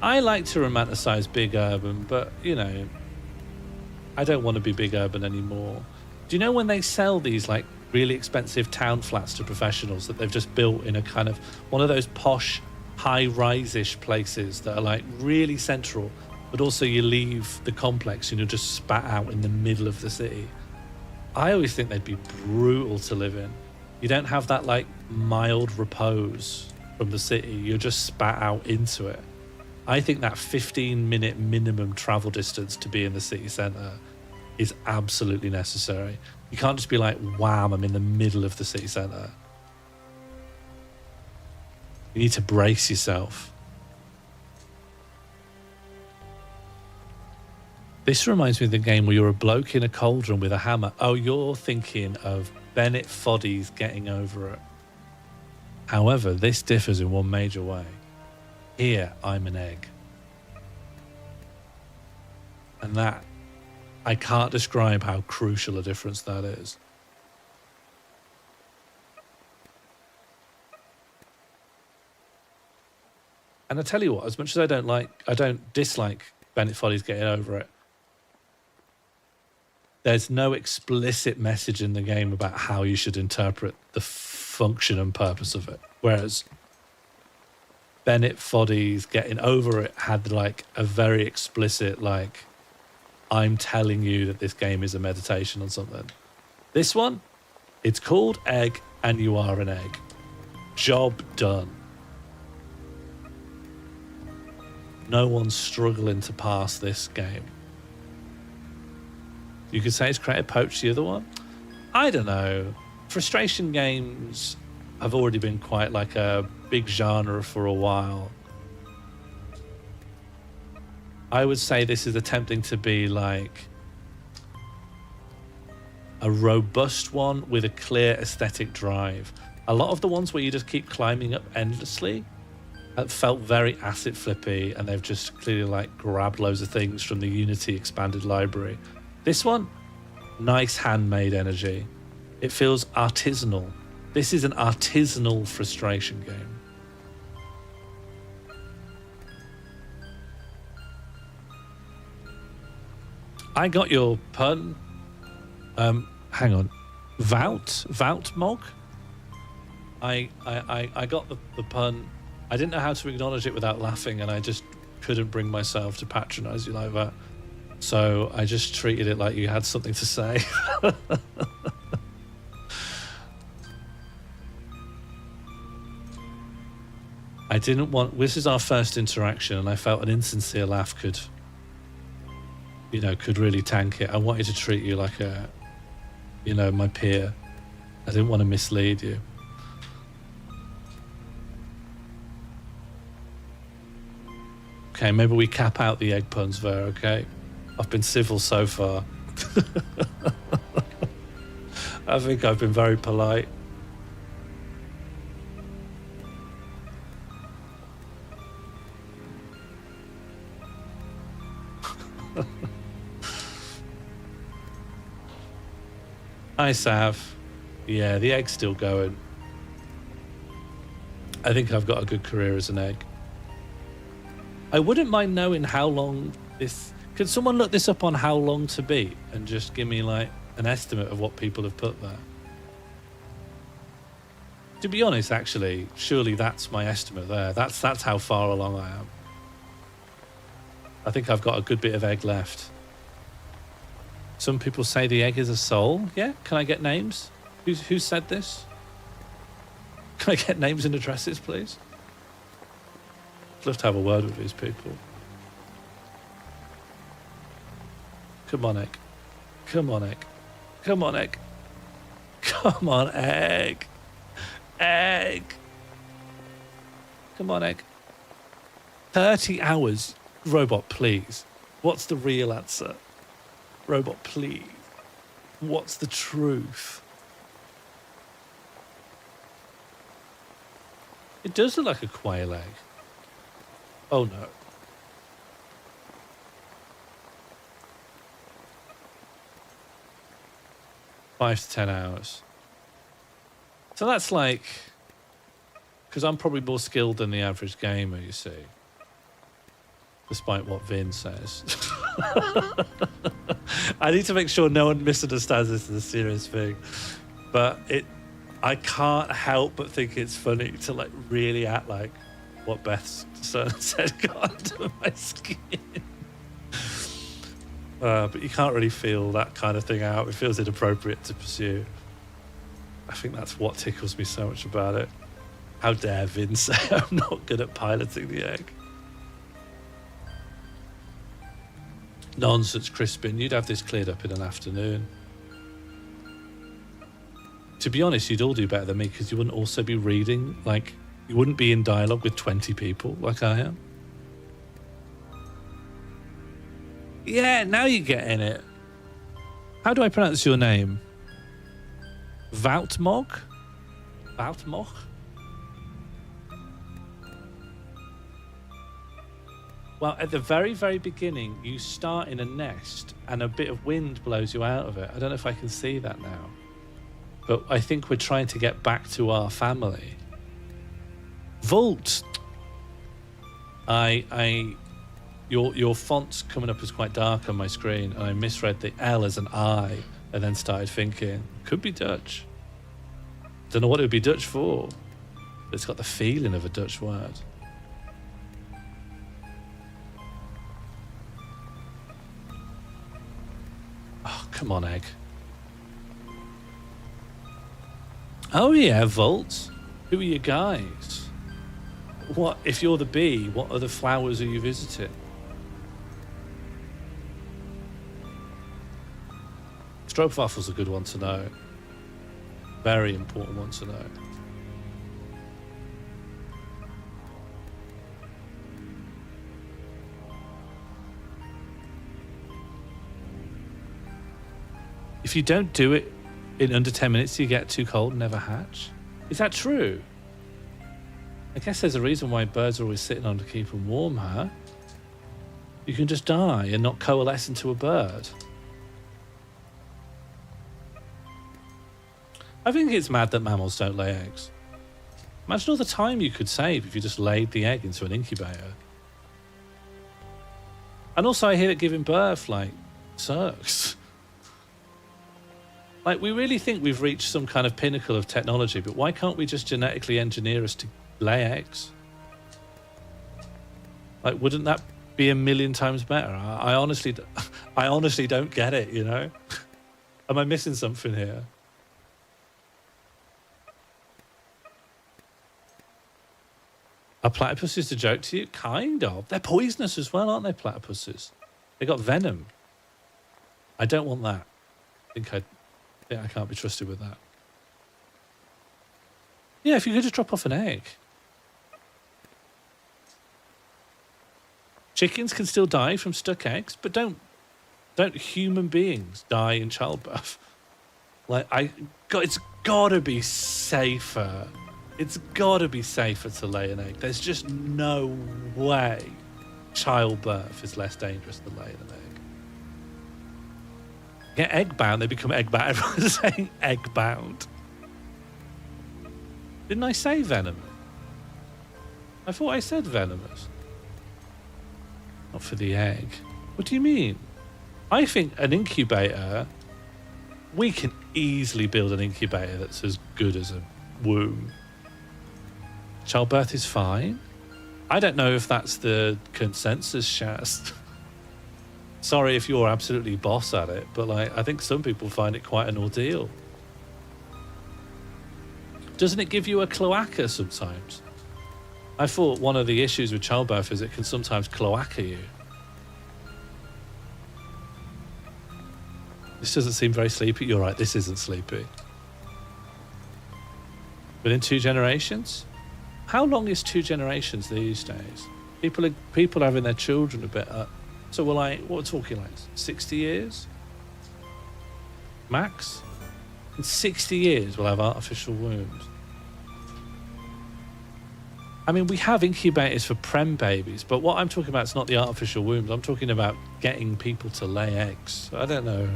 I like to romanticize big urban, but, you know, I don't want to be big urban anymore. Do you know when they sell these, like, really expensive town flats to professionals that they've just built in a kind of one of those posh, high-rise-ish places that are, like, really central, but also you leave the complex and you're just spat out in the middle of the city? I always think they'd be brutal to live in. You don't have that, like, mild repose from the city. You're just spat out into it. I think that 15-minute minimum travel distance to be in the city centre is absolutely necessary. You can't just be like, wham, I'm in the middle of the city centre. You need to brace yourself. This reminds me of the game where you're a bloke in a cauldron with a hammer. Oh, you're thinking of Bennett Foddy's Getting Over It. However, this differs in one major way. Here, I'm an egg. And that, I can't describe how crucial a difference that is. And I tell you what, as much as I don't dislike Bennett Foddy's Getting Over It, there's no explicit message in the game about how you should interpret the function and purpose of it. Whereas Bennett Foddy's Getting Over It had like a very explicit, like, I'm telling you that this game is a meditation on something. This one, it's called Egg and you are an egg. Job done. No one's struggling to pass this game. You could say it's Creative Poach the other one. I don't know. Frustration games have already been quite like a big genre for a while. I would say this is attempting to be like a robust one with a clear aesthetic drive. A lot of the ones where you just keep climbing up endlessly felt very asset flippy, and they've just clearly like grabbed loads of things from the Unity expanded library. This one, nice handmade energy. It feels artisanal. This is an artisanal frustration game. I got your pun. Hang on. Vout Mog? I got the pun. I didn't know how to acknowledge it without laughing, and I just couldn't bring myself to patronize you like that. So I just treated it like you had something to say. I didn't want... This is our first interaction, and I felt an insincere laugh could really tank it. I wanted to treat you like a, my peer. I didn't want to mislead you. Okay, maybe we cap out the egg puns there, okay? I've been civil so far. I think I've been very polite. Hi, Sav. Yeah, the egg's still going. I think I've got a good career as an egg. I wouldn't mind knowing how long this... Could someone look this up on how long to beat and just give me like an estimate of what people have put there? To be honest, actually, surely that's my estimate there. That's how far along I am. I think I've got a good bit of egg left. Some people say the egg is a soul. Yeah, can I get names? Who said this? Can I get names and addresses, please? I'd love to have a word with these people. Come on, egg. Come on, egg. Come on, egg. Come on, egg. Egg. Come on, egg. 30 hours. Robot, please. What's the real answer? Robot, please. What's the truth? It does look like a quail egg. Oh no. Five to 10 hours. So that's like... Because I'm probably more skilled than the average gamer, you see. Despite what Vin says. I need to make sure no one misunderstands this as a serious thing. But I can't help but think it's funny to like really act like what Beth said got under my skin. But you can't really feel that kind of thing out. It feels inappropriate to pursue. I think that's what tickles me so much about it. How dare Vin say I'm not good at piloting the egg? Nonsense, Crispin. You'd have this cleared up in an afternoon. To be honest, you'd all do better than me because you wouldn't also be reading, like, you wouldn't be in dialogue with 20 people like I am. Yeah, now you're getting it. How do I pronounce your name? Voutmog? Voutmog? Well, at the very, very beginning, you start in a nest and a bit of wind blows you out of it. I don't know if I can see that now. But I think we're trying to get back to our family. Volt! Your font's coming up as quite dark on my screen, and I misread the L as an I, and then started thinking, could be Dutch. Don't know what it would be Dutch for, but it's got the feeling of a Dutch word. Oh, come on, egg. Oh yeah, Volt. Who are you guys? What, if you're the bee, what other flowers are you visiting? Stroopwafel's a good one to know. Very important one to know. If you don't do it in under 10 minutes you get too cold and never hatch. Is that true? I guess there's a reason why birds are always sitting on to keep them warm, huh? You can just die and not coalesce into a bird. I think it's mad that mammals don't lay eggs. Imagine all the time you could save if you just laid the egg into an incubator. And also I hear that giving birth, like, sucks. Like, we really think we've reached some kind of pinnacle of technology, but why can't we just genetically engineer us to lay eggs? Like, wouldn't that be a million times better? I honestly don't get it, you know? Am I missing something here? Are platypuses a joke to you? Kind of. They're poisonous as well, aren't they, platypuses? They got venom. I don't want that. I think I can't be trusted with that. Yeah, if you could just drop off an egg. Chickens can still die from stuck eggs, but don't human beings die in childbirth? Like, it's gotta be safer. It's gotta be safer to lay an egg. There's just no way childbirth is less dangerous than laying an egg. Get egg bound, they become egg bound. Everyone's saying egg bound. Didn't I say venomous? I thought I said venomous. Not for the egg. What do you mean? I think an incubator, we can easily build an incubator that's as good as a womb. Childbirth is fine. I don't know if that's the consensus, Shaz. Sorry if you're absolutely boss at it, but like, I think some people find it quite an ordeal. Doesn't it give you a cloaca sometimes? I thought one of the issues with childbirth is it can sometimes cloaca you. This doesn't seem very sleepy. You're right, this isn't sleepy. But in 2 generations? How long is 2 generations these days? People are having their children a bit up. So we're like, what we're talking like 60 years? Max? In 60 years we'll have artificial wombs. I mean, we have incubators for prem babies, but what I'm talking about is not the artificial wombs. I'm talking about getting people to lay eggs. I don't know.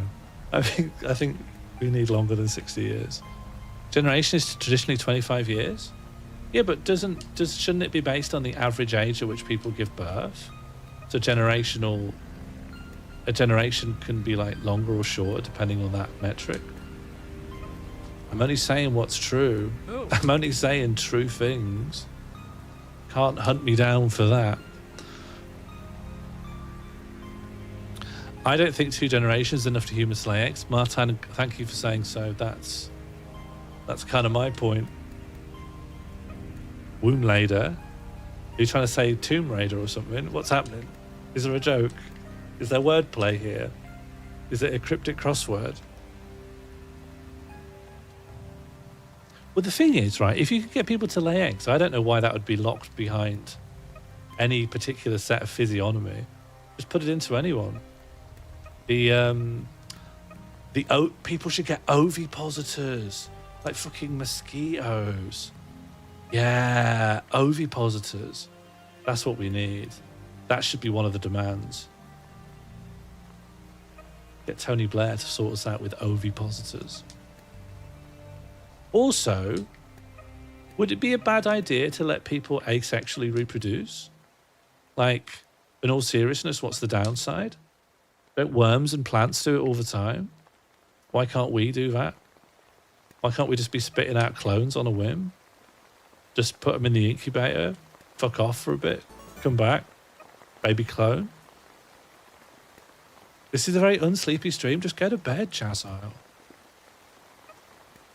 I think we need longer than 60 years. Generation is traditionally 25 years. Yeah, but shouldn't it be based on the average age at which people give birth? So a generation can be like longer or shorter depending on that metric. I'm only saying what's true. Oh. I'm only saying true things. Can't hunt me down for that. I don't think 2 generations is enough to humans lay eggs. Martin, thank you for saying so. That's kind of my point. Womb Raider? Are you trying to say Tomb Raider or something? What's happening? Is there a joke? Is there wordplay here? Is it a cryptic crossword? Well, the thing is, right, if you could get people to lay eggs, I don't know why that would be locked behind any particular set of physiognomy. Just put it into anyone. People should get ovipositors, like fucking mosquitoes. Yeah, ovipositors. That's what we need. That should be one of the demands. Get Tony Blair to sort us out with ovipositors. Also, would it be a bad idea to let people asexually reproduce? Like, in all seriousness, what's the downside? Don't worms and plants do it all the time? Why can't we do that? Why can't we just be spitting out clones on a whim? Just put them in the incubator, fuck off for a bit, come back, baby clone. This is a very unsleepy stream. Just go to bed, Chazile.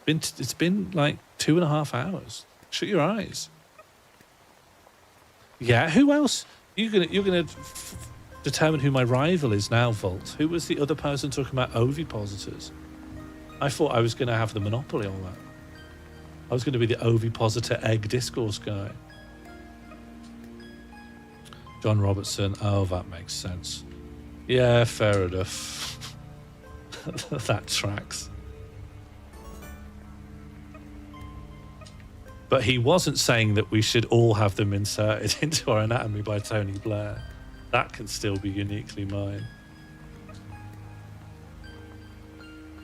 It's been like 2.5 hours. Shut your eyes. Yeah, who else? You're gonna determine who my rival is now, Volt. Who was the other person talking about ovipositors? I thought I was going to have the monopoly on that. I was going to be the ovipositor egg discourse guy. John Robertson. Oh, that makes sense. Yeah, fair enough. That tracks. But he wasn't saying that we should all have them inserted into our anatomy by Tony Blair. That can still be uniquely mine.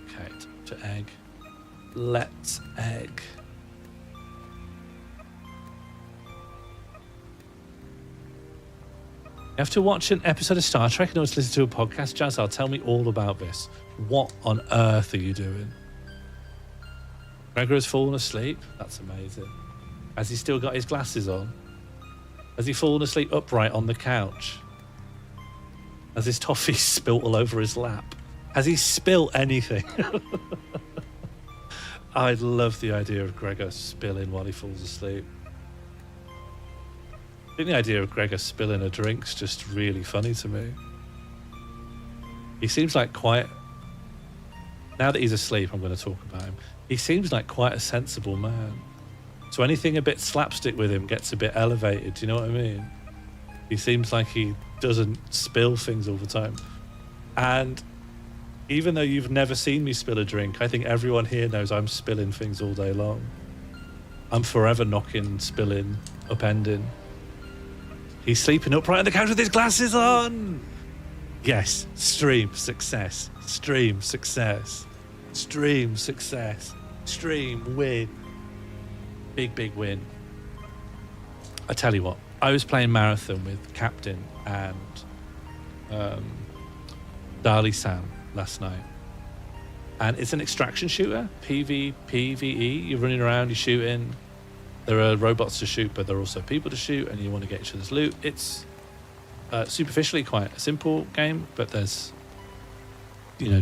Okay, to egg. Let's egg. You have to watch an episode of Star Trek in order to listen to a podcast. Jazzar, tell me all about this. What on earth are you doing? Gregor has fallen asleep. That's amazing. Has he still got his glasses on? Has he fallen asleep upright on the couch? Has his toffee spilt all over his lap? Has he spilt anything? I love the idea of Gregor spilling while he falls asleep. I think the idea of Gregor spilling a drink's just really funny to me. He seems like quite... Now that he's asleep, I'm going to talk about him. He seems like quite a sensible man. So anything a bit slapstick with him gets a bit elevated, do you know what I mean? He seems like he doesn't spill things all the time. And even though you've never seen me spill a drink, I think everyone here knows I'm spilling things all day long. I'm forever knocking, spilling, upending. He's sleeping upright on the couch with his glasses on. Yes, stream success, stream success, stream success, stream win. Big win. I tell you what, I was playing Marathon with Captain and Dali Sam last night. And it's an extraction shooter, PvE. You're running around, you're shooting. There are robots to shoot, but there are also people to shoot, and you want to get each other's loot. It's superficially quite a simple game, but there's,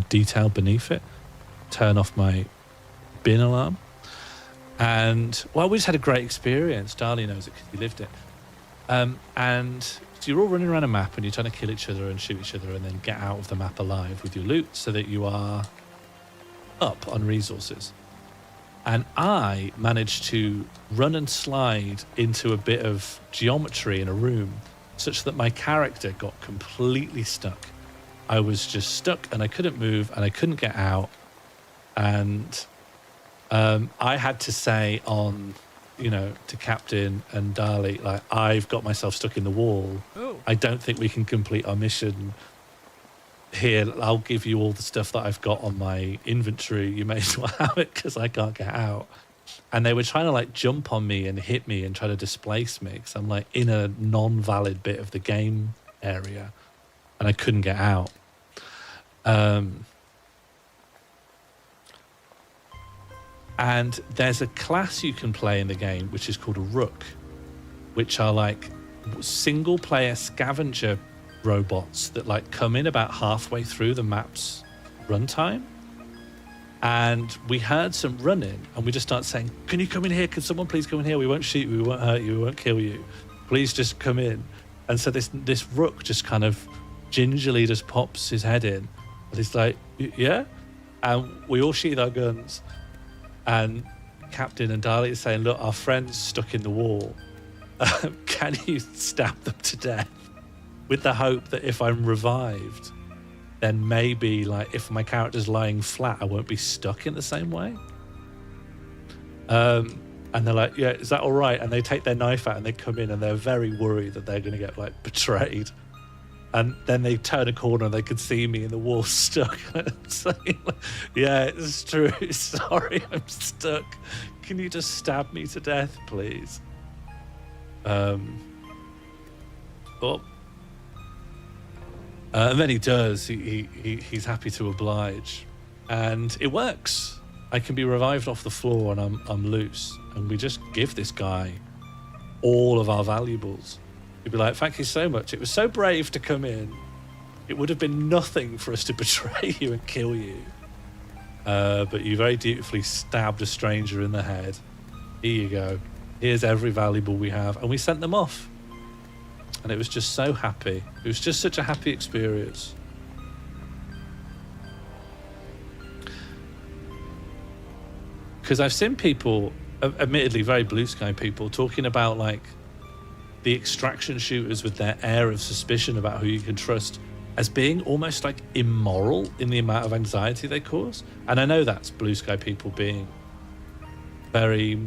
detail beneath it. Turn off my bin alarm. And, well, we just had a great experience. Dali knows it because he lived it. And so you're all running around a map, and you're trying to kill each other and shoot each other and then get out of the map alive with your loot so that you are up on resources. And I managed to run and slide into a bit of geometry in a room such that my character got completely stuck. I was just stuck and I couldn't move and I couldn't get out. And I had to say to Captain and Dali, like, I've got myself stuck in the wall. Oh. I don't think we can complete our mission. Here, I'll give you all the stuff that I've got on my inventory. You may as well have it because I can't get out. And they were trying to jump on me and hit me and try to displace me because I'm in a non-valid bit of the game area and I couldn't get out. And there's a class you can play in the game which is called a Rook, which are single player scavenger robots that come in about halfway through the map's runtime. And we heard some running and we just started saying, can you come in here? Can someone please come in here? We won't shoot you, we won't hurt you, we won't kill you. Please just come in. And so this Rook just kind of gingerly just pops his head in and he's like, yeah? And we all sheathe our guns. And Captain and Dali are saying, look, our friend's stuck in the wall. Can you stab them to death? With the hope that if I'm revived, then maybe if my character's lying flat, I won't be stuck in the same way. And they're like, yeah, is that all right? And they take their knife out and they come in and they're very worried that they're going to get betrayed. And then they turn a corner and they can see me in the wall stuck. Saying, yeah, it's true. Sorry, I'm stuck. Can you just stab me to death, please? And then he does. He's happy to oblige, and it works. I can be revived off the floor, and I'm loose. And we just give this guy all of our valuables. He'd be like, "Thank you so much. It was so brave to come in. It would have been nothing for us to betray you and kill you, but you very dutifully stabbed a stranger in the head. Here you go. Here's every valuable we have," and we sent them off. And it was just so happy. It was just such a happy experience. Because I've seen people, admittedly very blue sky people, talking about the extraction shooters with their air of suspicion about who you can trust as being almost immoral in the amount of anxiety they cause. And I know that's blue sky people being very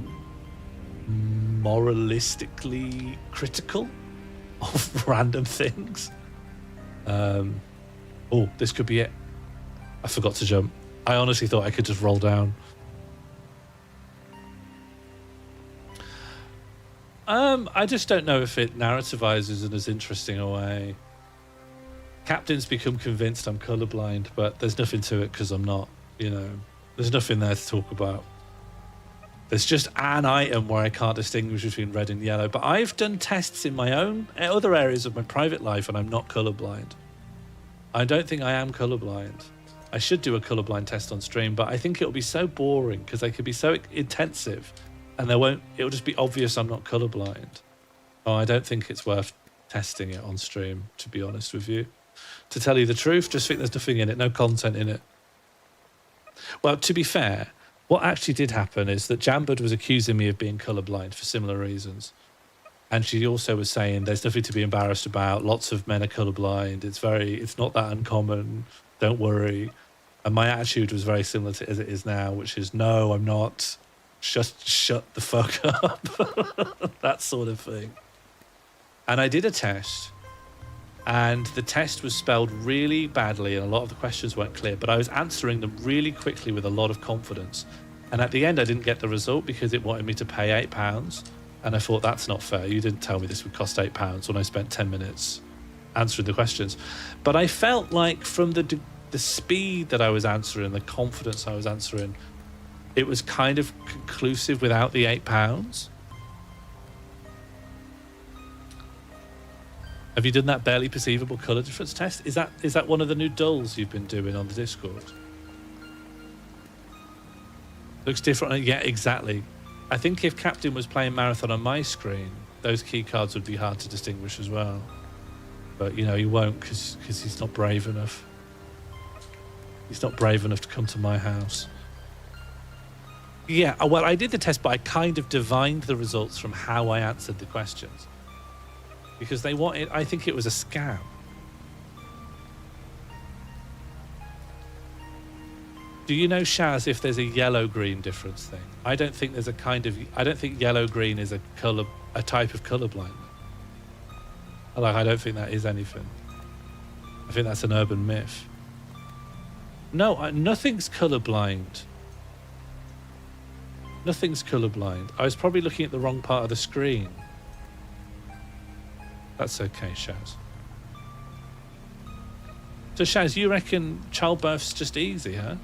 moralistically critical of random things. Oh, this could be it. I forgot to jump. I honestly thought I could just roll down. I just don't know if it narrativizes in as interesting a way. Captain's become convinced I'm colorblind, but there's nothing to it because I'm not, you know. There's nothing there to talk about. There's just an item where I can't distinguish between red and yellow, but I've done tests in my own other areas of my private life and I'm not colorblind. I don't think I am colorblind. I should do a colorblind test on stream, but I think it'll be so boring because they could be so intensive and it'll just be obvious I'm not colorblind. Oh, I don't think it's worth testing it on stream, to be honest with you. To tell you the truth, just think there's nothing in it, no content in it. Well, to be fair, what actually did happen is that Jambud was accusing me of being colorblind for similar reasons. And she also was saying there's nothing to be embarrassed about. Lots of men are colorblind. It's not that uncommon. Don't worry. And my attitude was very similar to as it is now, which is, no, I'm not. Just shut the fuck up. That sort of thing. And I did a test, and the test was spelled really badly, and a lot of the questions weren't clear, but I was answering them really quickly with a lot of confidence. And at the end, I didn't get the result because it wanted me to pay £8. And I thought, that's not fair. You didn't tell me this would cost £8 when I spent 10 minutes answering the questions. But I felt like from the speed that I was answering, the confidence I was answering, it was kind of conclusive without the £8. Have you done that barely perceivable colour difference test? Is that one of the new dulls you've been doing on the Discord? Looks different. Yeah, exactly. I think if Captain was playing Marathon on my screen, those key cards would be hard to distinguish as well. But, you know, he won't because he's not brave enough. He's not brave enough to come to my house. Yeah, well, I did the test, but I kind of divined the results from how I answered the questions. Because they wanted, I think it was a scam. Do you know, Shaz, if there's a yellow-green difference thing? I don't think there's I don't think yellow-green is a type of colour blindness. I don't think that is anything. I think that's an urban myth. No, nothing's colourblind. Nothing's colourblind. I was probably looking at the wrong part of the screen. That's okay, Shaz. So, Shaz, you reckon childbirth's just easy, huh?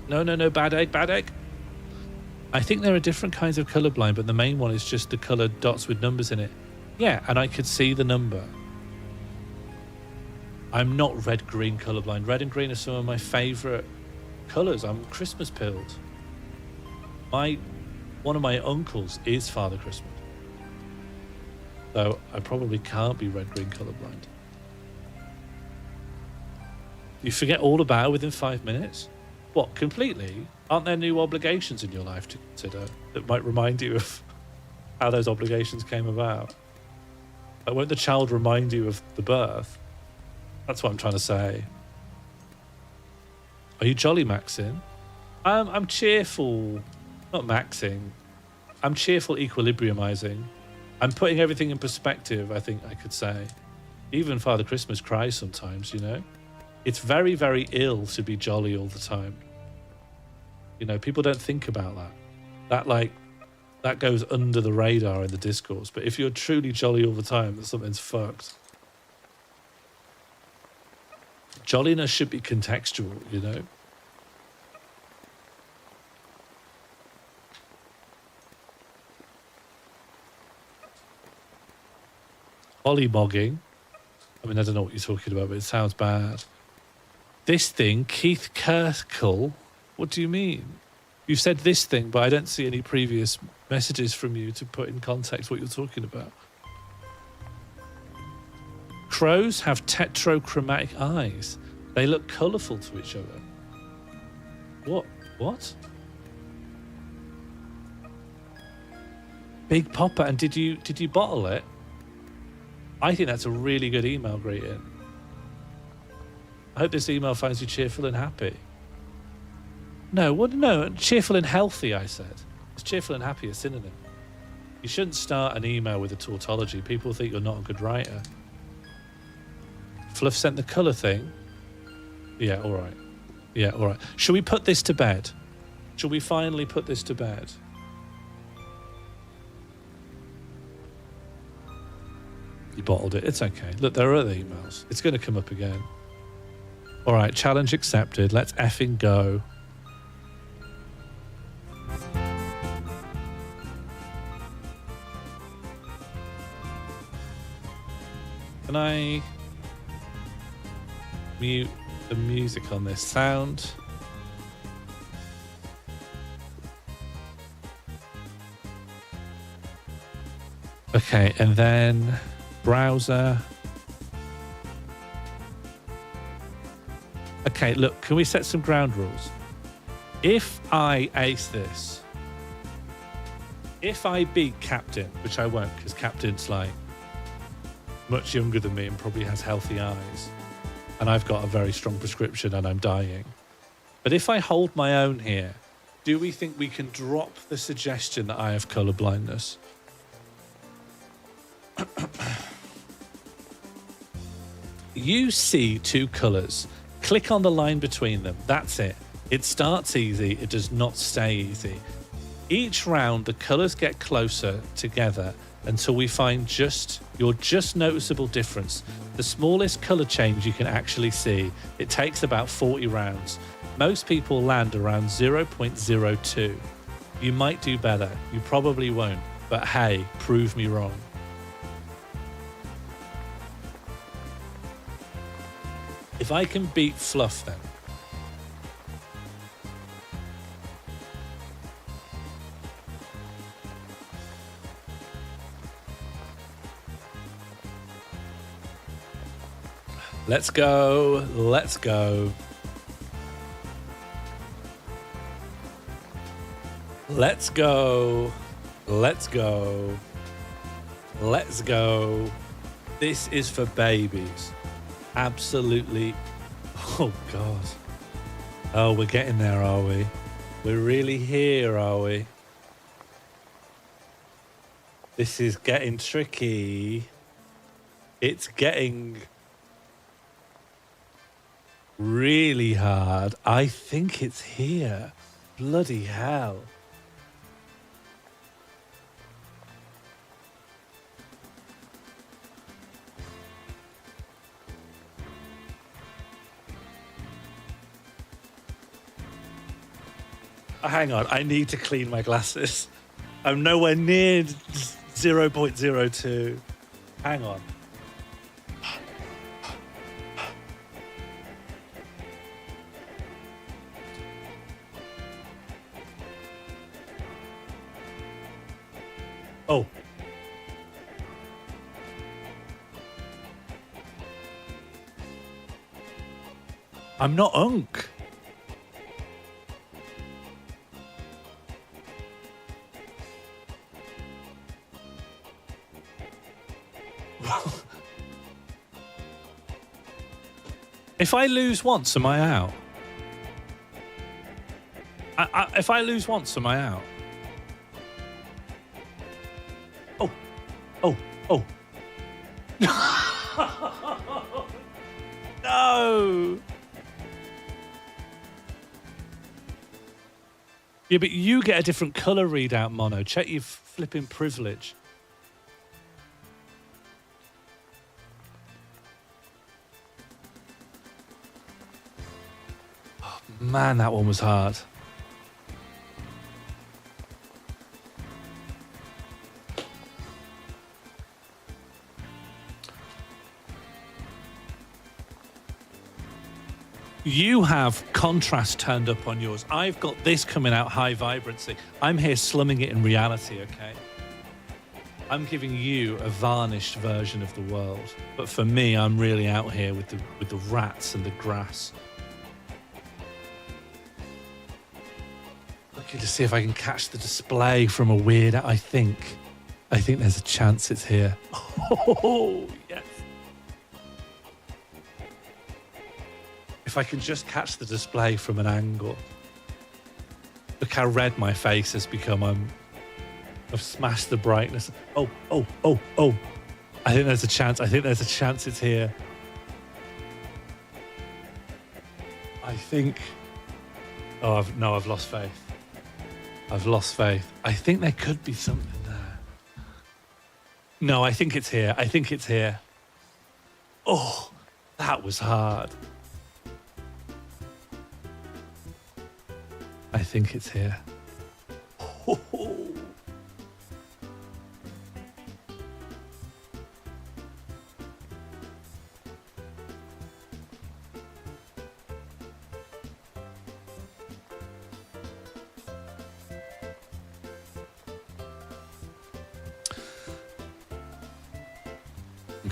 No, bad egg. I think there are different kinds of colourblind, but the main one is just the coloured dots with numbers in it. Yeah, and I could see the number. I'm not red-green colourblind. Red and green are some of my favourite colours. I'm Christmas pilled. One of my uncles is Father Christmas. So I probably can't be red-green colourblind. You forget all about it within 5 minutes? What, completely? Aren't there new obligations in your life to consider that might remind you of how those obligations came about? Like, won't the child remind you of the birth? That's what I'm trying to say. Are you jolly maxing? I'm cheerful. Not maxing. I'm cheerful equilibriumizing. I'm putting everything in perspective, I think I could say. Even Father Christmas cries sometimes, you know? It's very, very ill to be jolly all the time. You know, people don't think about that. That goes under the radar in the discourse. But if you're truly jolly all the time, then something's fucked. Jolliness should be contextual, you know? Ollymogging. I mean, I don't know what you're talking about, but it sounds bad. This thing, Keith Kirkle. What do you mean? You've said this thing, but I don't see any previous messages from you to put in context what you're talking about. Crows have tetrachromatic eyes. They look colourful to each other. What? Big Popper, and did you bottle it? I think that's a really good email greeting. I hope this email finds you cheerful and happy. No, what? No, cheerful and healthy, I said. It's cheerful and happy a synonym. You shouldn't start an email with a tautology. People think you're not a good writer. Fluff sent the colour thing. Yeah, all right. Yeah, all right. Shall we put this to bed? Shall we finally put this to bed? You bottled it. It's okay. Look, there are other emails. It's going to come up again. All right, challenge accepted. Let's effing go. Can I mute the music on this sound? Okay, and then browser. Okay, look, can we set some ground rules? If I ace this, if I beat Captain, which I won't because Captain's like much younger than me and probably has healthy eyes, and I've got a very strong prescription and I'm dying. But if I hold my own here, do we think we can drop the suggestion that I have colour blindness? You see two colours. Click on the line between them. That's it. It starts easy. It does not stay easy. Each round, the colours get closer together until we find your just noticeable difference. The smallest colour change you can actually see. It takes about 40 rounds. Most people land around 0.02. You might do better. You probably won't. But hey, prove me wrong. If I can beat Fluff then. Let's go. Let's go. Let's go. Let's go. Let's go. This is for babies. Absolutely. Oh, God. Oh, we're getting there, are we? We're really here, are we? This is getting tricky. It's getting really hard. I think it's here. Bloody hell. Hang on, I need to clean my glasses. I'm nowhere near 0.02. Hang on. Oh. I'm not Unk. If I lose once, am I out? If I lose once, am I out? Oh. Oh. Oh. No. Yeah, but you get a different colour readout, Mono. Check your flipping privilege. Man, that one was hard. You have contrast turned up on yours. I've got this coming out high vibrancy. I'm here slumming it in reality, okay? I'm giving you a varnished version of the world. But for me, I'm really out here with the rats and the grass. Looking to see if I can catch the display from a weird... I think there's a chance it's here. Oh, yes. If I can just catch the display from an angle. Look how red my face has become. I've smashed the brightness. Oh. I think there's a chance. It's here. I think... Oh, I've lost faith. I think there could be something there. No, I think it's here. Oh, that was hard. I think it's here. Oh. I'm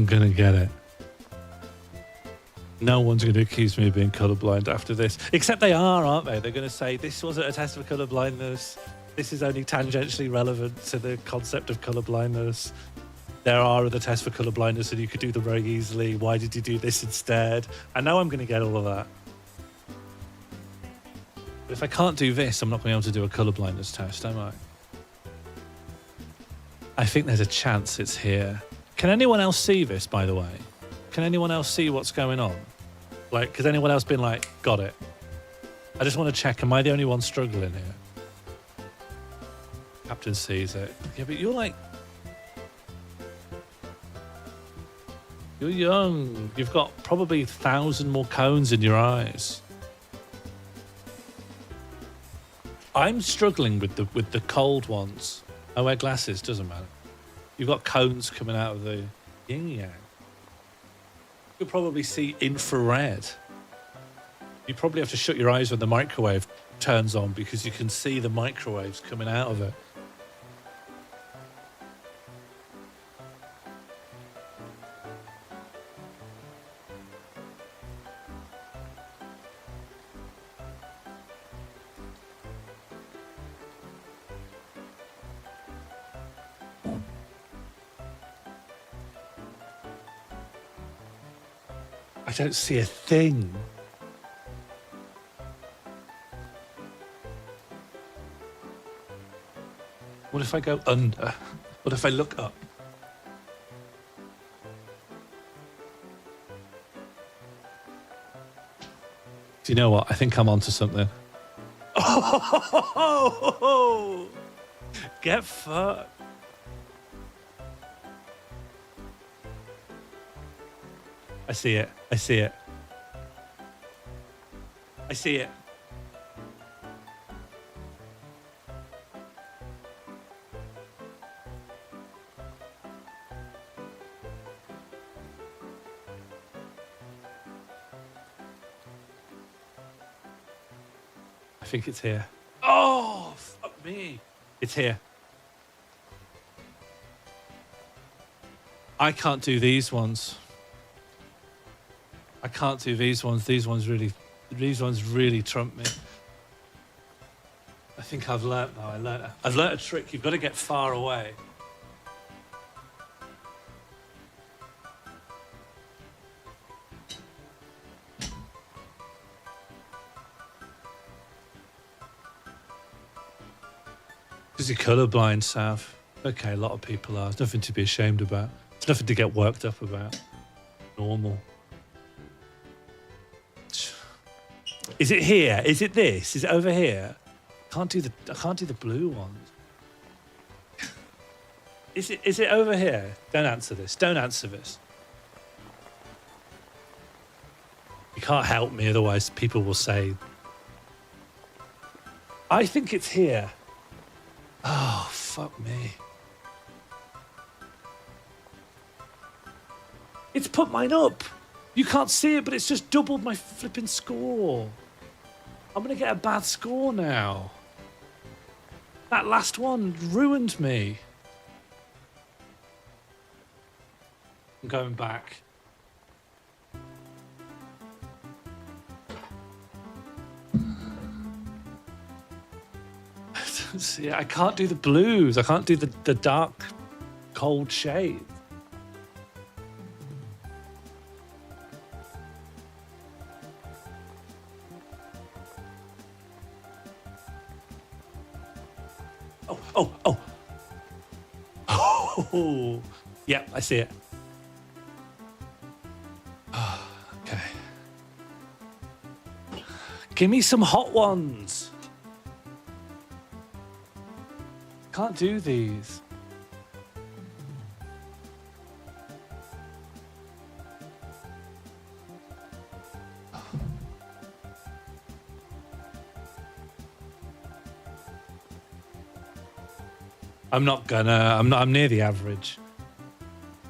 gonna get it. No one's going to accuse me of being colourblind after this. Except they are, aren't they? They're going to say, this wasn't a test for colourblindness. This is only tangentially relevant to the concept of colourblindness. There are other tests for colourblindness and you could do them very easily. Why did you do this instead? I know I'm going to get all of that. But if I can't do this, I'm not going to be able to do a colourblindness test, am I? I think there's a chance it's here. Can anyone else see this, by the way? Can anyone else see what's going on? Like, has anyone else been like, got it? I just want to check, am I the only one struggling here? Captain sees it. Yeah, but you're like... You're young. You've got probably 1,000 more cones in your eyes. I'm struggling with the cold ones. I wear glasses, doesn't matter. You've got cones coming out of the yin yang. You'll probably see infrared. You probably have to shut your eyes when the microwave turns on because you can see the microwaves coming out of it. I don't see a thing. What if I go under? What if I look up? Do you know what? I think I'm onto something. Oh! Get fucked. I see it. I see it. I see it. I think it's here. Oh, fuck me. It's here. I can't do these ones. I can't do these ones. These ones really trump me. I think I've learnt now. I've learnt a trick. You've got to get far away. Because you're colourblind, Sav. Okay, a lot of people are. There's nothing to be ashamed about. There's nothing to get worked up about. Normal. Is it here? Is it this? Is it over here? I can't do the blue ones. Is it over here? Don't answer this. Don't answer this. You can't help me, otherwise people will say. I think it's here. Oh, fuck me. It's put mine up. You can't see it, but it's just doubled my flipping score. I'm going to get a bad score now. That last one ruined me. I'm going back. I don't see it. I can't do the blues. I can't do the dark, cold shade. Oh, oh, oh. Oh, yeah, I see it. Oh, okay. Give me some hot ones. Can't do these. I'm near the average.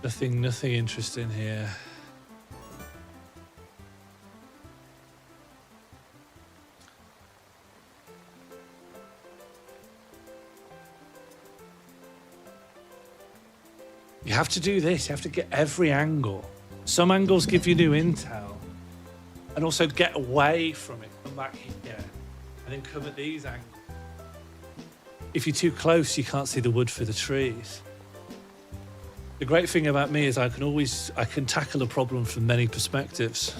Nothing interesting here. You have to do this. You have to get every angle. Some angles give you new intel. And also get away from it. Come back here. And then come at these angles. If you're too close, you can't see the wood for the trees. The great thing about me is I can tackle a problem from many perspectives.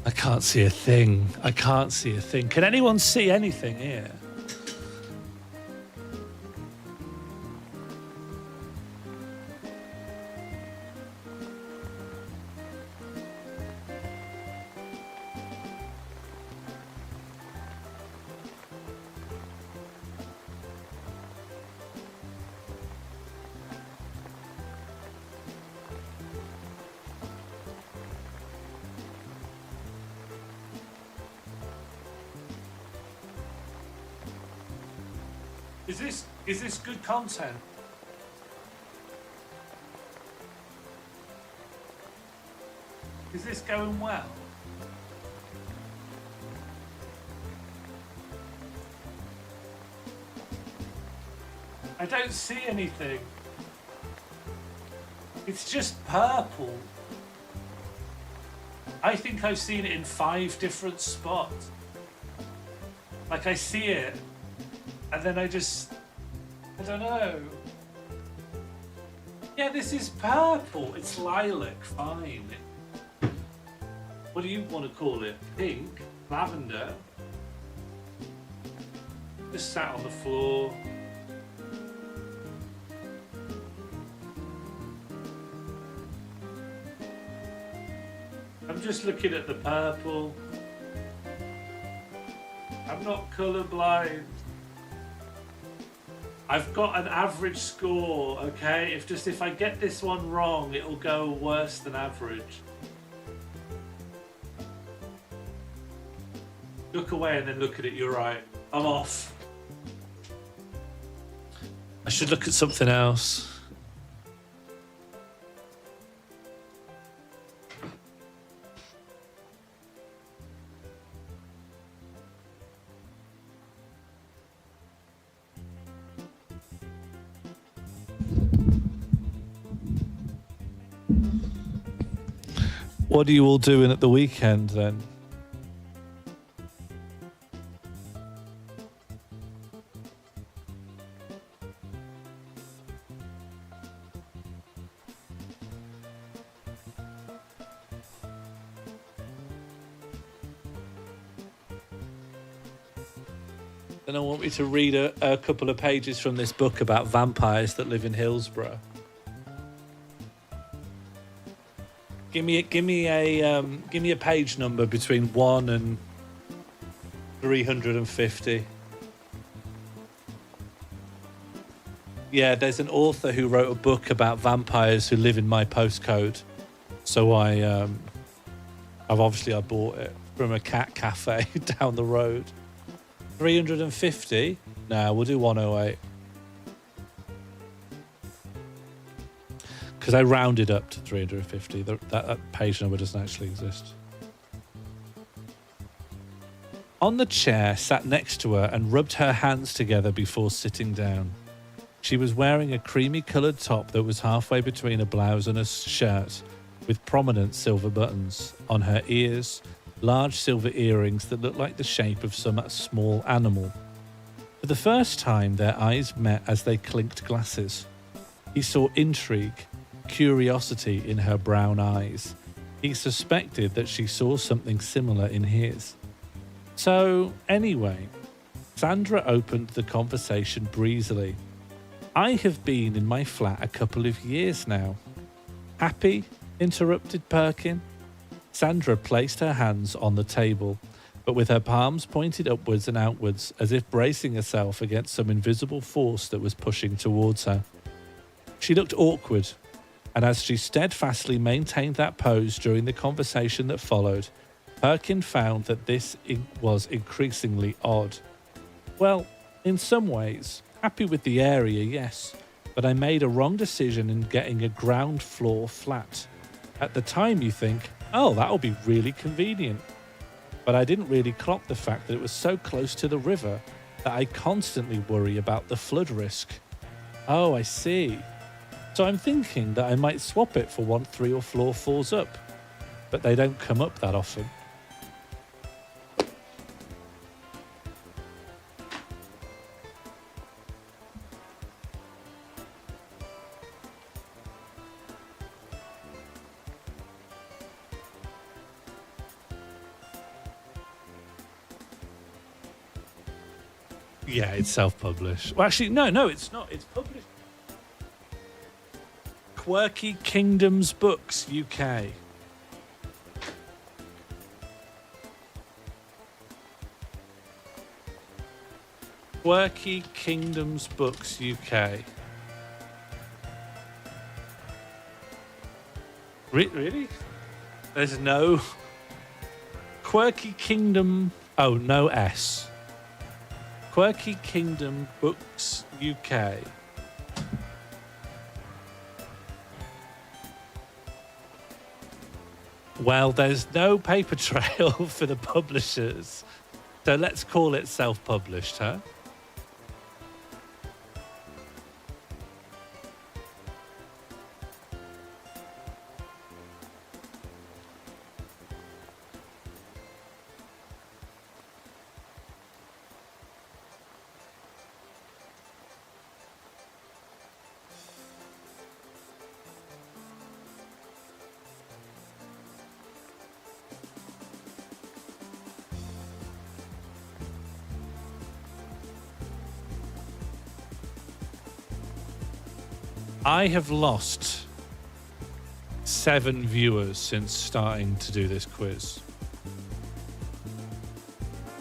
I can't see a thing. I can't see a thing. Can anyone see anything here? Is this good content? Is this going well? I don't see anything. It's just purple. I think I've seen it in 5 different spots. Like I see it, and then I don't know. Yeah, this is purple. It's lilac, fine. What do you want to call it? Pink? Lavender? Just sat on the floor. I'm just looking at the purple. I'm not colourblind. I've got an average score, okay? If I get this one wrong, it'll go worse than average. Look away and then look at it, you're right. I'm off. I should look at something else. What are you all doing at the weekend then? Then I want me to read a couple of pages from this book about vampires that live in Hillsborough. Give me a page number between 1 and 350. Yeah, there's an author who wrote a book about vampires who live in my postcode. So I bought it from a cat cafe down the road. 350? Nah, we'll do 108. Because I rounded up to 350. That page number doesn't actually exist. On the chair sat next to her and rubbed her hands together before sitting down. She was wearing a creamy coloured top that was halfway between a blouse and a shirt, with prominent silver buttons. On her ears, large silver earrings that looked like the shape of some small animal. For the first time, their eyes met as they clinked glasses. He saw intrigue, curiosity in her brown eyes. He suspected that she saw something similar in his. So, anyway, Sandra opened the conversation breezily. I have been in my flat a couple of years now. Happy? Interrupted Perkin. Sandra placed her hands on the table, but with her palms pointed upwards and outwards as if bracing herself against some invisible force that was pushing towards her. She looked awkward, and as she steadfastly maintained that pose during the conversation that followed, Perkin found that this was increasingly odd. Well, in some ways, happy with the area, yes, but I made a wrong decision in getting a ground floor flat. At the time you think, oh, that'll be really convenient. But I didn't really clock the fact that it was so close to the river that I constantly worry about the flood risk. Oh, I see. So I'm thinking that I might swap it for one 3 or 4 floors up, but they don't come up that often. Yeah, it's self-published. Well, actually, no, it's not. It's published. Quirky Kingdoms Books, UK. Quirky Kingdoms Books, UK. Really? There's no... Quirky Kingdom... Oh, no S. Quirky Kingdom Books, UK. Well, there's no paper trail for the publishers, so let's call it self-published, huh? I have lost 7 viewers since starting to do this quiz.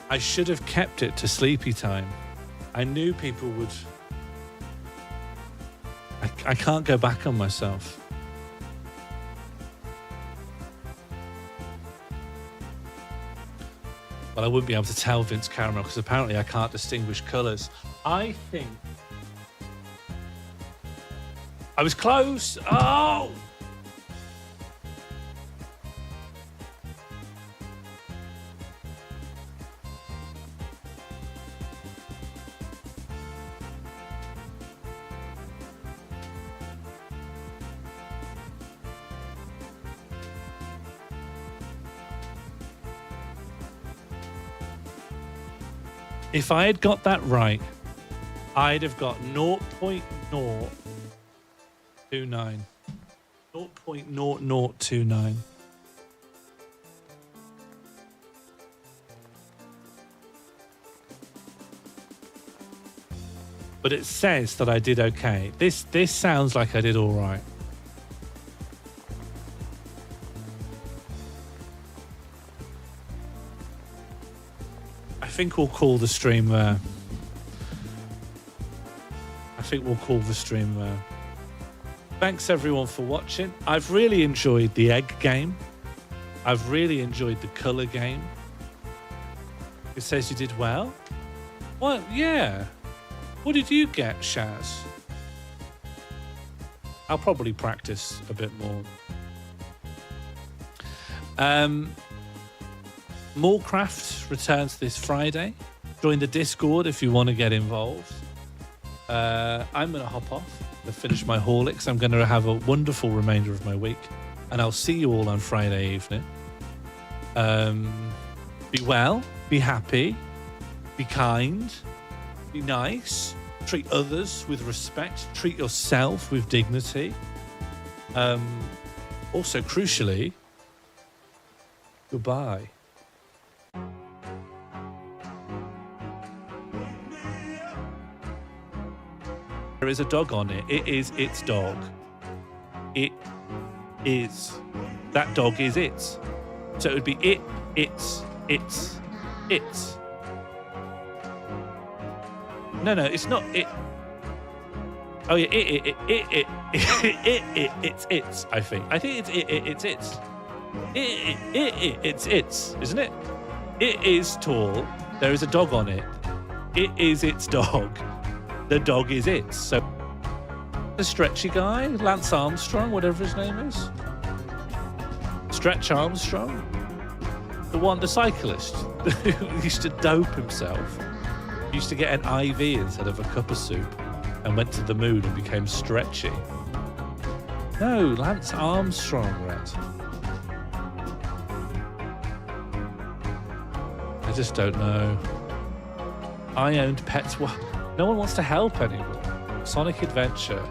I should have kept it to sleepy time. I knew people would... I can't go back on myself. But I wouldn't be able to tell Vince Caramel because apparently I can't distinguish colours. I think... I was close. Oh! If I had got that right, I'd have got 0.029. 0.0029. But it says that I did okay. This sounds like I did all right. I think we'll call the stream there. Thanks everyone for watching. I've really enjoyed the egg game. I've really enjoyed the colour game. It says you did well. Well, yeah. What did you get, Shaz? I'll probably practice a bit more. Morecraft returns this Friday. Join the Discord if you want to get involved. I'm going to hop off to finish my Horlicks. I'm going to have a wonderful remainder of my week. And I'll see you all on Friday evening. Be well, be happy, be kind, Be nice. Treat others with respect. Treat yourself with dignity. Also, crucially, goodbye. There is a dog on it. It is its dog. It is. That dog is its. So it would be it, its. No, it's not it. Oh yeah, it's. I think it's it's, isn't it? It is tall. There is a dog on it. It is its dog. The dog is its. So the stretchy guy, Lance Armstrong, whatever his name is, Stretch Armstrong, the cyclist who used to dope himself. He used to get an IV instead of a cup of soup and went to the moon and became stretchy. No, Lance Armstrong, Red. I just don't know. I owned pets. No one wants to help anymore. Sonic Adventure